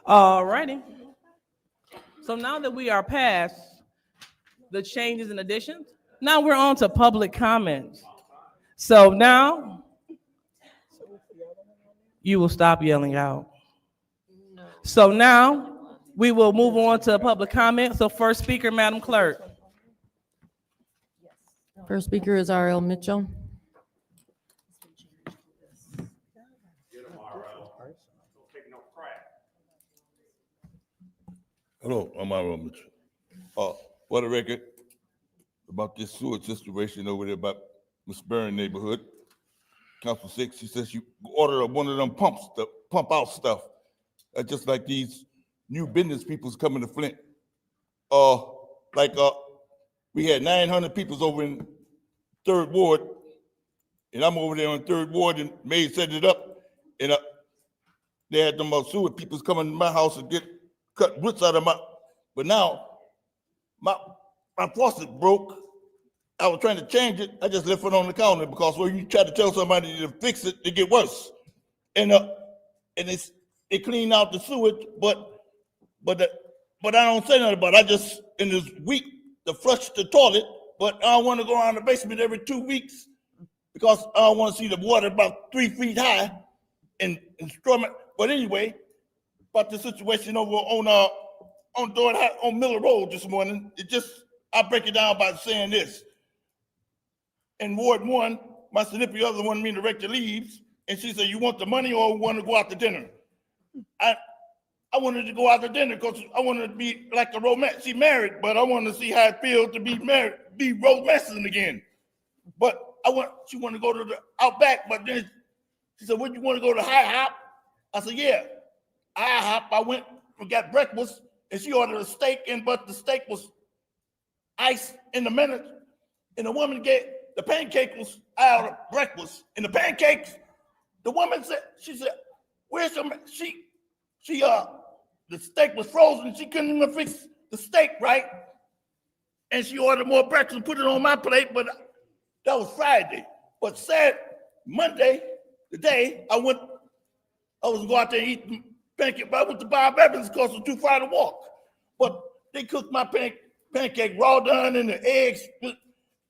All righty. So now that we are past the changes and additions, now we're on to public comments. So now you will stop yelling out. So now we will move on to public comment. So first speaker, Madam Clerk. First speaker is R.L. Mitchell. Hello, I'm R.L. Mitchell. For the record, about this sewer situation over there about Miss Burn neighborhood, Council 6, she says you order one of them pumps to pump out stuff. Just like these new business people's coming to Flint. We had 900 peoples over in 3rd Ward, and I'm over there on 3rd Ward, and May set it up, and they had them sewer peoples coming to my house and get cut roots out of my, but now my faucet broke. I was trying to change it. I just left it on the counter because when you try to tell somebody to fix it, it get worse. And they clean out the sewage, but I don't say nothing about it. I just in this week to flush the toilet, but I don't want to go around the basement every 2 weeks because I don't want to see the water about 3 feet high and storm it. But anyway, about the situation over on Miller Road this morning, I break it down by saying this. In Ward 1, my significant other wanted me to direct the leaves, and she said, "You want the money or want to go out to dinner?" I wanted to go out to dinner because I wanted to be like a romance. She married, but I wanted to see how it feels to be married, be romancing again. But she wanted to go to the Outback, but then she said, "Would you want to go to High Hop?" I said, "Yeah." High Hop, I went and got breakfast, and she ordered a steak, but the steak was iced in the minute, and the woman the pancake was out of breakfast, and the pancakes, the woman said, she said, "Where's your?" The steak was frozen. She couldn't even fix the steak right, and she ordered more breakfast and put it on my plate. But that was Friday. But Monday, the day I was gonna go out there and eat the pancake, but I went to Bob Evans because it was too far to walk. But they cooked my pancake raw done and the eggs,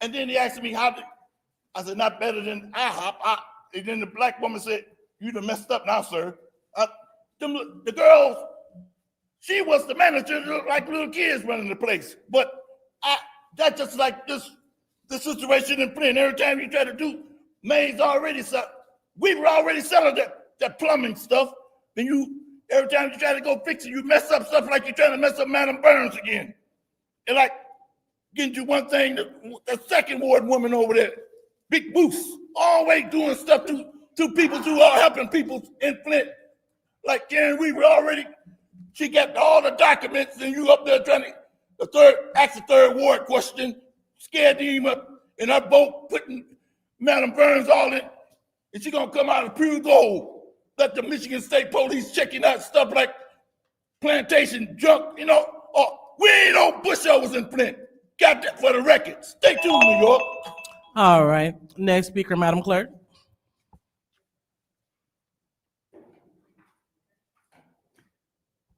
and then they asked me I said, "Not better than IHOP." And then the black woman said, "You done messed up now, sir." The girls, she was the manager, looked like little kids running the place. But that's just like the situation in Flint. Every time you try to do, we were already selling that plumbing stuff. Then every time you try to go fix it, you mess up stuff like you're trying to mess up Madam Burns again. And like, getting to one thing, the 2nd Ward woman over there, Big Boost, always doing stuff to people who are helping people in Flint. Like Karen Weaver she got all the documents, and you up there trying to ask the 3rd Ward question, scared him up, and her boat putting Madam Burns all in, and she gonna come out of pure gold. Let the Michigan State Police checking out stuff like plantation junk, we ain't no pushovers in Flint. Got that for the record. Stay tuned, New York. All right. Next speaker, Madam Clerk.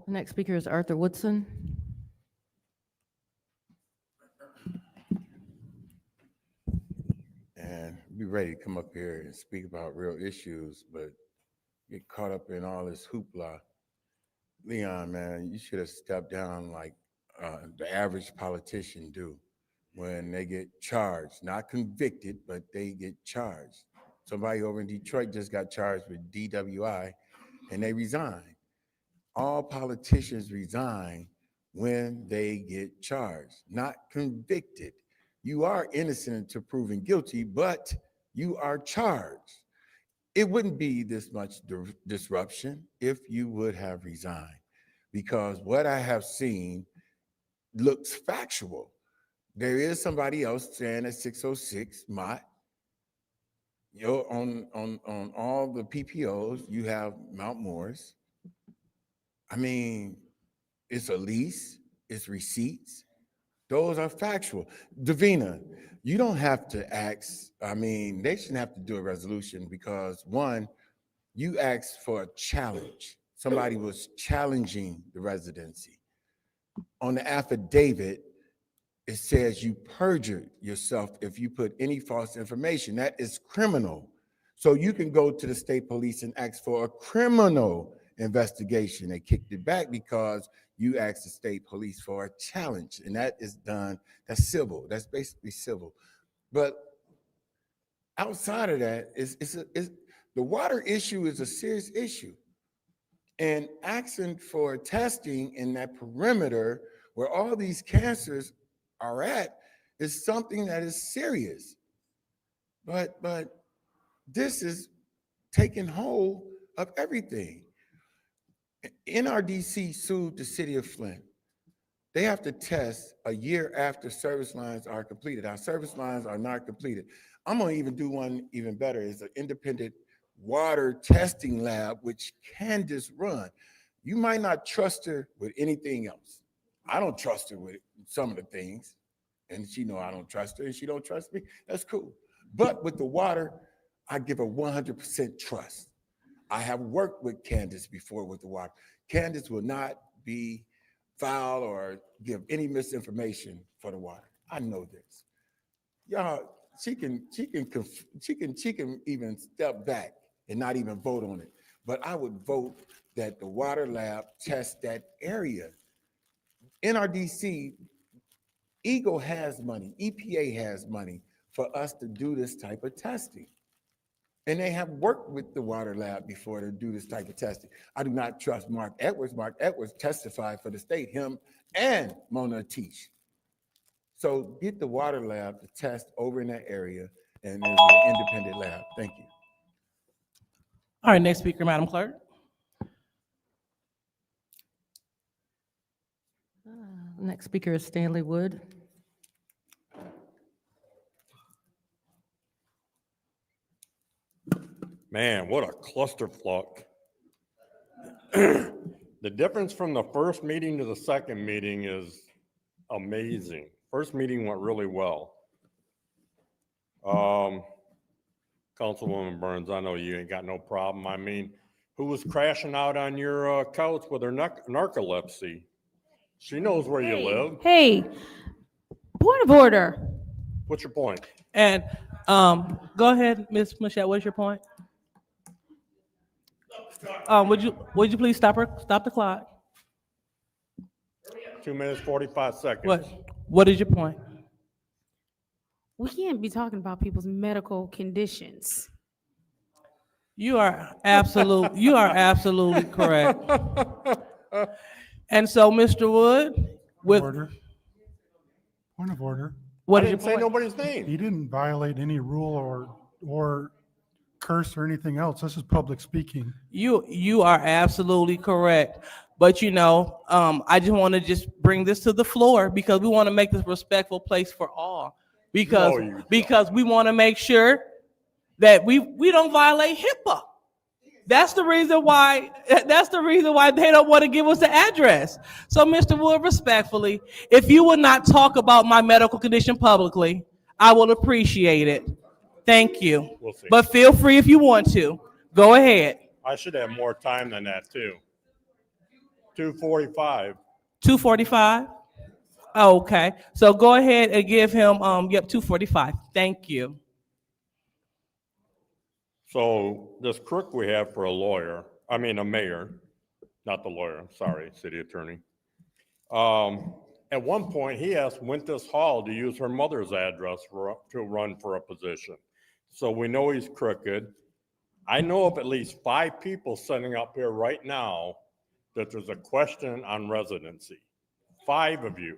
The next speaker is Arthur Woodson. And be ready to come up here and speak about real issues, but get caught up in all this hoopla. Leon, man, you should have stepped down like the average politician do when they get charged, not convicted, but they get charged. Somebody over in Detroit just got charged with DWI and they resigned. All politicians resign when they get charged, not convicted. You are innocent until proven guilty, but you are charged. It wouldn't be this much disruption if you would have resigned, because what I have seen looks factual. There is somebody else staying at 606 Mott. You're on all the PPOs, you have Mount Morris. I mean, it's a lease, it's receipts. Those are factual. Davina, you don't have to ask. I mean, they shouldn't have to do a resolution because one, you asked for a challenge. Somebody was challenging the residency. On the affidavit, it says you perjured yourself if you put any false information. That is criminal. So you can go to the state police and ask for a criminal investigation. They kicked it back because you asked the state police for a challenge, and that is done. That's civil. That's basically civil. But outside of that, the water issue is a serious issue. And asking for testing in that perimeter where all these cancers are at is something that is serious. But this is taking hold of everything. NRDC sued the city of Flint. They have to test a year after service lines are completed. Our service lines are not completed. I'm gonna even do one even better. It's an independent water testing lab, which Candace run. You might not trust her with anything else. I don't trust her with some of the things, and she know I don't trust her, and she don't trust me. That's cool. But with the water, I give her 100% trust. I have worked with Candace before with the water. Candace will not be foul or give any misinformation for the water. I know this. Y'all, she can even step back and not even vote on it. But I would vote that the water lab test that area. NRDC, Eagle has money, EPA has money for us to do this type of testing. And they have worked with the water lab before to do this type of testing. I do not trust Mark Edwards. Mark Edwards testified for the state, him and Mona Atish. So get the water lab to test over in that area, and it'll be an independent lab. Thank you. All right, next speaker, Madam Clerk. Next speaker is Stanley Wood. Man, what a clusterfuck. The difference from the first meeting to the second meeting is amazing. First meeting went really well. Councilwoman Burns, I know you ain't got no problem. I mean, who was crashing out on your couch with her narcolepsy? She knows where you live. Hey, point of order. What's your point? And go ahead, Ms. Michelle, what's your point? Would you please stop the clock? 2 minutes, 45 seconds. What is your point? We can't be talking about people's medical conditions. You are absolutely correct. And so, Mr. Wood, with Order. Point of order. What I is your didn't say point? nobody's name. He didn't violate any rule or curse or anything else. This is public speaking. You are absolutely correct. But I just want to just bring this to the floor because we want to make this a respectful place for all. Because we want to make sure that we don't violate HIPAA. That's the reason why they don't want to give us the address. So, Mr. Wood, respectfully, if you would not talk about my medical condition publicly, I will appreciate it. Thank you. We'll see. But feel free if you want to. Go ahead. I should have more time than that too. 245. 245? Okay, so go ahead and give him, 245. Thank you. So this crook we have for a mayor, not the lawyer, sorry, city attorney. At one point, he asked Wintis Hall to use her mother's address to run for a position. So we know he's crooked. I know of at least 5 people sitting up here right now that there's a question on residency. 5 of you,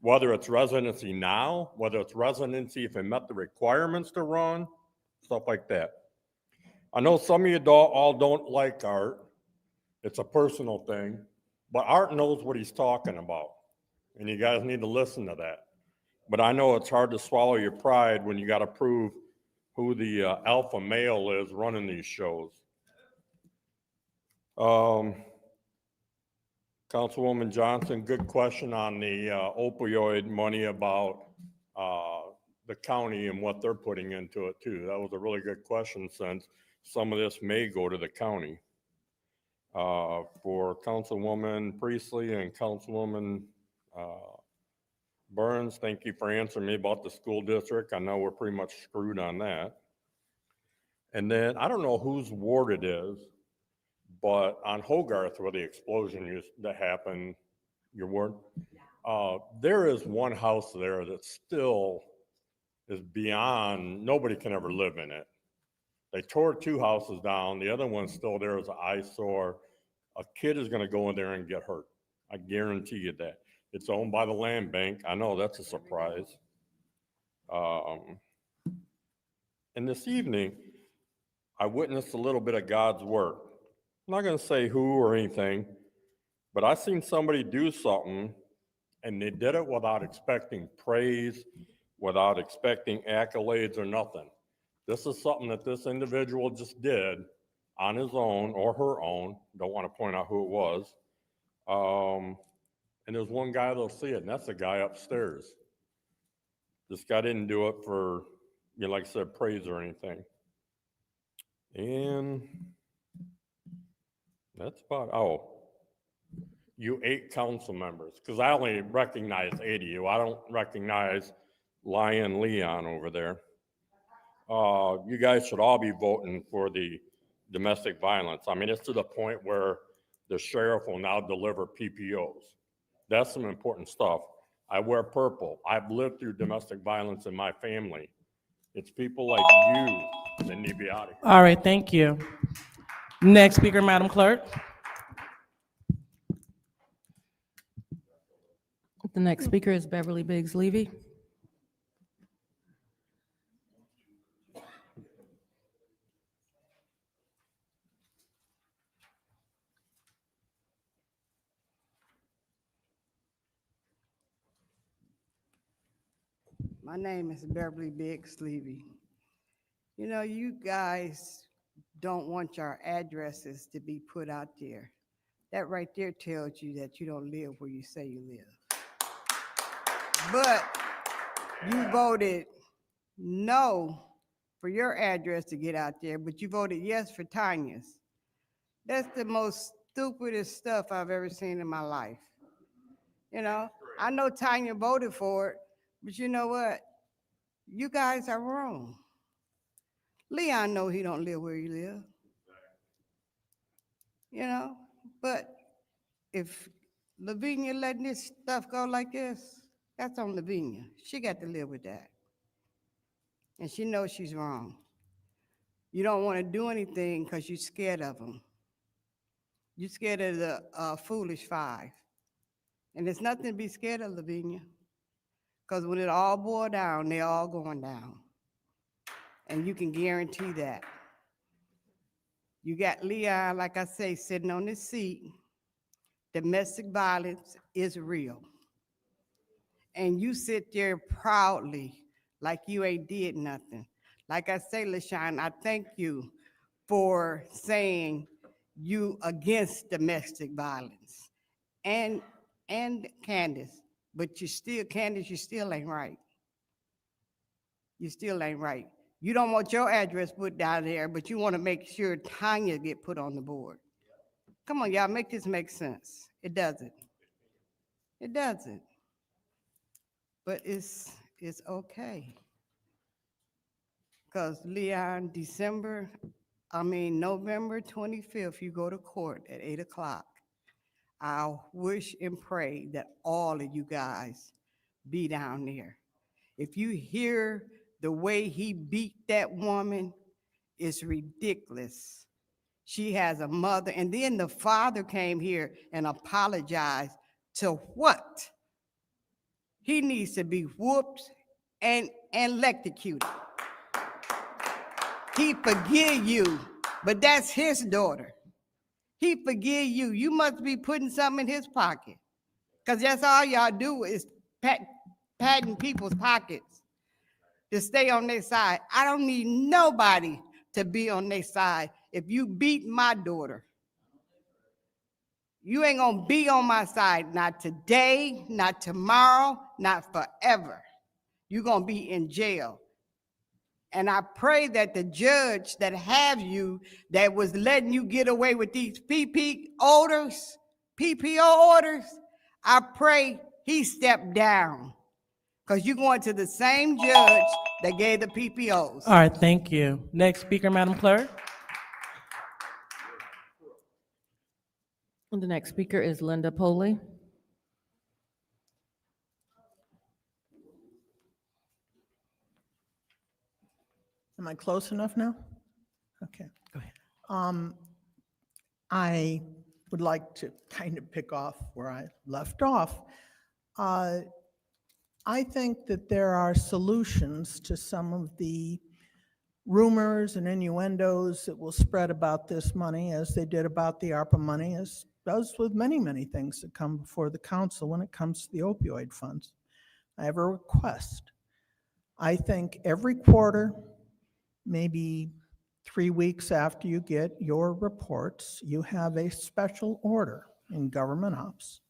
whether it's residency now, whether it's residency if it met the requirements to run, stuff like that. I know some of you all don't like Art. It's a personal thing, but Art knows what he's talking about, and you guys need to listen to that. But I know it's hard to swallow your pride when you got to prove who the alpha male is running these shows. Councilwoman Johnson, good question on the opioid money about the county and what they're putting into it too. That was a really good question since some of this may go to the county. For Councilwoman Priestley and Councilwoman Burns, thank you for answering me about the school district. I know we're pretty much screwed on that. And then I don't know whose ward it is, but on Hogarth where the explosion that happened, your ward, there is one house there that still is beyond, nobody can ever live in it. They tore 2 houses down. The other one's still there as an eyesore. A kid is gonna go in there and get hurt. I guarantee you that. It's owned by the land bank. I know that's a surprise. And this evening, I witnessed a little bit of God's work. I'm not gonna say who or anything, but I seen somebody do something and they did it without expecting praise, without expecting accolades or nothing. This is something that this individual just did on his own or her own. Don't want to point out who it was. And there's one guy that'll see it, and that's the guy upstairs. This guy didn't do it for, like I said, praise or anything. And that's about, you 8 council members, because I only recognize 8 of you. I don't recognize Lion Leon over there. You guys should all be voting for the domestic violence. I mean, it's to the point where the sheriff will now deliver PPOs. That's some important stuff. I wear purple. I've lived through domestic violence in my family. It's people like you that need to be out of here. All right, thank you. Next speaker, Madam Clerk. The next speaker is Beverly Biggs Levy. My name is Beverly Biggs Levy. You know, you guys don't want your addresses to be put out there. That right there tells you that you don't live where you say you live. But you voted no for your address to get out there, but you voted yes for Tanya's. That's the most stupidest stuff I've ever seen in my life. You know, I know Tanya voted for it, but you know what? You guys are wrong. Leon know he don't live where you live. You know, but if Lavinia letting this stuff go like this, that's on Lavinia. She got to live with that. And she knows she's wrong. You don't want to do anything because you're scared of them. You're scared of the foolish 5. And there's nothing to be scared of, Lavinia. Because when it all boils down, they're all going down. And you can guarantee that. You got Leon, like I say, sitting on this seat. Domestic violence is real. And you sit there proudly like you ain't did nothing. Like I say, LaShawn, I thank you for saying you against domestic violence. And Candace, but you still, Candace, you still ain't right. You still ain't right. You don't want your address put down there, but you want to make sure Tanya get put on the board. Come on, y'all, make this make sense. It doesn't. It doesn't. But it's okay. Because Leon, November 25th, you go to court at 8 o'clock. I wish and pray that all of you guys be down there. If you hear the way he beat that woman, it's ridiculous. She has a mother, and then the father came here and apologized to what? He needs to be whooped and electrocuted. He forgive you, but that's his daughter. He forgive you. You must be putting something in his pocket, because that's all y'all do is patting people's pockets to stay on their side. I don't need nobody to be on their side. If you beat my daughter, you ain't gonna be on my side, not today, not tomorrow, not forever. You're gonna be in jail. And I pray that the judge that have you, that was letting you get away with these PPO orders, I pray he stepped down, because you're going to the same judge that gave the PPOs. All right, thank you. Next speaker, Madam Clerk. The next speaker is Linda Poley. Am I close enough now? Okay. Go ahead. I would like to kind of pick off where I left off. I think that there are solutions to some of the rumors and innuendos that will spread about this money, as they did about the ARPA money, as does with many, many things that come before the council when it comes to the opioid funds. I have a request. I think every quarter, maybe 3 weeks after you get your reports, you have a special order in government ops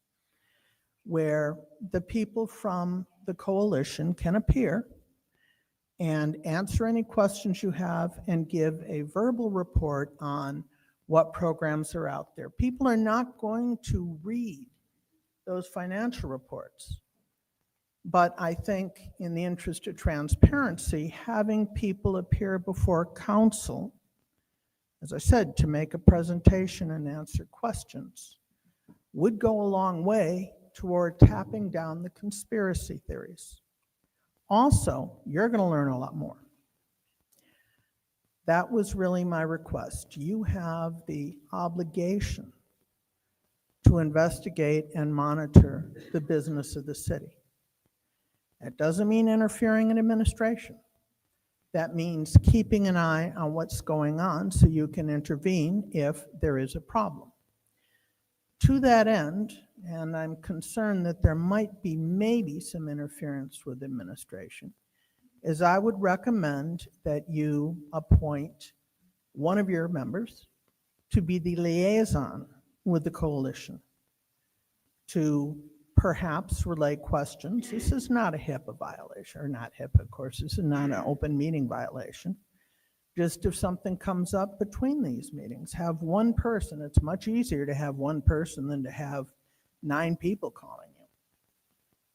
where the people from the coalition can appear and answer any questions you have and give a verbal report on what programs are out there. People are not going to read those financial reports. But I think in the interest of transparency, having people appear before council, as I said, to make a presentation and answer questions, would go a long way toward tapping down the conspiracy theories. Also, you're going to learn a lot more. That was really my request. You have the obligation to investigate and monitor the business of the city. That doesn't mean interfering in administration. That means keeping an eye on what's going on so you can intervene if there is a problem. To that end, and I'm concerned that there might be maybe some interference with administration, is I would recommend that you appoint one of your members to be the liaison with the coalition, to perhaps relay questions. This is not a HIPAA violation, or not HIPAA, of course, this is not an open meeting violation. Just if something comes up between these meetings, have one person. It's much easier to have one person than to have 9 people calling you.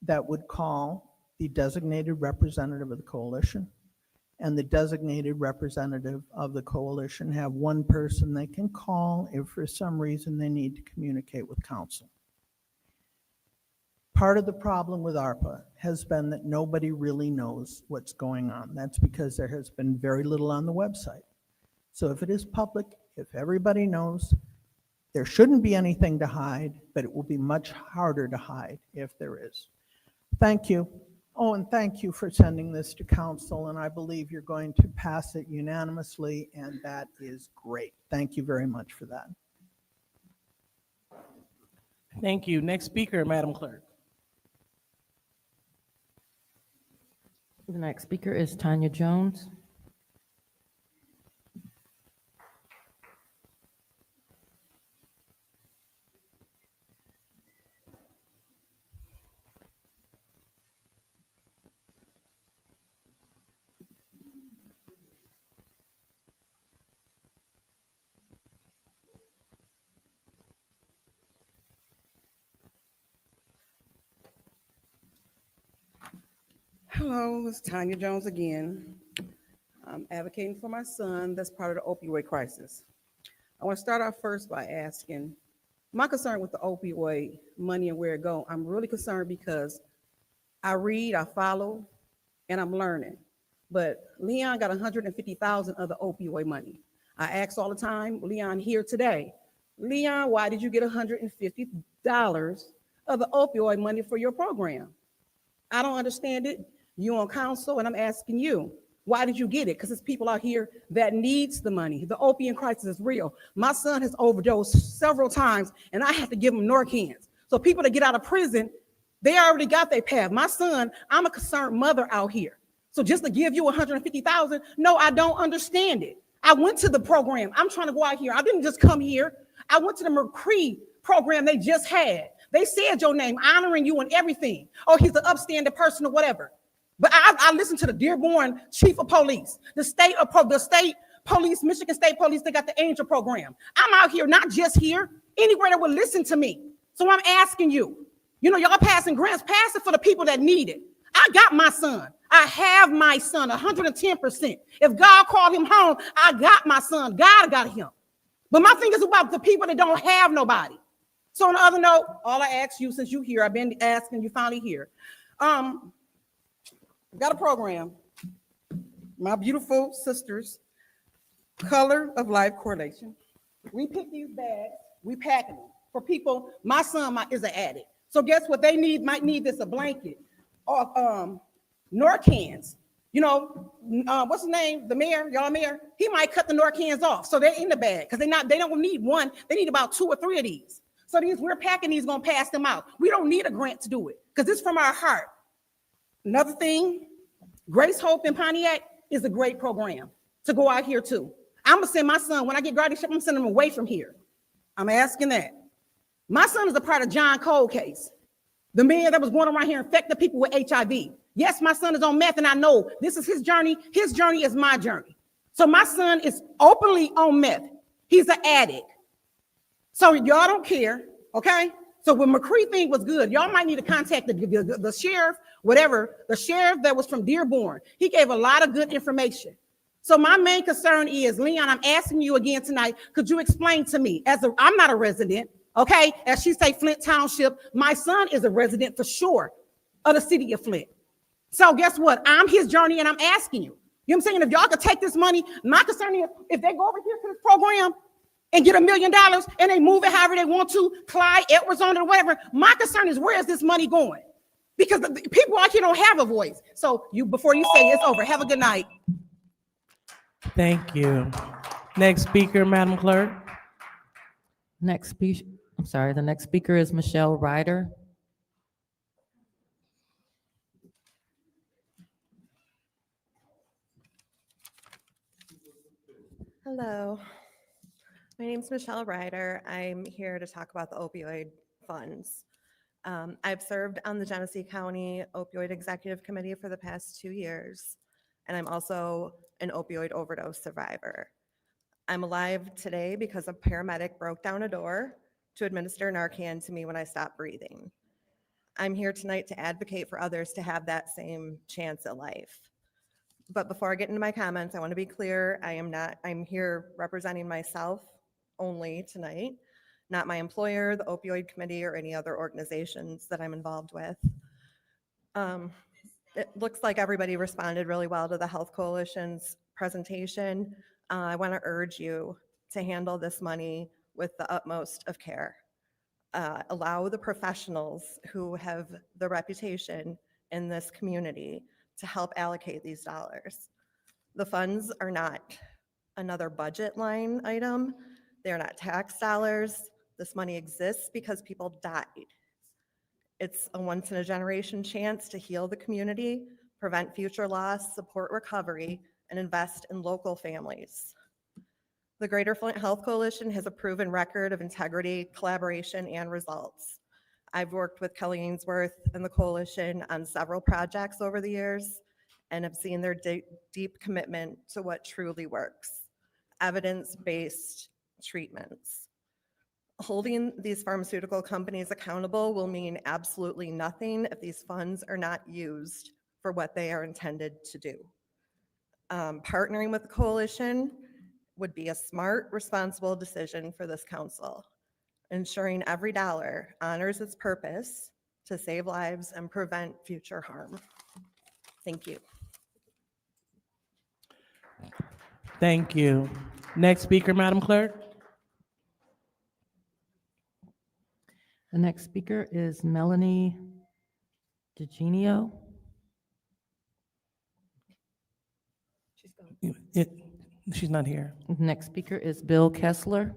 That would call the designated representative of the coalition, and the designated representative of the coalition have one person they can call if for some reason they need to communicate with council. Part of the problem with ARPA has been that nobody really knows what's going on. That's because there has been very little on the website. So if it is public, if everybody knows, there shouldn't be anything to hide, but it will be much harder to hide if there is. Thank you. Oh, and thank you for sending this to council, and I believe you're going to pass it unanimously, and that is great. Thank you very much for that. Thank you. Next speaker, Madam Clerk. The next speaker is Tanya Jones. Hello, it's Tanya Jones again. I'm advocating for my son that's part of the opioid crisis. I want to start off first by asking, my concern with the opioid money and where it go, I'm really concerned because I read, I follow, and I'm learning. But Leon got 150,000 of the opioid money. I ask all the time, Leon here today, Leon, why did you get $150 of the opioid money for your program? I don't understand it. You on council, and I'm asking you, why did you get it? Because there's people out here that needs the money. The opiate crisis is real. My son has overdosed several times, and I have to give him Narcans. So people that get out of prison, they already got their path. My son, I'm a concerned mother out here. So just to give you 150,000, no, I don't understand it. I went to the program. I'm trying to go out here. I didn't just come here. I went to the McCree program they just had. They said your name, honoring you and everything. Oh, he's an upstanding person or whatever. But I listened to the Dearborn chief of police, the state police, Michigan State Police, they got the Angel program. I'm out here, not just here, anywhere that would listen to me. So I'm asking you, y'all passing grants, pass it for the people that need it. I got my son. I have my son 110%. If God called him home, I got my son. God got him. But my thing is about the people that don't have nobody. So on the other note, all I ask you, since you're here, I've been asking, you finally here. Got a program. My beautiful sisters, Color of Life Correlation. We pick these bags, we pack them for people. My son is an addict. So guess what they need? Might need this, a blanket or Narcans. What's his name? The mayor, y'all mayor. He might cut the Narcans off. So they're in the bag because they don't need one. They need about 2 or 3 of these. So we're packing these, gonna pass them out. We don't need a grant to do it because it's from our heart. Another thing, Grace Hope in Pontiac is a great program to go out here too. I'm gonna send my son, when I get guardianship, I'm sending him away from here. I'm asking that. My son is a part of John Cole case. The man that was going around here infecting people with HIV. Yes, my son is on meth, and I know this is his journey. His journey is my journey. So my son is openly on meth. He's an addict. So y'all don't care, okay? So when McCree thing was good, y'all might need to contact the sheriff, whatever, the sheriff that was from Dearborn. He gave a lot of good information. So my main concern is, Leon, I'm asking you again tonight, could you explain to me, I'm not a resident, okay? As she say, Flint Township, my son is a resident for sure of the city of Flint. So guess what? I'm his journey, and I'm asking you. You know what I'm saying? If y'all could take this money, my concern is if they go over here to this program and get $1 million and they move it however they want to, Clyde, Edwards on it or whatever, my concern is where is this money going? Because the people out here don't have a voice. So before you say it's over, have a good night. Thank you. Next speaker, Madam Clerk. The next speaker is Michelle Ryder. Hello, my name is Michelle Ryder. I'm here to talk about the opioid funds. I've served on the Genesee County Opioid Executive Committee for the past 2 years, and I'm also an opioid overdose survivor. I'm alive today because a paramedic broke down a door to administer Narcan to me when I stopped breathing. I'm here tonight to advocate for others to have that same chance at life. But before I get into my comments, I want to be clear, I'm here representing myself only tonight, not my employer, the opioid committee, or any other organizations that I'm involved with. It looks like everybody responded really well to the Health Coalition's presentation. I want to urge you to handle this money with the utmost of care. Allow the professionals who have the reputation in this community to help allocate these dollars. The funds are not another budget line item. They're not tax dollars. This money exists because people died. It's a once-in-a-generation chance to heal the community, prevent future loss, support recovery, and invest in local families. The Greater Flint Health Coalition has a proven record of integrity, collaboration, and results. I've worked with Kelly Ainsworth and the coalition on several projects over the years and have seen their deep commitment to what truly works, evidence-based treatments. Holding these pharmaceutical companies accountable will mean absolutely nothing if these funds are not used for what they are intended to do. Partnering with the coalition would be a smart, responsible decision for this council, ensuring every dollar honors its purpose to save lives and prevent future harm. Thank you. Thank you. Next speaker, Madam Clerk. The next speaker is Melanie DeGenio. She's not here. The next speaker is Bill Kessler.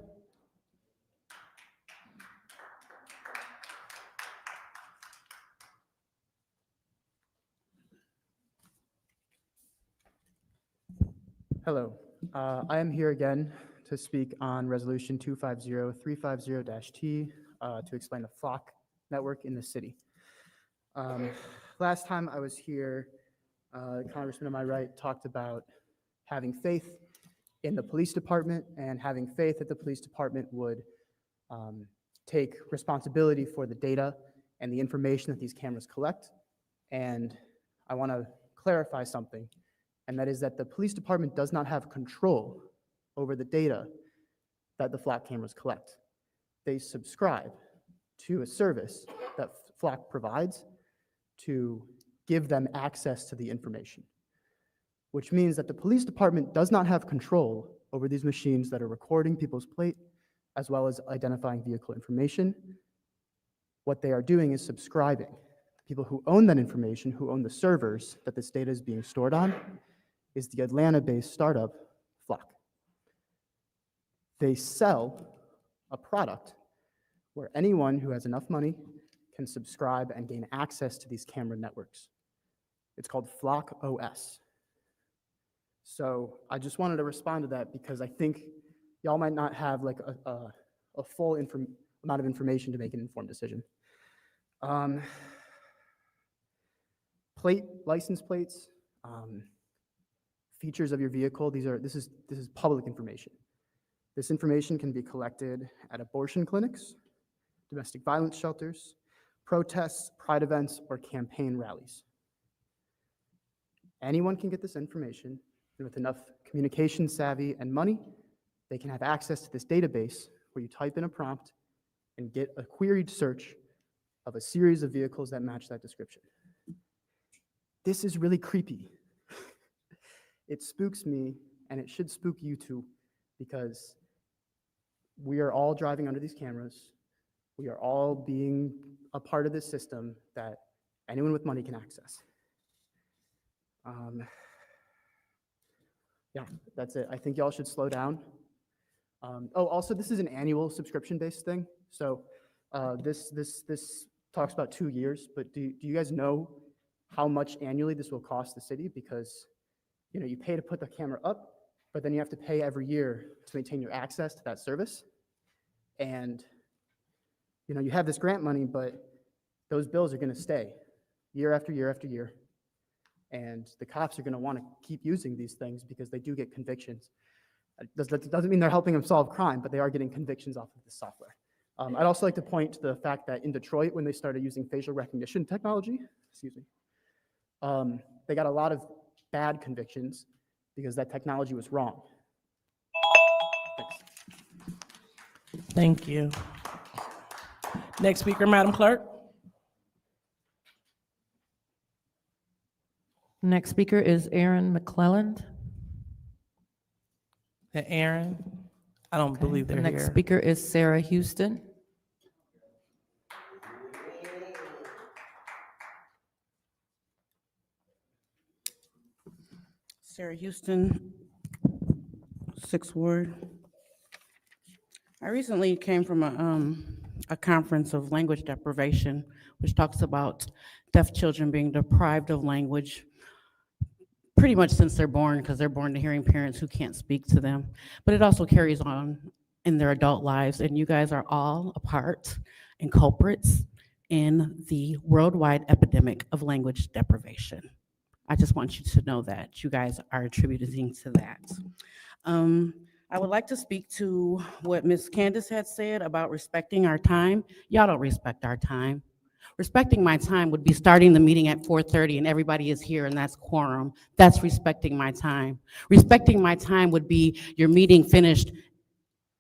Hello, I am here again to speak on Resolution 250350-T to explain the flock network in the city. Last time I was here, Congressman on my right talked about having faith in the police department and having faith that the police department would take responsibility for the data and the information that these cameras collect. And I want to clarify something, and that is that the police department does not have control over the data that the flock cameras collect. They subscribe to a service that flock provides to give them access to the information, which means that the police department does not have control over these machines that are recording people's plate as well as identifying vehicle information. What they are doing is subscribing. The people who own that information, who own the servers that this data is being stored on, is the Atlanta-based startup Flock. They sell a product where anyone who has enough money can subscribe and gain access to these camera networks. It's called Flock OS. So I just wanted to respond to that because I think y'all might not have like a full amount of information to make an informed decision. License plates, features of your vehicle. This is public information. This information can be collected at abortion clinics, domestic violence shelters, protests, pride events, or campaign rallies. Anyone can get this information, and with enough communication savvy and money, they can have access to this database where you type in a prompt and get a queried search of a series of vehicles that match that description. This is really creepy. It spooks me, and it should spook you too, because we are all driving under these cameras. We are all being a part of this system that anyone with money can access. Yeah, that's it. I think y'all should slow down. Also, this is an annual subscription-based thing. So this talks about 2 years, but do you guys know how much annually this will cost the city? Because you pay to put the camera up, but then you have to pay every year to maintain your access to that service. And you have this grant money, but those bills are going to stay year after year after year. And the cops are going to want to keep using these things because they do get convictions. That doesn't mean they're helping them solve crime, but they are getting convictions off of this software. I'd also like to point to the fact that in Detroit, when they started using facial recognition technology, they got a lot of bad convictions because that technology was wrong. Thanks. Thank you. Next speaker, Madam Clerk. Next speaker is Aaron McClelland. Aaron, I don't believe they're The next here. speaker is Sarah Houston. Sarah Houston, 6th Ward. I recently came from a conference of language deprivation, which talks about deaf children being deprived of language pretty much since they're born, because they're born to hearing parents who can't speak to them. But it also carries on in their adult lives, and you guys are all a part and culprits in the worldwide epidemic of language deprivation. I just want you to know that you guys are attributing to that. I would like to speak to what Ms. Candace had said about respecting our time. Y'all don't respect our time. Respecting my time would be starting the meeting at 4:30 and everybody is here and that's quorum. That's respecting my time. Respecting my time would be your meeting finished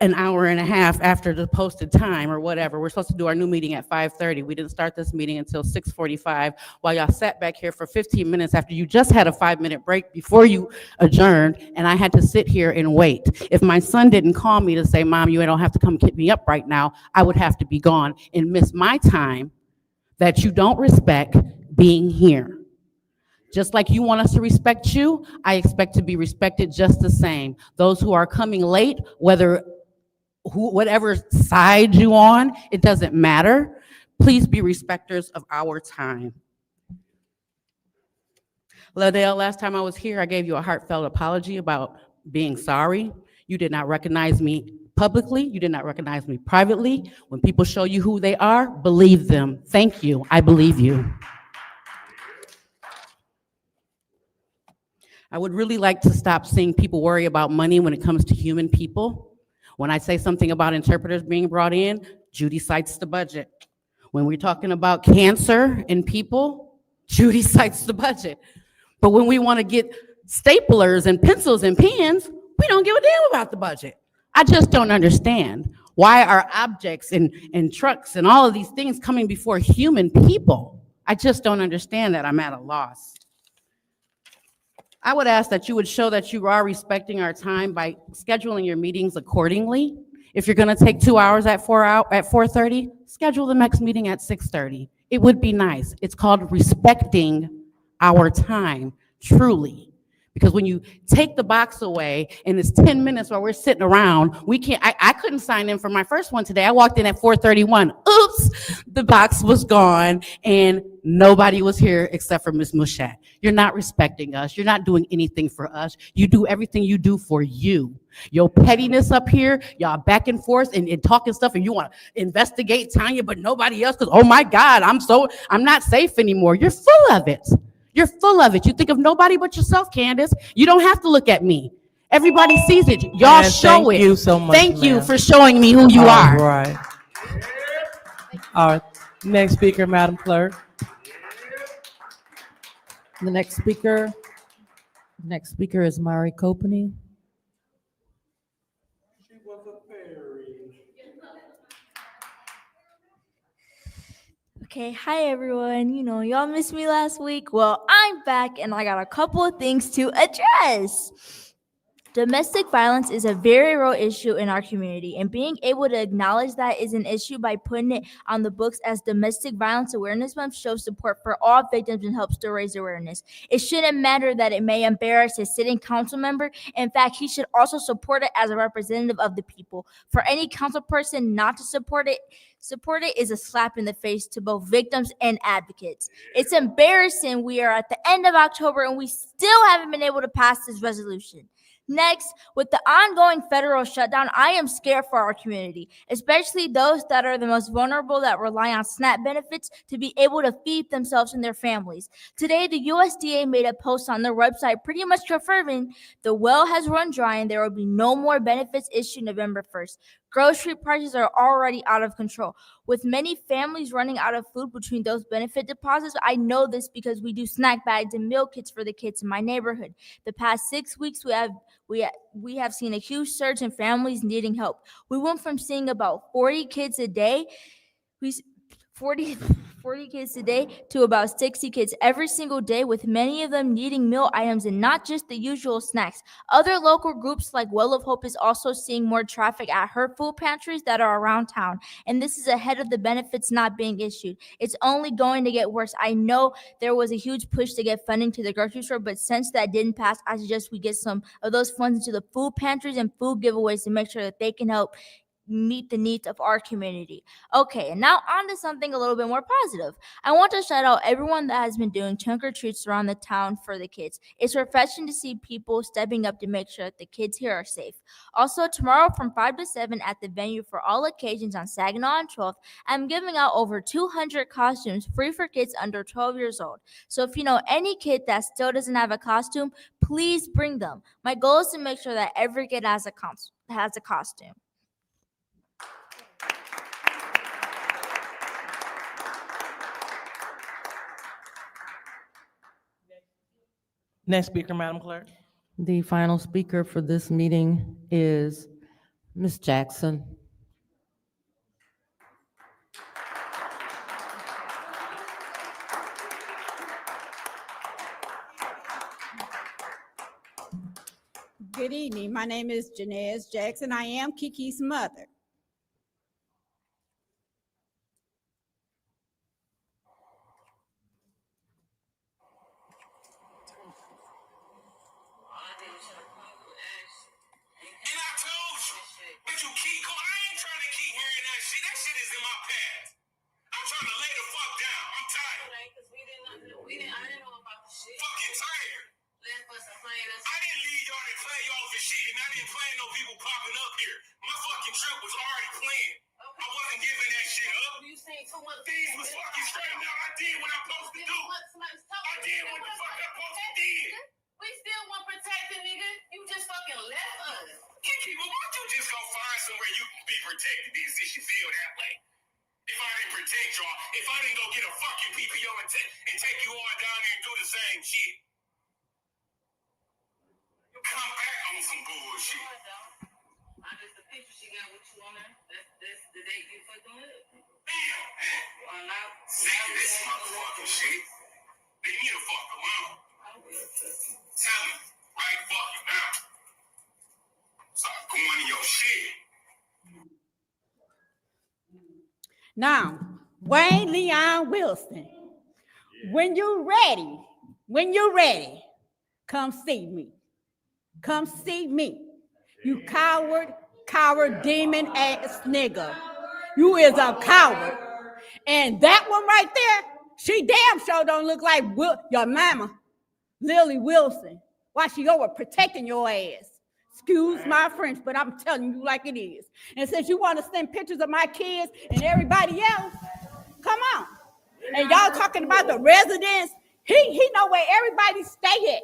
an hour and a half after the posted time or whatever. We're supposed to do our new meeting at 5:30. We didn't start this meeting until 6:45 while y'all sat back here for 15 minutes after you just had a 5-minute break before you adjourned, and I had to sit here and wait. If my son didn't call me to say, Mom, you don't have to come pick me up right now, I would have to be gone and miss my time that you don't respect being here. Just like you want us to respect you, I expect to be respected just the same. Those who are coming late, whatever side you on, it doesn't matter. Please be respecters of our time. Ladell, last time I was here, I gave you a heartfelt apology about being sorry. You did not recognize me publicly. You did not recognize me privately. When people show you who they are, believe them. Thank you. I believe you. I would really like to stop seeing people worry about money when it comes to human people. When I say something about interpreters being brought in, Judy cites the budget. When we're talking about cancer in people, Judy cites the budget. But when we want to get staplers and pencils and pens, we don't give a damn about the budget. I just don't understand. Why are objects and trucks and all of these things coming before human people? I just don't understand that. I'm at a loss. I would ask that you would show that you are respecting our time by scheduling your meetings accordingly. If you're going to take 2 hours at 4:30, schedule the next meeting at 6:30. It would be nice. It's called respecting our time, truly. Because when you take the box away and it's 10 minutes while we're sitting around, we can't, I couldn't sign in for my first one today. I walked in at 4:31. Oops, the box was gone and nobody was here except for Ms. Mushat. You're not respecting us. You're not doing anything for us. You do everything you do for you. Your pettiness up here, y'all back and forth and talking stuff, and you want to investigate Tanya, but nobody else, because, oh my God, I'm not safe anymore. You're full of it. You're full of it. You think of nobody but yourself, Candace. You don't have to look at me. Everybody sees it. Y'all show it. Thank you so much, Thank you ma'am. for showing me who you are. All right. All right. Next speaker, Madam Clerk. The next speaker is Mari Copany. Okay, hi everyone. Y'all missed me last week. Well, I'm back and I got a couple of things to address. Domestic violence is a very real issue in our community, and being able to acknowledge that is an issue by putting it on the books as Domestic Violence Awareness Month shows support for all victims and helps to raise awareness. It shouldn't matter that it may embarrass a sitting council member. In fact, he should also support it as a representative of the people. For any council person not to support it is a slap in the face to both victims and advocates. It's embarrassing we are at the end of October and we still haven't been able to pass this resolution. Next, with the ongoing federal shutdown, I am scared for our community, especially those that are the most vulnerable that rely on SNAP benefits to be able to feed themselves and their families. Today, the USDA made a post on their website pretty much confirming the well has run dry and there will be no more benefits issued November 1st. Grocery prices are already out of control. With many families running out of food between those benefit deposits, I know this because we do snack bags and meal kits for the kids in my neighborhood. The past 6 weeks, we have seen a huge surge in families needing help. We went from seeing about 40 kids a day, 40 kids a day to about 60 kids every single day, with many of them needing meal items and not just the usual snacks. Other local groups like Well of Hope is also seeing more traffic at her food pantries that are around town, and this is ahead of the benefits not being issued. It's only going to get worse. I know there was a huge push to get funding to the grocery store, but since that didn't pass, I suggest we get some of those funds into the food pantries and food giveaways to make sure that they can help meet the needs of our community. Okay, and now on to something a little bit more positive. I want to shout out everyone that has been doing trunk or treats around the town for the kids. It's refreshing to see people stepping up to make sure that the kids here are safe. Also, tomorrow from 5 to 7 at the venue for all occasions on Saginaw and 12th, I'm giving out over 200 costumes free for kids under 12 years old. So if you know any kid that still doesn't have a costume, please bring them. My goal is to make sure that every kid has a costume. Next speaker, Madam Clerk. The final speaker for this meeting is Ms. Jackson. Good evening. My name is Janez Jackson. I am Kiki's mother. And I told you, but you keep going. I ain't trying to keep hearing that shit. That shit is in my past. I'm trying to lay the fuck down. I'm tired. I didn't know about the shit. Fucking tired. I didn't leave y'all to play y'all for shit, and I didn't plan no people popping up here. My fucking trip was already planned. I wasn't giving that shit up. Things was fucking straight. Now I did what I'm supposed to do. I did what the fuck I'm supposed to do. We still want protected, nigga. You just fucking left us. Kiki, well, why don't you just go find somewhere you can be protected then, since you feel that way? If I didn't protect y'all, if I didn't go get a fucking PPO and take you all down there and do the same shit. You come back on some bullshit. I just the picture she got with you on there. That's the date you fucking live. Damn, man. Sick of this motherfucking shit. Leave me the fuck alone. Tell me, right fucking now. Start going to your shit. Now, Wayne Leon Wilson, when you're ready, come see me. Come see me. You coward, demon ass nigga. You is a coward. And that one right there, she damn sure don't look like your mama, Lily Wilson. Why she over protecting your ass? Excuse my French, but I'm telling you like it is. And since you want to send pictures of my kids and everybody else, come on. And y'all talking about the residents, he know where everybody stay at.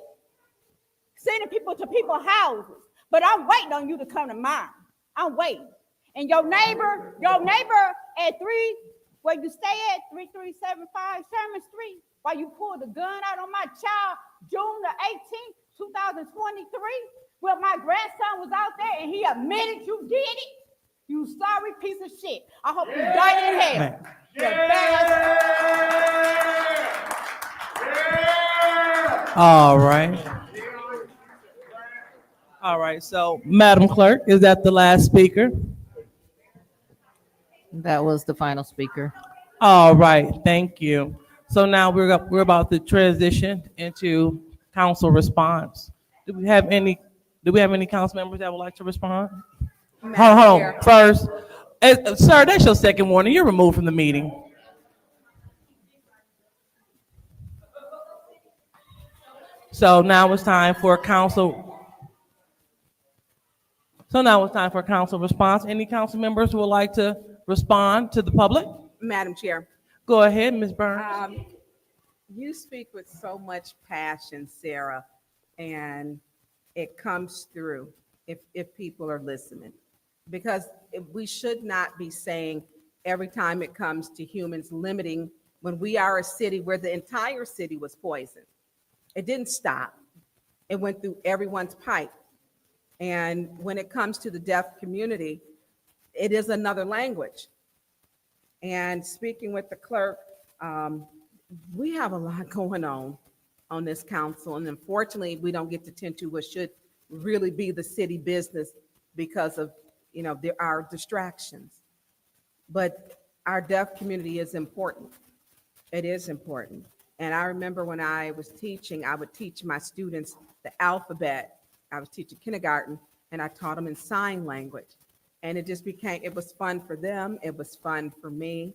Sending people to people's houses. But I'm waiting on you to come to mine. I'm waiting. And your neighbor at where you stay at, 3375 Sherman Street, while you pulled the gun out on my child June the 18th, 2023, well, my grandson was out there and he admitted you did it. You sorry piece of shit. I hope you die in hell. All right. All right, so Madam Clerk, is that the last speaker? That was the final speaker. All right, thank you. So now we're about to transition into council response. Do we have any council members that would like to respond? Hold on. First, sir, that's your second warning. You're removed from the meeting. So now it's time for council response. Any council members who would like to respond to the public? Madam Chair. Go ahead, Ms. Burns. You speak with so much passion, Sarah, and it comes through if people are listening. Because we should not be saying every time it comes to humans limiting when we are a city where the entire city was poisoned. It didn't stop. It went through everyone's pipe. And when it comes to the deaf community, it is another language. And speaking with the clerk, we have a lot going on this council. And unfortunately, we don't get to tend to what should really be the city business because of, there are distractions. But our deaf community is important. It is important. And I remember when I was teaching, I would teach my students the alphabet. I was teaching kindergarten, and I taught them in sign language. And it just it was fun for them. It was fun for me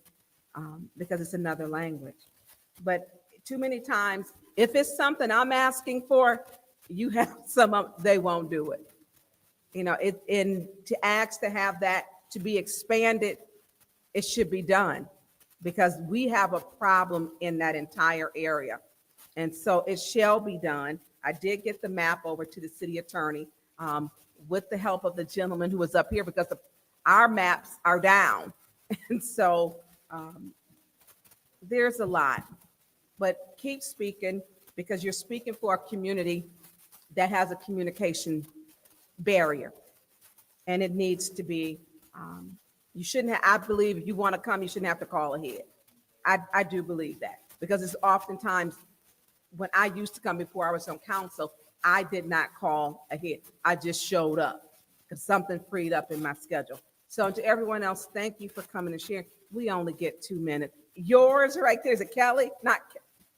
because it's another language. But too many times, if it's something I'm asking for, you have they won't do it. And to ask to have that to be expanded, it should be done because we have a problem in that entire area. And so it shall be done. I did get the map over to the city attorney with the help of the gentleman who was up here because our maps are down. And so there's a lot, but keep speaking. because you're speaking for a community that has a communication barrier. And it needs to be, you shouldn't have, I believe if you want to come, you shouldn't have to call ahead. I do believe that, because it's oftentimes, when I used to come before I was on council, I did not call ahead. I just showed up because something freed up in my schedule. So to everyone else, thank you for coming and sharing. We only get 2 minutes. Yours right there, is it Kelly? Not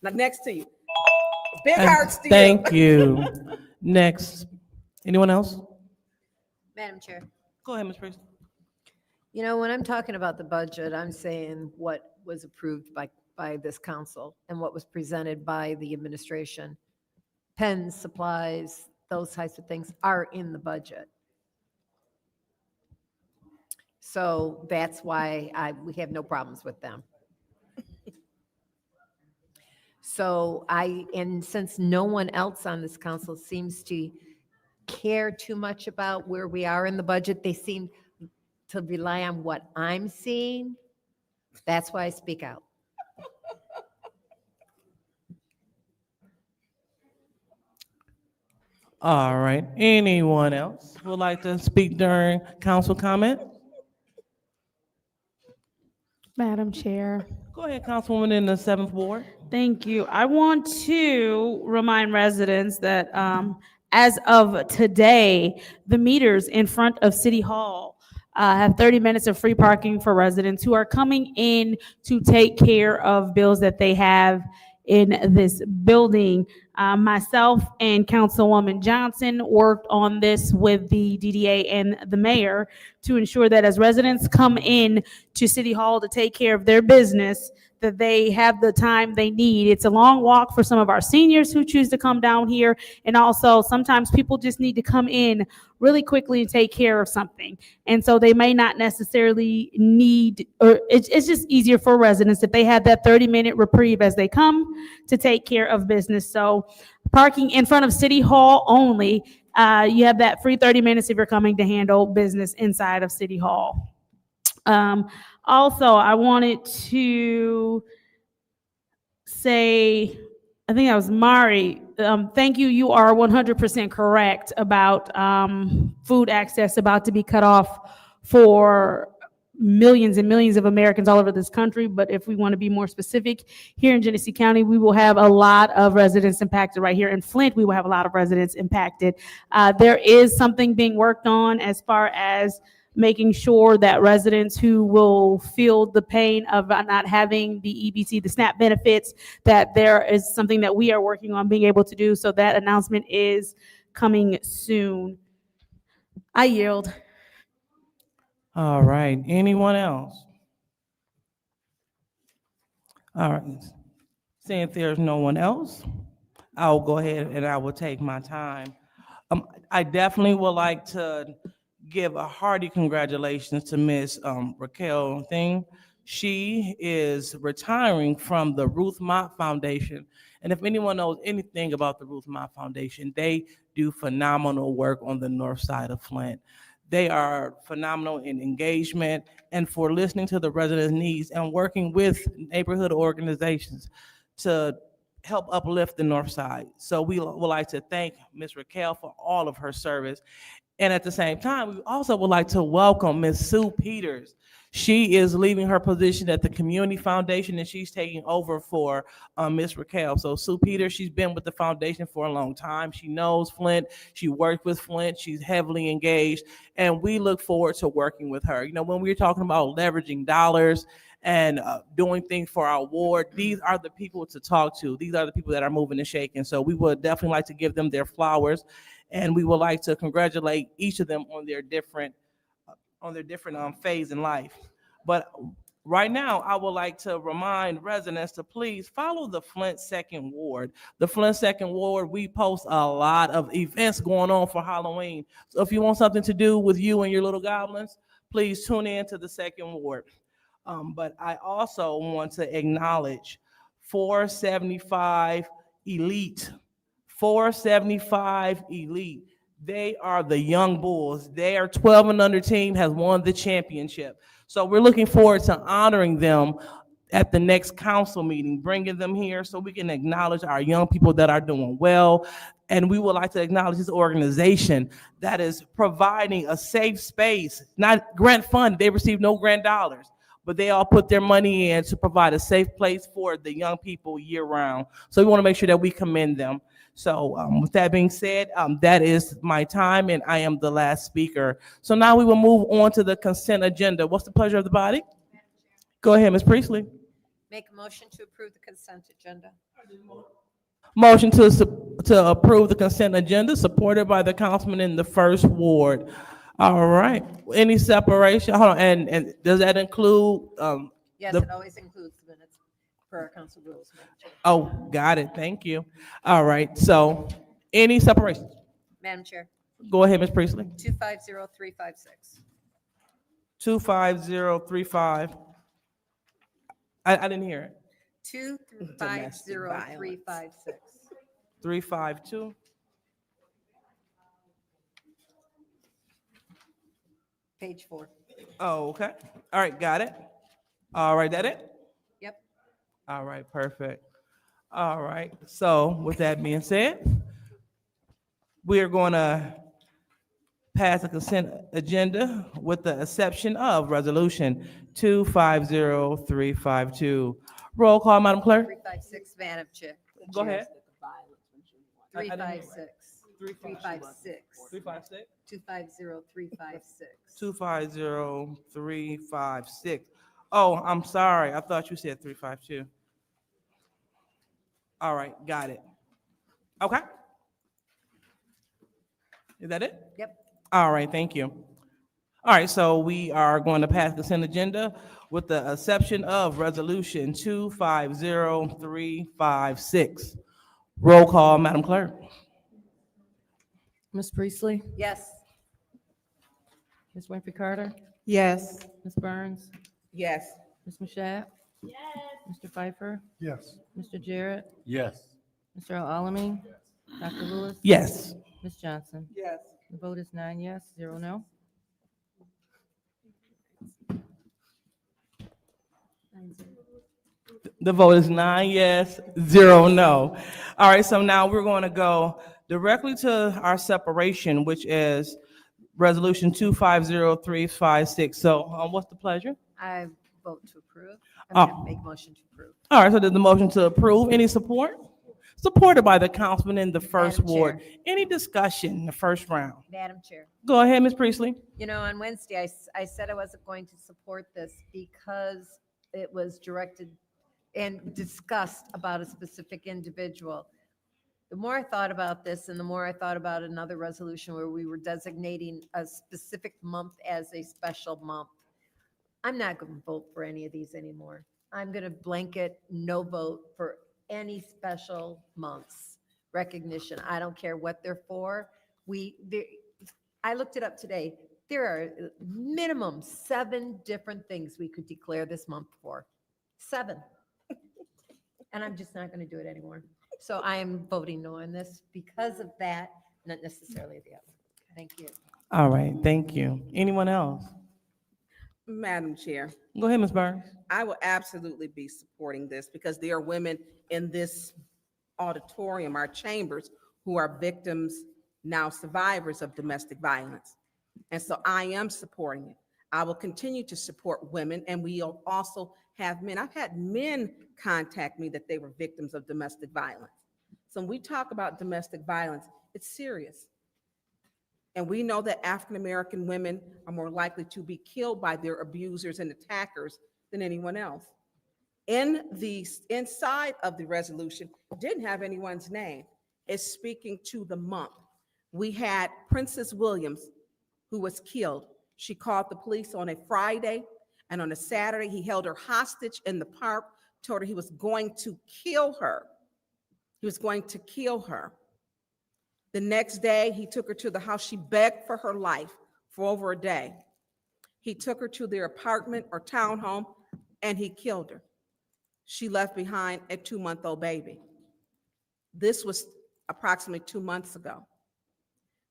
next to you. Big hearts to you. Thank you. Next. Anyone else? Madam Chair, Go ahead, Ms. Priest. you know, when I'm talking about the budget, I'm saying what was approved by this council and what was presented by the administration. Pens, supplies, those types of things are in the budget. So that's why we have no problems with them. So and since no one else on this council seems to care too much about where we are in the budget, they seem to rely on what I'm seeing. That's why I speak out. All right. Anyone else would like to speak during council comment? Madam Chair. Go ahead, Councilwoman in the 7th Ward. Thank you. I want to remind residents that as of today, the meters in front of City Hall have 30 minutes of free parking for residents who are coming in to take care of bills that they have in this building. Myself and Councilwoman Johnson worked on this with the DDA and the mayor to ensure that as residents come in to City Hall to take care of their business, that they have the time they need. It's a long walk for some of our seniors who choose to come down here. And also sometimes people just need to come in really quickly and take care of something. And so they may not necessarily need, or it's just easier for residents if they have that 30-minute reprieve as they come to take care of business. So parking in front of City Hall only, you have that free 30 minutes if you're coming to handle business inside of City Hall. Also, I wanted to say, I think that was Mari. Thank you. You are 100% correct about food access about to be cut off for millions and millions of Americans all over this country. But if we want to be more specific, here in Genesee County, we will have a lot of residents impacted. Right here in Flint, we will have a lot of residents impacted. There is something being worked on as far as making sure that residents who will feel the pain of not having the EBT, the SNAP benefits, that there is something that we are working on being able to do. So that announcement is coming soon. I yield. All right. Anyone else? All right. Seeing there's no one else, I'll go ahead and I will take my time. I definitely would like to give a hearty congratulations to Miss Raquel Thing. She is retiring from the Ruth Mott Foundation. And if anyone knows anything about the Ruth Mott Foundation, they do phenomenal work on the north side of Flint. They are phenomenal in engagement and for listening to the residents' needs and working with neighborhood organizations to help uplift the north side. So we would like to thank Ms. Raquel for all of her service. And at the same time, we also would like to welcome Ms. Sue Peters. She is leaving her position at the Community Foundation and she's taking over for Ms. Raquel. So Sue Peters, she's been with the foundation for a long time. She knows Flint. She worked with Flint. She's heavily engaged. And we look forward to working with her. You know, when we're talking about leveraging dollars and doing things for our ward, these are the people to talk to. These are the people that are moving and shaking. So we would definitely like to give them their flowers. And we would like to congratulate each of them on their different phase in life. But right now, I would like to remind residents to please follow the Flint 2nd Ward. The Flint 2nd Ward, we post a lot of events going on for Halloween. So if you want something to do with you and your little goblins, please tune in to the 2nd Ward. But I also want to acknowledge 475 Elite. 475 Elite. They are the young bulls. Their 12 and under team has won the championship. So we're looking forward to honoring them at the next council meeting, bringing them here so we can acknowledge our young people that are doing well. And we would like to acknowledge this organization that is providing a safe space, not grant funded. They receive no grant dollars, but they all put their money in to provide a safe place for the young people year round. So we want to make sure that we commend them. So with that being said, that is my time and I am the last speaker. So now we will move on to the consent agenda. What's the pleasure of the body? Go ahead, Ms. Priestley. Make a motion to approve the consent agenda. Motion to approve the consent agenda, supported by the councilman in the first ward. All right. Any separation? Hold on. And does that include? Yes, the- it always includes the minutes per our council rules. Madam Chair. Oh, got it. Thank you. All right. So, any separation? Madam Chair, Go ahead, Ms. Priestley. 250356. 25035. I didn't hear it. 250356. 352. Page 4. Oh, okay. All right. Got it. All right. That it? Yep. All right, perfect. All right, so with that being said, we are going to pass the consent agenda with the exception of resolution 250352. Roll call, Madam Clerk. 356, Madam Chair. Go ahead. 356. 356. 356. 250356. 250356. Oh, I'm sorry. I thought you said 352. All right, got it. Okay. Is that it? Yep. All right, thank you. All right, so we are going to pass the consent agenda with the exception of resolution 250356. Roll call, Madam Clerk. Ms. Priestley? Yes. Ms. Winfrey Carter? Yes. Ms. Burns? Yes. Ms. Mashat? Yes. Mr. Pfeiffer? Yes. Mr. Jarrett? Yes. Mr. Alamin? Dr. Lewis? Yes. Ms. Johnson? Yes. The vote is 9 yes, 0 no. The vote is 9 yes, 0 no. All right, so now we're going to go directly to our separation, which is resolution 250356. So what's the pleasure? I vote to approve. Oh. I'm going to make motion to approve. All right, so there's the motion to approve. Any support? Supported by the councilman in the first Madam ward. Chair. Any discussion in the first round? Madam Chair. Go ahead, Ms. Priestley. You know, on Wednesday, I said I wasn't going to support this because it was directed and discussed about a specific individual. The more I thought about this and the more I thought about another resolution where we were designating a specific month as a special month, I'm not going to vote for any of these anymore. I'm going to blanket no vote for any special months recognition. I don't care what they're for. I looked it up today. There are minimum 7 different things we could declare this month for. 7. And I'm just not going to do it anymore. So I am voting no on this because of that, not necessarily the other. Thank you. All right, thank you. Anyone else? Madam Chair, Go ahead, Ms. Burns. I will absolutely be supporting this because there are women in this auditorium, our chambers, who are victims, now survivors of domestic violence. And so I am supporting it. I will continue to support women, and we'll also have men. I've had men contact me that they were victims of domestic violence. So when we talk about domestic violence, it's serious. And we know that African-American women are more likely to be killed by their abusers and attackers than anyone else. Inside of the resolution, didn't have anyone's name. It's speaking to the month. We had Princess Williams, who was killed. She called the police on a Friday, and on a Saturday, he held her hostage in the park, told her he was going to kill her. He was going to kill her. The next day, he took her to the house. She begged for her life for over a day. He took her to their apartment or townhome, and he killed her. She left behind a 2-month-old baby. This was approximately 2 months ago.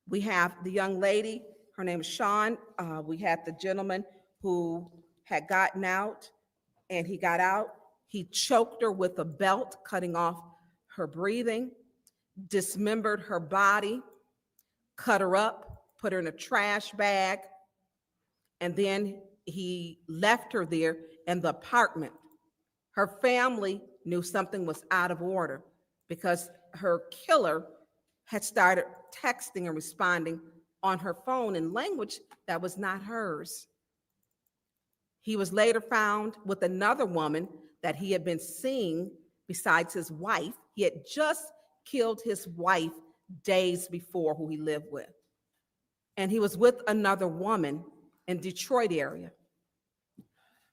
We have the young lady, her name is Sean. We had the gentleman who had gotten out, and he got out, He choked her with a belt, cutting off her breathing, dismembered her body, cut her up, put her in a trash bag, and then he left her there in the apartment. Her family knew something was out of order because her killer had started texting and responding on her phone in language that was not hers. He was later found with another woman that he had been seeing besides his wife. He had just killed his wife days before, who he lived with. And he was with another woman in Detroit area.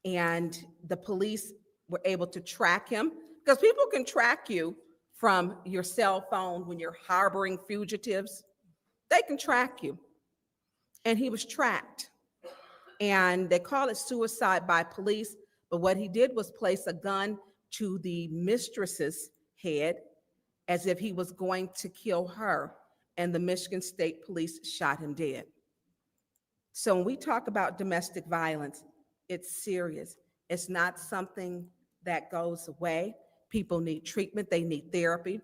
And the police were able to track him, because people can track you from your cell phone when you're harboring fugitives. They can track you. And he was tracked. And they call it suicide by police, but what he did was place a gun to the mistress's head as if he was going to kill her, and the Michigan State Police shot him dead. So when we talk about domestic violence, it's serious. It's not something that goes away. People need treatment, they need therapy.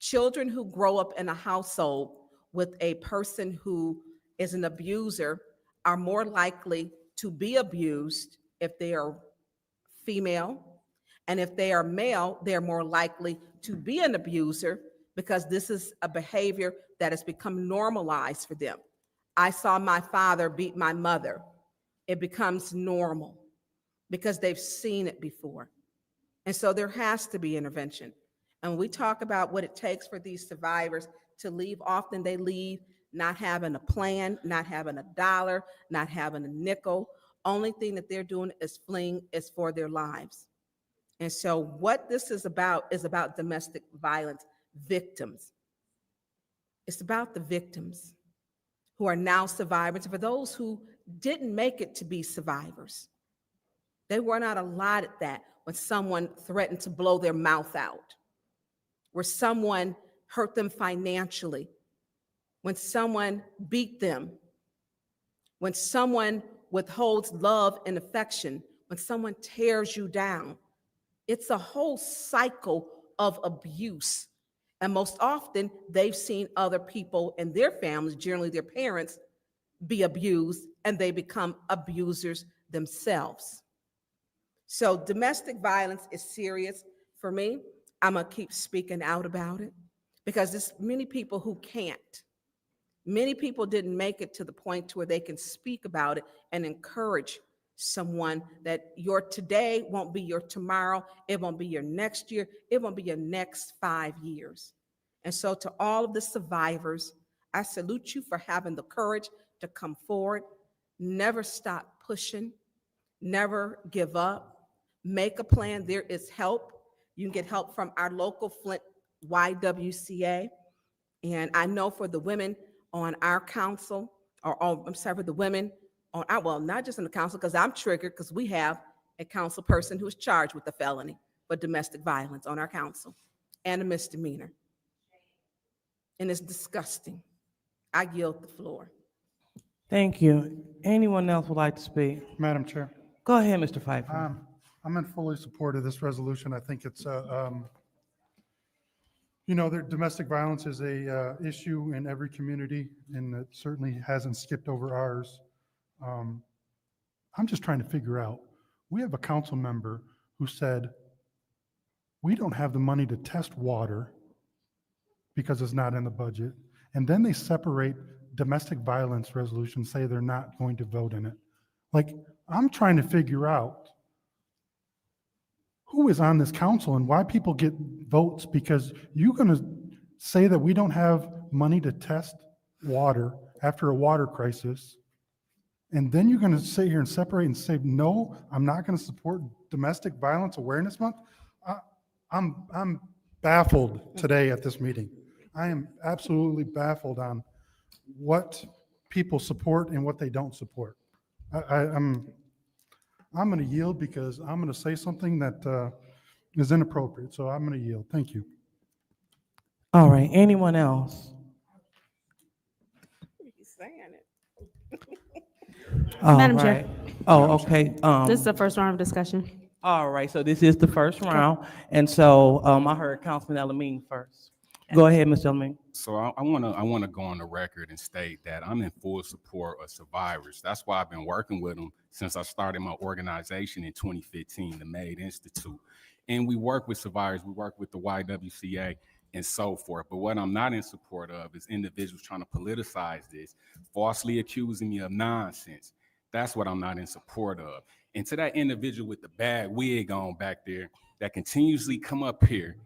Children who grow up in a household with a person who is an abuser are more likely to be abused if they are female. And if they are male, they're more likely to be an abuser because this is a behavior that has become normalized for them. I saw my father beat my mother. It becomes normal because they've seen it before. And so there has to be intervention. And when we talk about what it takes for these survivors to leave, often they leave not having a plan, not having a dollar, not having a nickel. Only thing that they're doing is fleeing is for their lives. And so what this is about domestic violence victims. It's about the victims who are now survivors. For those who didn't make it to be survivors, they were not allotted that when someone threatened to blow their mouth out, where someone hurt them financially, when someone beat them, when someone withholds love and affection, when someone tears you down. It's a whole cycle of abuse. And most often, they've seen other people in their families, generally their parents, be abused, and they become abusers themselves. So domestic violence is serious for me. I'm gonna keep speaking out about it because there's many people who can't. Many people didn't make it to the point to where they can speak about it and encourage someone that your today won't be your tomorrow, it won't be your next year, it won't be your next 5 years. And so to all of the survivors, I salute you for having the courage to come forward. Never stop pushing, never give up, make a plan. There is help. You can get help from our local Flint YWCA. And I know for the women on our council, for the women on our, well, not just on the council, because I'm triggered because we have a council person who is charged with a felony for domestic violence on our council and a misdemeanor. And it's disgusting. I yield the floor. Thank you. Anyone else would like to speak? Madam Chair. Go ahead, Mr. Pfeiffer. I'm in fully support of this resolution. I think it's domestic violence is a issue in every community, and it certainly hasn't skipped over ours. I'm just trying to figure out, we have a council member who said, we don't have the money to test water because it's not in the budget. And then they separate domestic violence resolutions, say they're not going to vote in it. Like, I'm trying to figure out who is on this council and why people get votes, because you're going to say that we don't have money to test water after a water crisis, and then you're going to sit here and separate and say, no, I'm not going to support Domestic Violence Awareness Month. I'm baffled today at this meeting. I am absolutely baffled on what people support and what they don't support. I'm going to yield because I'm going to say something that is inappropriate. So I'm going to yield. Thank you. All right. Anyone else? He's saying it. All Madam right. Chair. Oh, okay. This is the first round of discussion. All right, so this is the first round, and so I heard Councilman Elamine first. Go ahead, Mr. Elamine. So I want to go on the record and state that I'm in full support of survivors. That's why I've been working with them since I started my organization in 2015, the MAID Institute. And we work with survivors, we work with the YWCA and so forth. But what I'm not in support of is individuals trying to politicize this, falsely accusing me of nonsense. That's what I'm not in support of. And to that individual with the bad wig on back there that continuously come up here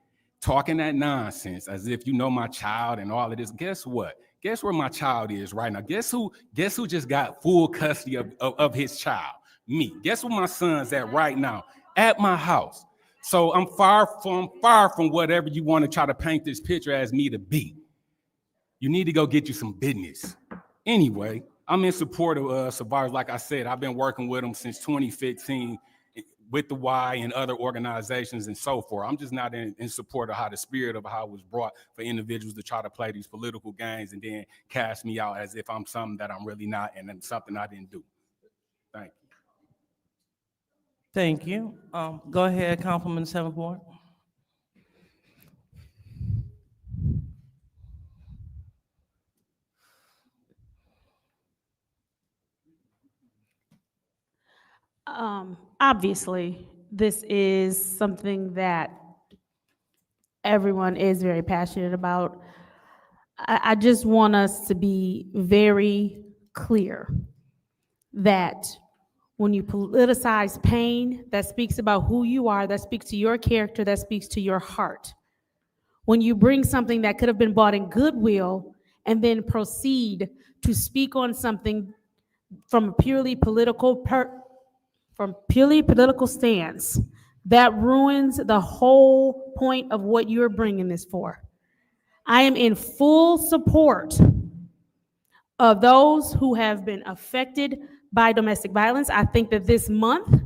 talking that nonsense as if you know my child and all of this, guess what? Guess where my child is right now? Guess who just got full custody of his child? Me. Guess where my son's at right now? At my house. So I'm far from whatever you want to try to paint this picture as me to be. You need to go get you some business. Anyway, I'm in support of survivors. Like I said, I've been working with them since 2015 with the Y and other organizations and so forth. I'm just not in support of how the spirit of how it was brought for individuals to try to play these political games and then cast me out as if I'm something that I'm really not and then something I didn't do. Thank you. Thank you. Go ahead, Councilman 7th Ward. Obviously, this is something that everyone is very passionate about. I just want us to be very clear that when you politicize pain, that speaks about who you are, that speaks to your character, that speaks to your heart. When you bring something that could have been bought in goodwill and then proceed to speak on something from a purely political stance, that ruins the whole point of what you're bringing this for. I am in full support of those who have been affected by domestic violence. I think that this month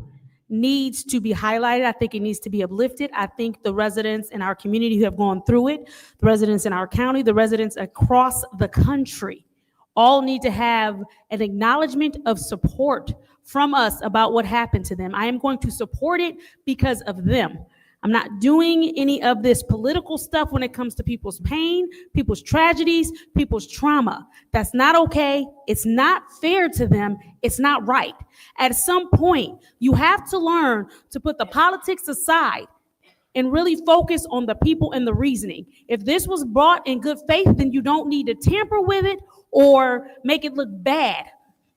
needs to be highlighted. I think it needs to be uplifted. I think the residents in our community who have gone through it, the residents in our county, the residents across the country, all need to have an acknowledgement of support from us about what happened to them. I am going to support it because of them. I'm not doing any of this political stuff when it comes to people's pain, people's tragedies, people's trauma. That's not okay. It's not fair to them. It's not right. At some point, you have to learn to put the politics aside and really focus on the people and the reasoning. If this was brought in good faith, then you don't need to tamper with it or make it look bad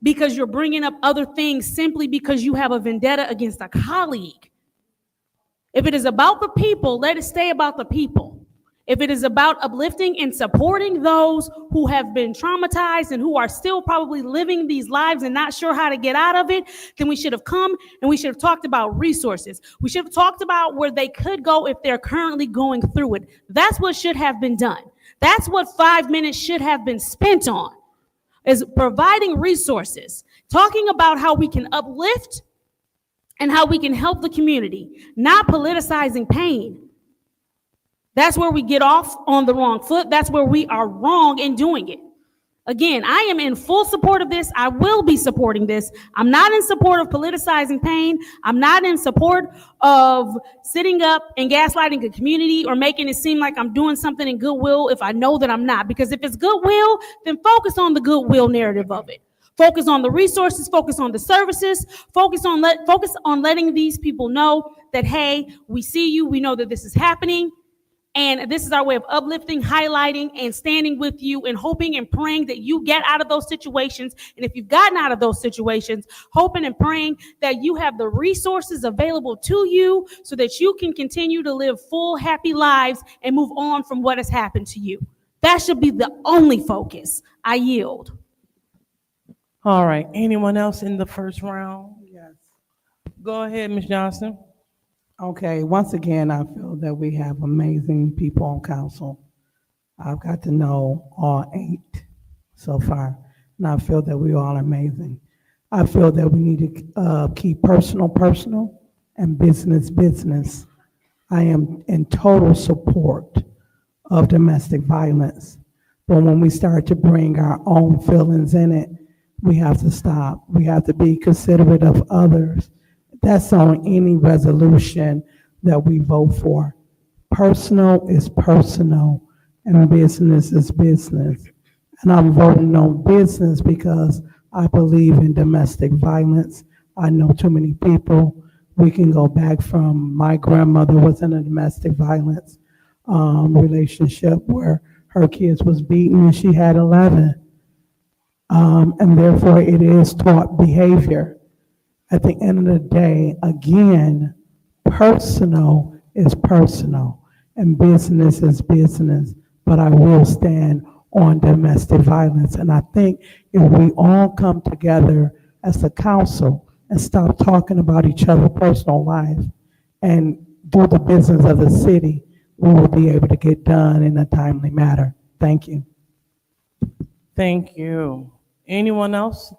because you're bringing up other things simply because you have a vendetta against a colleague. If it is about the people, let it stay about the people. If it is about uplifting and supporting those who have been traumatized and who are still probably living these lives and not sure how to get out of it, then we should have come and we should have talked about resources. We should have talked about where they could go if they're currently going through it. That's what should have been done. That's what 5 minutes should have been spent on, is providing resources, talking about how we can uplift and how we can help the community, not politicizing pain. That's where we get off on the wrong foot. That's where we are wrong in doing it. Again, I am in full support of this. I will be supporting this. I'm not in support of politicizing pain. I'm not in support of sitting up and gaslighting the community or making it seem like I'm doing something in goodwill if I know that I'm not. Because if it's goodwill, then focus on the goodwill narrative of it. Focus on the resources, focus on the services, focus on letting these people know that, hey, we see you, we know that this is happening, and this is our way of uplifting, highlighting, and standing with you and hoping and praying that you get out of those situations. And if you've gotten out of those situations, hoping and praying that you have the resources available to you so that you can continue to live full, happy lives and move on from what has happened to you. That should be the only focus. I yield. All right, anyone else in the first round? Yes. Go ahead, Ms. Johnson. Okay, once again, I feel that we have amazing people on council. I've got to know all 8 so far, and I feel that we all are amazing. I feel that we need to keep personal, and business. I am in total support of domestic violence, but when we start to bring our own feelings in it, we have to stop. We have to be considerate of others That's on any resolution that we vote for. Personal is personal and business is business. And I'm voting on business because I believe in domestic violence. I know too many people. We can go back from my grandmother was in a domestic violence relationship where her kids was beaten and she had 11. And therefore it is taught behavior. At the end of the day, again, personal is personal and business is business, but I will stand on domestic violence. And I think if we all come together as a council and stop talking about each other's personal life and do the business of the city, we will be able to get done in a timely manner. Thank you. Thank you. Anyone else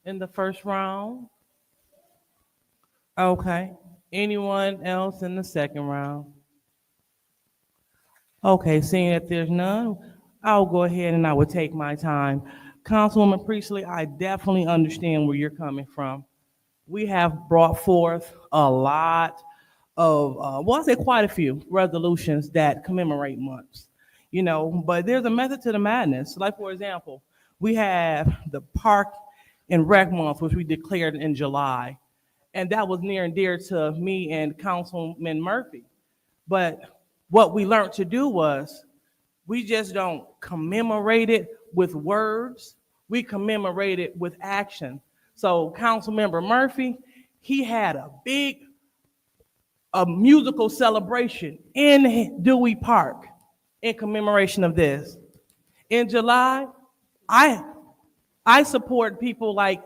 in the first round? Okay. Anyone else in the second round? Okay, seeing that there's none, I'll go ahead and I will take my time. Councilwoman Priestley, I definitely understand where you're coming from. We have brought forth a lot of, well, I say quite a few resolutions that commemorate months, you know, but there's a method to the madness. Like, for example, we have the Park and Rec Month, which we declared in July. And that was near and dear to me and Councilman Murphy. But what we learned to do was we just don't commemorate it with words. We commemorate it with action. So Councilmember Murphy, he had a big musical celebration in Dewey Park in commemoration of this. In July, I support people like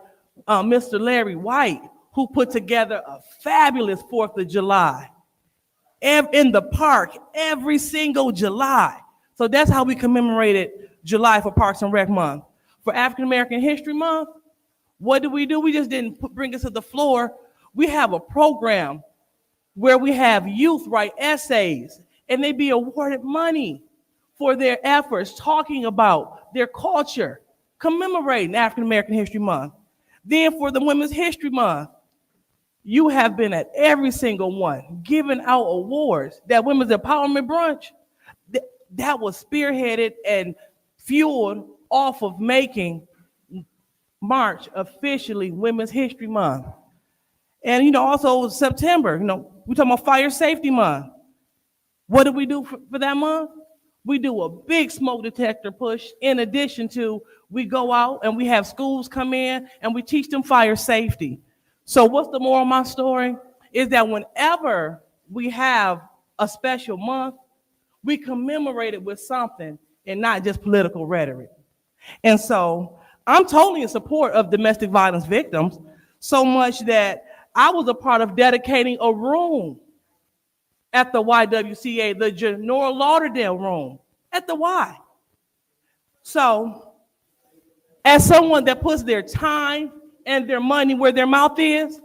Mr. Larry White, who put together a fabulous 4th of July in the park every single July. So that's how we commemorated July for Parks and Rec Month. For African American History Month, what do? We just didn't bring it to the floor. We have a program where we have youth write essays and they be awarded money for their efforts talking about their culture, commemorating African American History Month. Then for the Women's History Month, you have been at every single one, giving out awards. That Women's Empowerment Brunch, that was spearheaded and fueled off of making March officially Women's History Month. And, you know, also September, you know, we're talking about Fire Safety Month. What do we do for that month? We do a big smoke detector push. In addition to, we go out and we have schools come in and we teach them fire safety. So what's the moral of my story? Is that whenever we have a special month, we commemorate it with something and not just political rhetoric. And so I'm totally in support of domestic violence victims, so much that I was a part of dedicating a room at the YWCA, the General Lauderdale room at the Y. So as someone that puts their time and their money where their mouth is,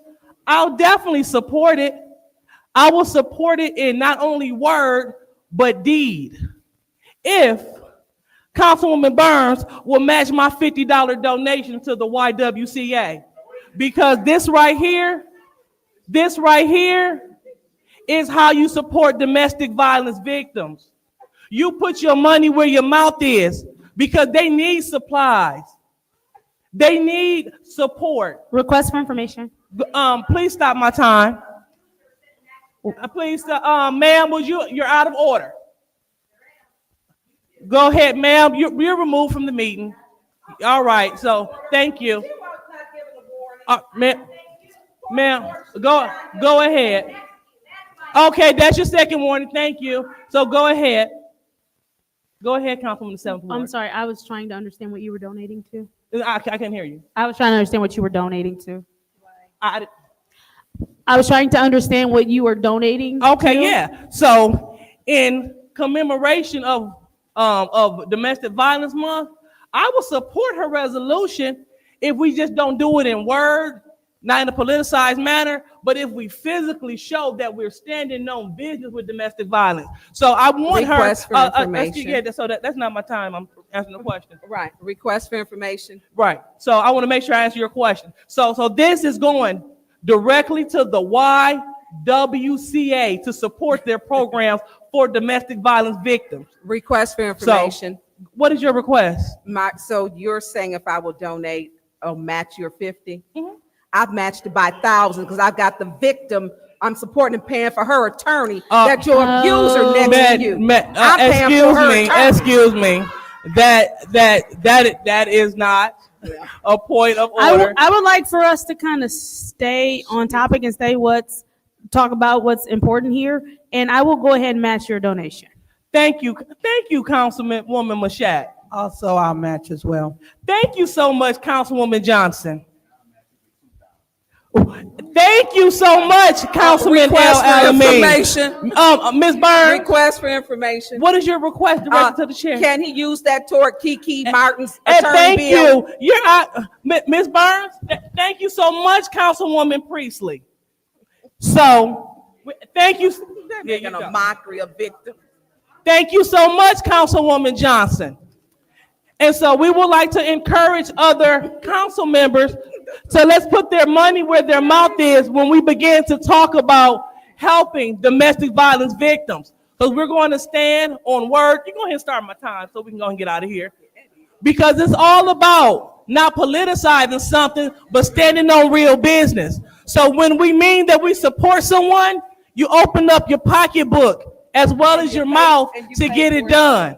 I'll definitely support it. I will support it in not only word, but deed. If Councilwoman Burns will match my $50 donation to the YWCA, because this right here is how you support domestic violence victims. You put your money where your mouth is, because they need supplies. They need support. Request for information. Please stop my time. Please, ma'am, you're out of order. Go ahead, ma'am. You're removed from the meeting. All right. So thank you. Ma'am, go ahead. Okay, that's your second warning. Thank you. So go ahead. Go ahead, Councilwoman, the 7th Ward. I'm sorry, I was trying to understand what you were donating to. I can't hear you. I was trying to understand what you were donating to. I was trying to understand what you were donating Okay, to. yeah. So in commemoration of Domestic Violence Month, I will support her resolution if we just don't do it in word, not in a politicized manner, but if we physically show that we're standing on business with domestic violence. So I want Request for her. information. So that's not my time. I'm answering the question. Right, request for information. Right. So I want to make sure I answer your question. So this is going directly to the YWCA to support their programs for domestic violence victims. Request for information. So, what is your request? So you're saying if I will donate or match your 50? I've matched it by thousands because I've got the victim. I'm supporting and paying for her attorney. That your abuser next to you. I'm paying for her attorney. Excuse me. That is not a point of order. I would like for us to kind of stay on topic and talk about what's important here. And I will go ahead and match your donation. Thank you, Councilwoman Mashat. Also, I'll match as well. Thank you so much, Councilwoman Johnson. Thank you so much, Councilman Request for information. Ms. Burns. Request for information. What is your request directed to the chair? Can he use that toward Kiki Martin's And attorney thank bill? you. You're Ms. Burns. Thank you so much, Councilwoman Priestley. So, thank you. They're making a mockery of victims. Thank you so much, Councilwoman Johnson. And so we would like to encourage other council members to let's put their money where their mouth is when we begin to talk about helping domestic violence victims. Because we're going to stand on word. You go ahead and start my time so we can go and get out of here. Because it's all about not politicizing something, but standing on real business. So when we mean that we support someone, you open up your pocketbook as well as your mouth to get it done.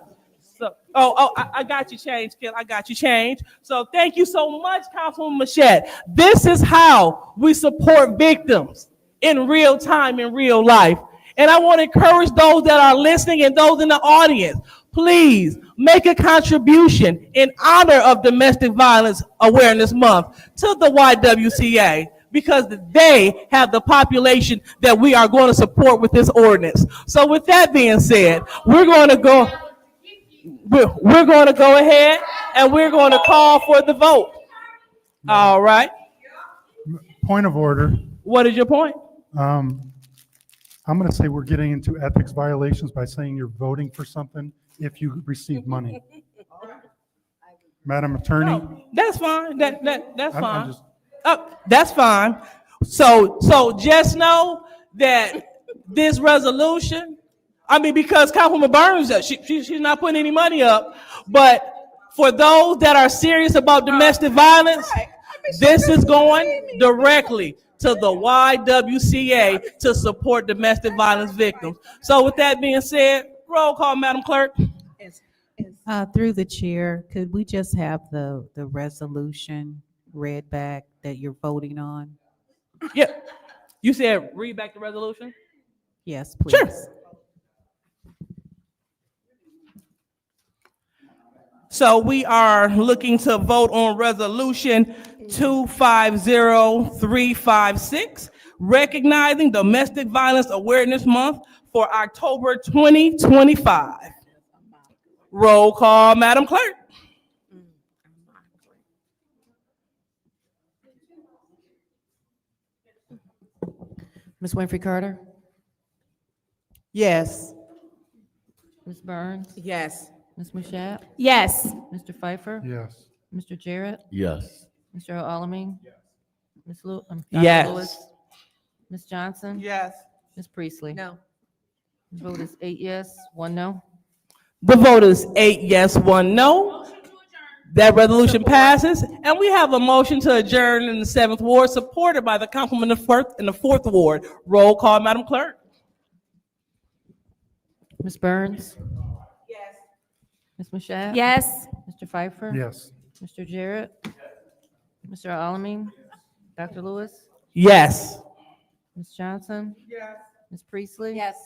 I got you changed, Kim. I got you changed. So thank you so much, Councilwoman Mashat. This is how we support victims in real time, in real life. And I want to encourage those that are listening and those in the audience, please make a contribution in honor of Domestic Violence Awareness Month to the YWCA, because they have the population that we are going to support with this ordinance. So with that being said, we're going to go ahead and we're going to call for the vote. All right. Point of order. What is your point? I'm going to say we're getting into ethics violations by saying you're voting for something if you receive money. Madam Attorney. No, that's fine. That's I'm fine. just- That's fine. So just know that this resolution, because Councilwoman Burns, she's not putting any money up, but for those that are serious about domestic violence, this is going directly to the YWCA to support domestic violence victims. So with that being said, roll call, Madam Clerk. Through the chair, could we just have the resolution read back that you're voting on? Yeah. You said read back the resolution? Yes, please. Sure. So we are looking to vote on resolution 250356, recognizing Domestic Violence Awareness Month for October 2025. Roll call, Madam Clerk. Ms. Winfrey Carter? Yes. Ms. Burns? Yes. Ms. Mashat? Yes. Mr. Pfeiffer? Yes. Mr. Jarrett? Yes. Mr. Alamin? Ms. Dr. Yes. Lewis? Ms. Johnson? Yes. Ms. Priestley? No. The vote is 8 yes, 1 no. The vote is 8 yes, 1 no. That resolution passes, and we have a motion to adjourn in the 7th Ward, supported by the Councilman in the 4th Ward. Roll call, Madam Clerk. Ms. Burns? Yes. Ms. Mashat? Yes. Mr. Pfeiffer? Yes. Mr. Jarrett? Mr. Alamin? Dr. Lewis? Yes. Ms. Johnson? Yes. Ms. Priestley? Yes.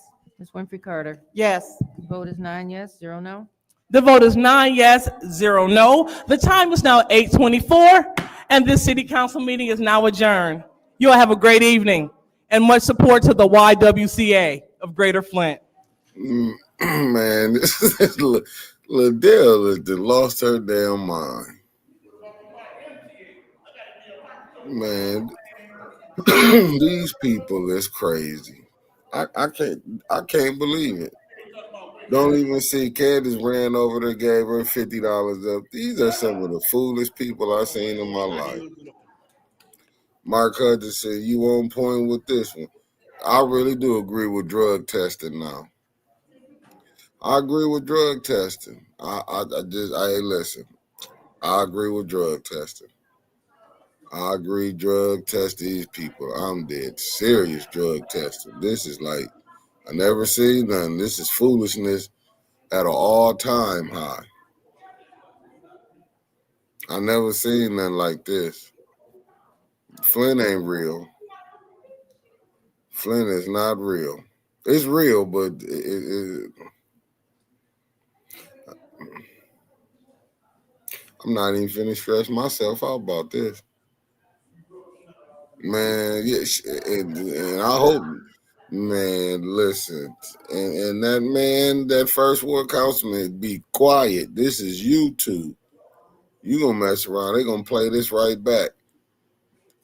Ms. Winfrey Carter? Yes. The vote is 9 yes, 0 no. The vote is 9 yes, 0 no. The time is now 8:24, and this city council meeting is now adjourned. You all have a great evening, and much support to the YWCA of Greater Flint. Man, this Liddell lost her damn mind. Man, these people is crazy. I can't believe it. Don't even see Candace ran over there, gave her $50 up. These are some of the foolish people I've seen in my life. Mark Hudson said, you on point with this one. I really do agree with drug testing now. I agree with drug testing. Hey, listen. I agree with drug testing. I agree drug test these people. I'm dead serious drug testing. This is like, I never seen nothing. This is foolishness at an all-time high. I never seen nothing like this. Flint ain't real. Flint is not real. It's real, but I'm not even finna stress myself out about this. Man, yeah, and I hope, man, listen, and that man, that first ward councilman, be quiet. This is YouTube. You gonna mess around? They gonna play this right back.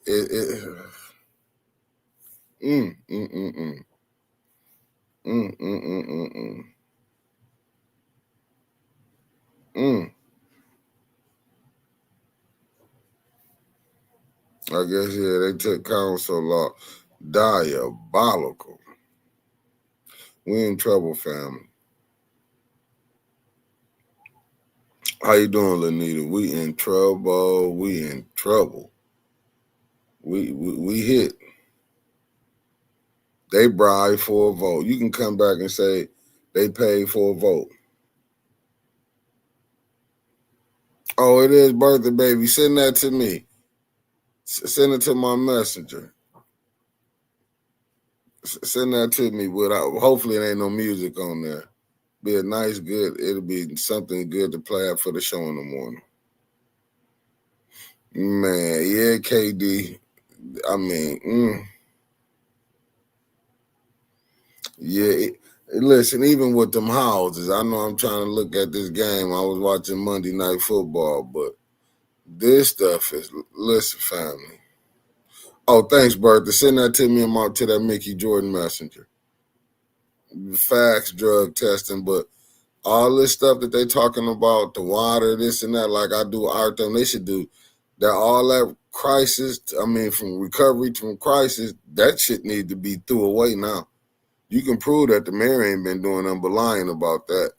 Mm, mm, mm, mm. Mm, mm, mm, mm, mm. Mm. I guess, yeah, they took council law. Diabolical. We in trouble, family. How you doing, Lanita? We in trouble. We in trouble. We hit. They bribed for a vote. You can come back and say they paid for a vote. Oh, it is birthday, baby. Send that to me. Send it to my messenger. Send that to me. Hopefully, it ain't no music on there. Be a nice, good. It'll be something good to play out for the show in the morning. Man, yeah, KD. I mean, yeah. Listen, even with them houses, I know I'm trying to look at this game. I was watching Monday Night Football, but this stuff is, listen, family. Oh, thanks, Bertha. Send that to me and to that Mickey Jordan messenger. Facts, drug testing, but all this stuff that they talking about, the water, this and that, like I do art, them, they should do that. All that crisis, I mean, from recovery from crisis, that shit need to be threw away now. You can prove that the mayor ain't been doing nothing but lying about that.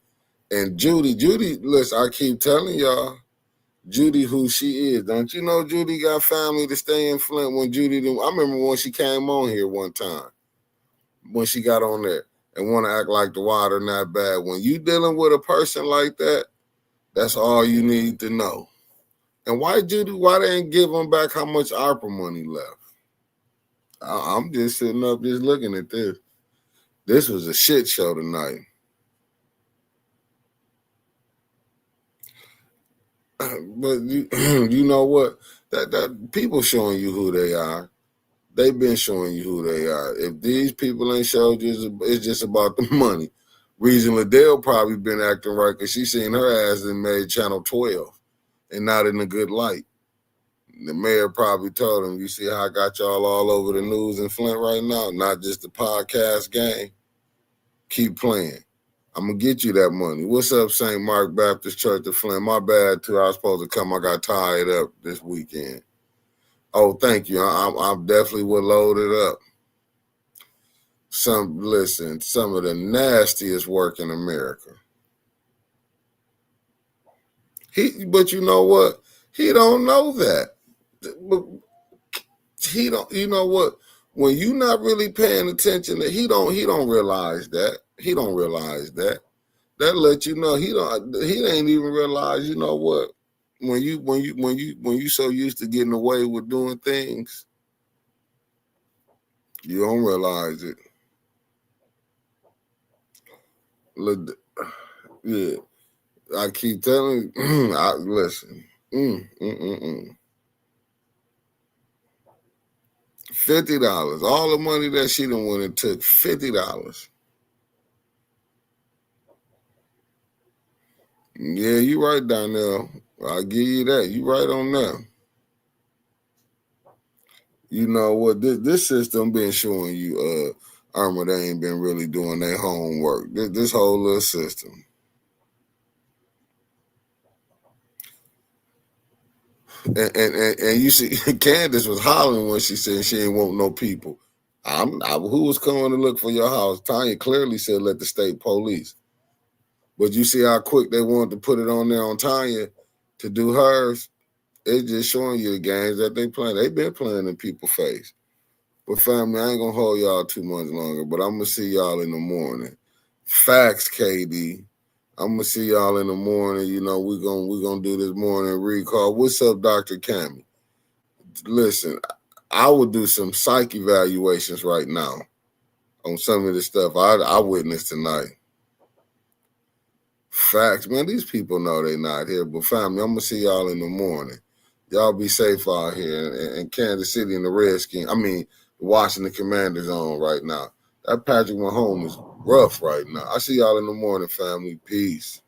And Judy, listen, I keep telling y'all, Judy who she is. Don't you know Judy got family to stay in Flint when I remember when she came on here one time, when she got on there and want to act like the water not bad. When you dealing with a person like that, that's all you need to know. And why they ain't give them back how much ARPA money left? I'm just sitting up just looking at this. This was a shit show tonight. But you know what? That people showing you who they are. They've been showing you who they are. If these people ain't showed you, it's just about the money. Reason Liddell probably been acting right because she seen her ass and made Channel 12 and not in a good light. The mayor probably told him, you see how I got y'all all over the news in Flint right now? Not just the podcast game. Keep playing. I'm going to get you that money. What's up, St. Mark Baptist Church of Flint? My bad, too. I was supposed to come. I got tied up this weekend. Oh, thank you. I definitely would load it up. Some of the nastiest work in America. But you know what? He don't know that. He don't. You know what? When you not really paying attention, he don't realize that. He don't realize that. That let you know he ain't even realize. You know what? When you so used to getting away with doing things, you don't realize it. Look, yeah, I keep telling you, listen. $50. All the money that she done went and took, $50. Yeah, you right, Donnell. I'll give you that. You right on that. You know what? This system been showing you, Irma, they ain't been really doing their homework. This whole little system. And you see, Candace was hollering when she said she ain't want no people. Who was coming to look for your house? Tanya clearly said let the state police. But you see how quick they wanted to put it on there on Tanya to do hers. It's just showing you the games that they playing. They've been playing in people's face. But family, I ain't gonna hold y'all too much longer. But I'm gonna see y'all in the morning. Facts, KD. I'm gonna see y'all in the morning. You know, we're gonna do this morning recall. What's up, Dr. Cammy? Listen, I would do some psych evaluations right now on some of the stuff I witnessed tonight. Facts, man. These people know they not here. But family, I'm gonna see y'all in the morning. Y'all be safe out here in Kansas City in the Redskins. I mean, the Washington Commanders on right now. That Patrick Mahomes is rough right now. I see y'all in the morning, family. Peace.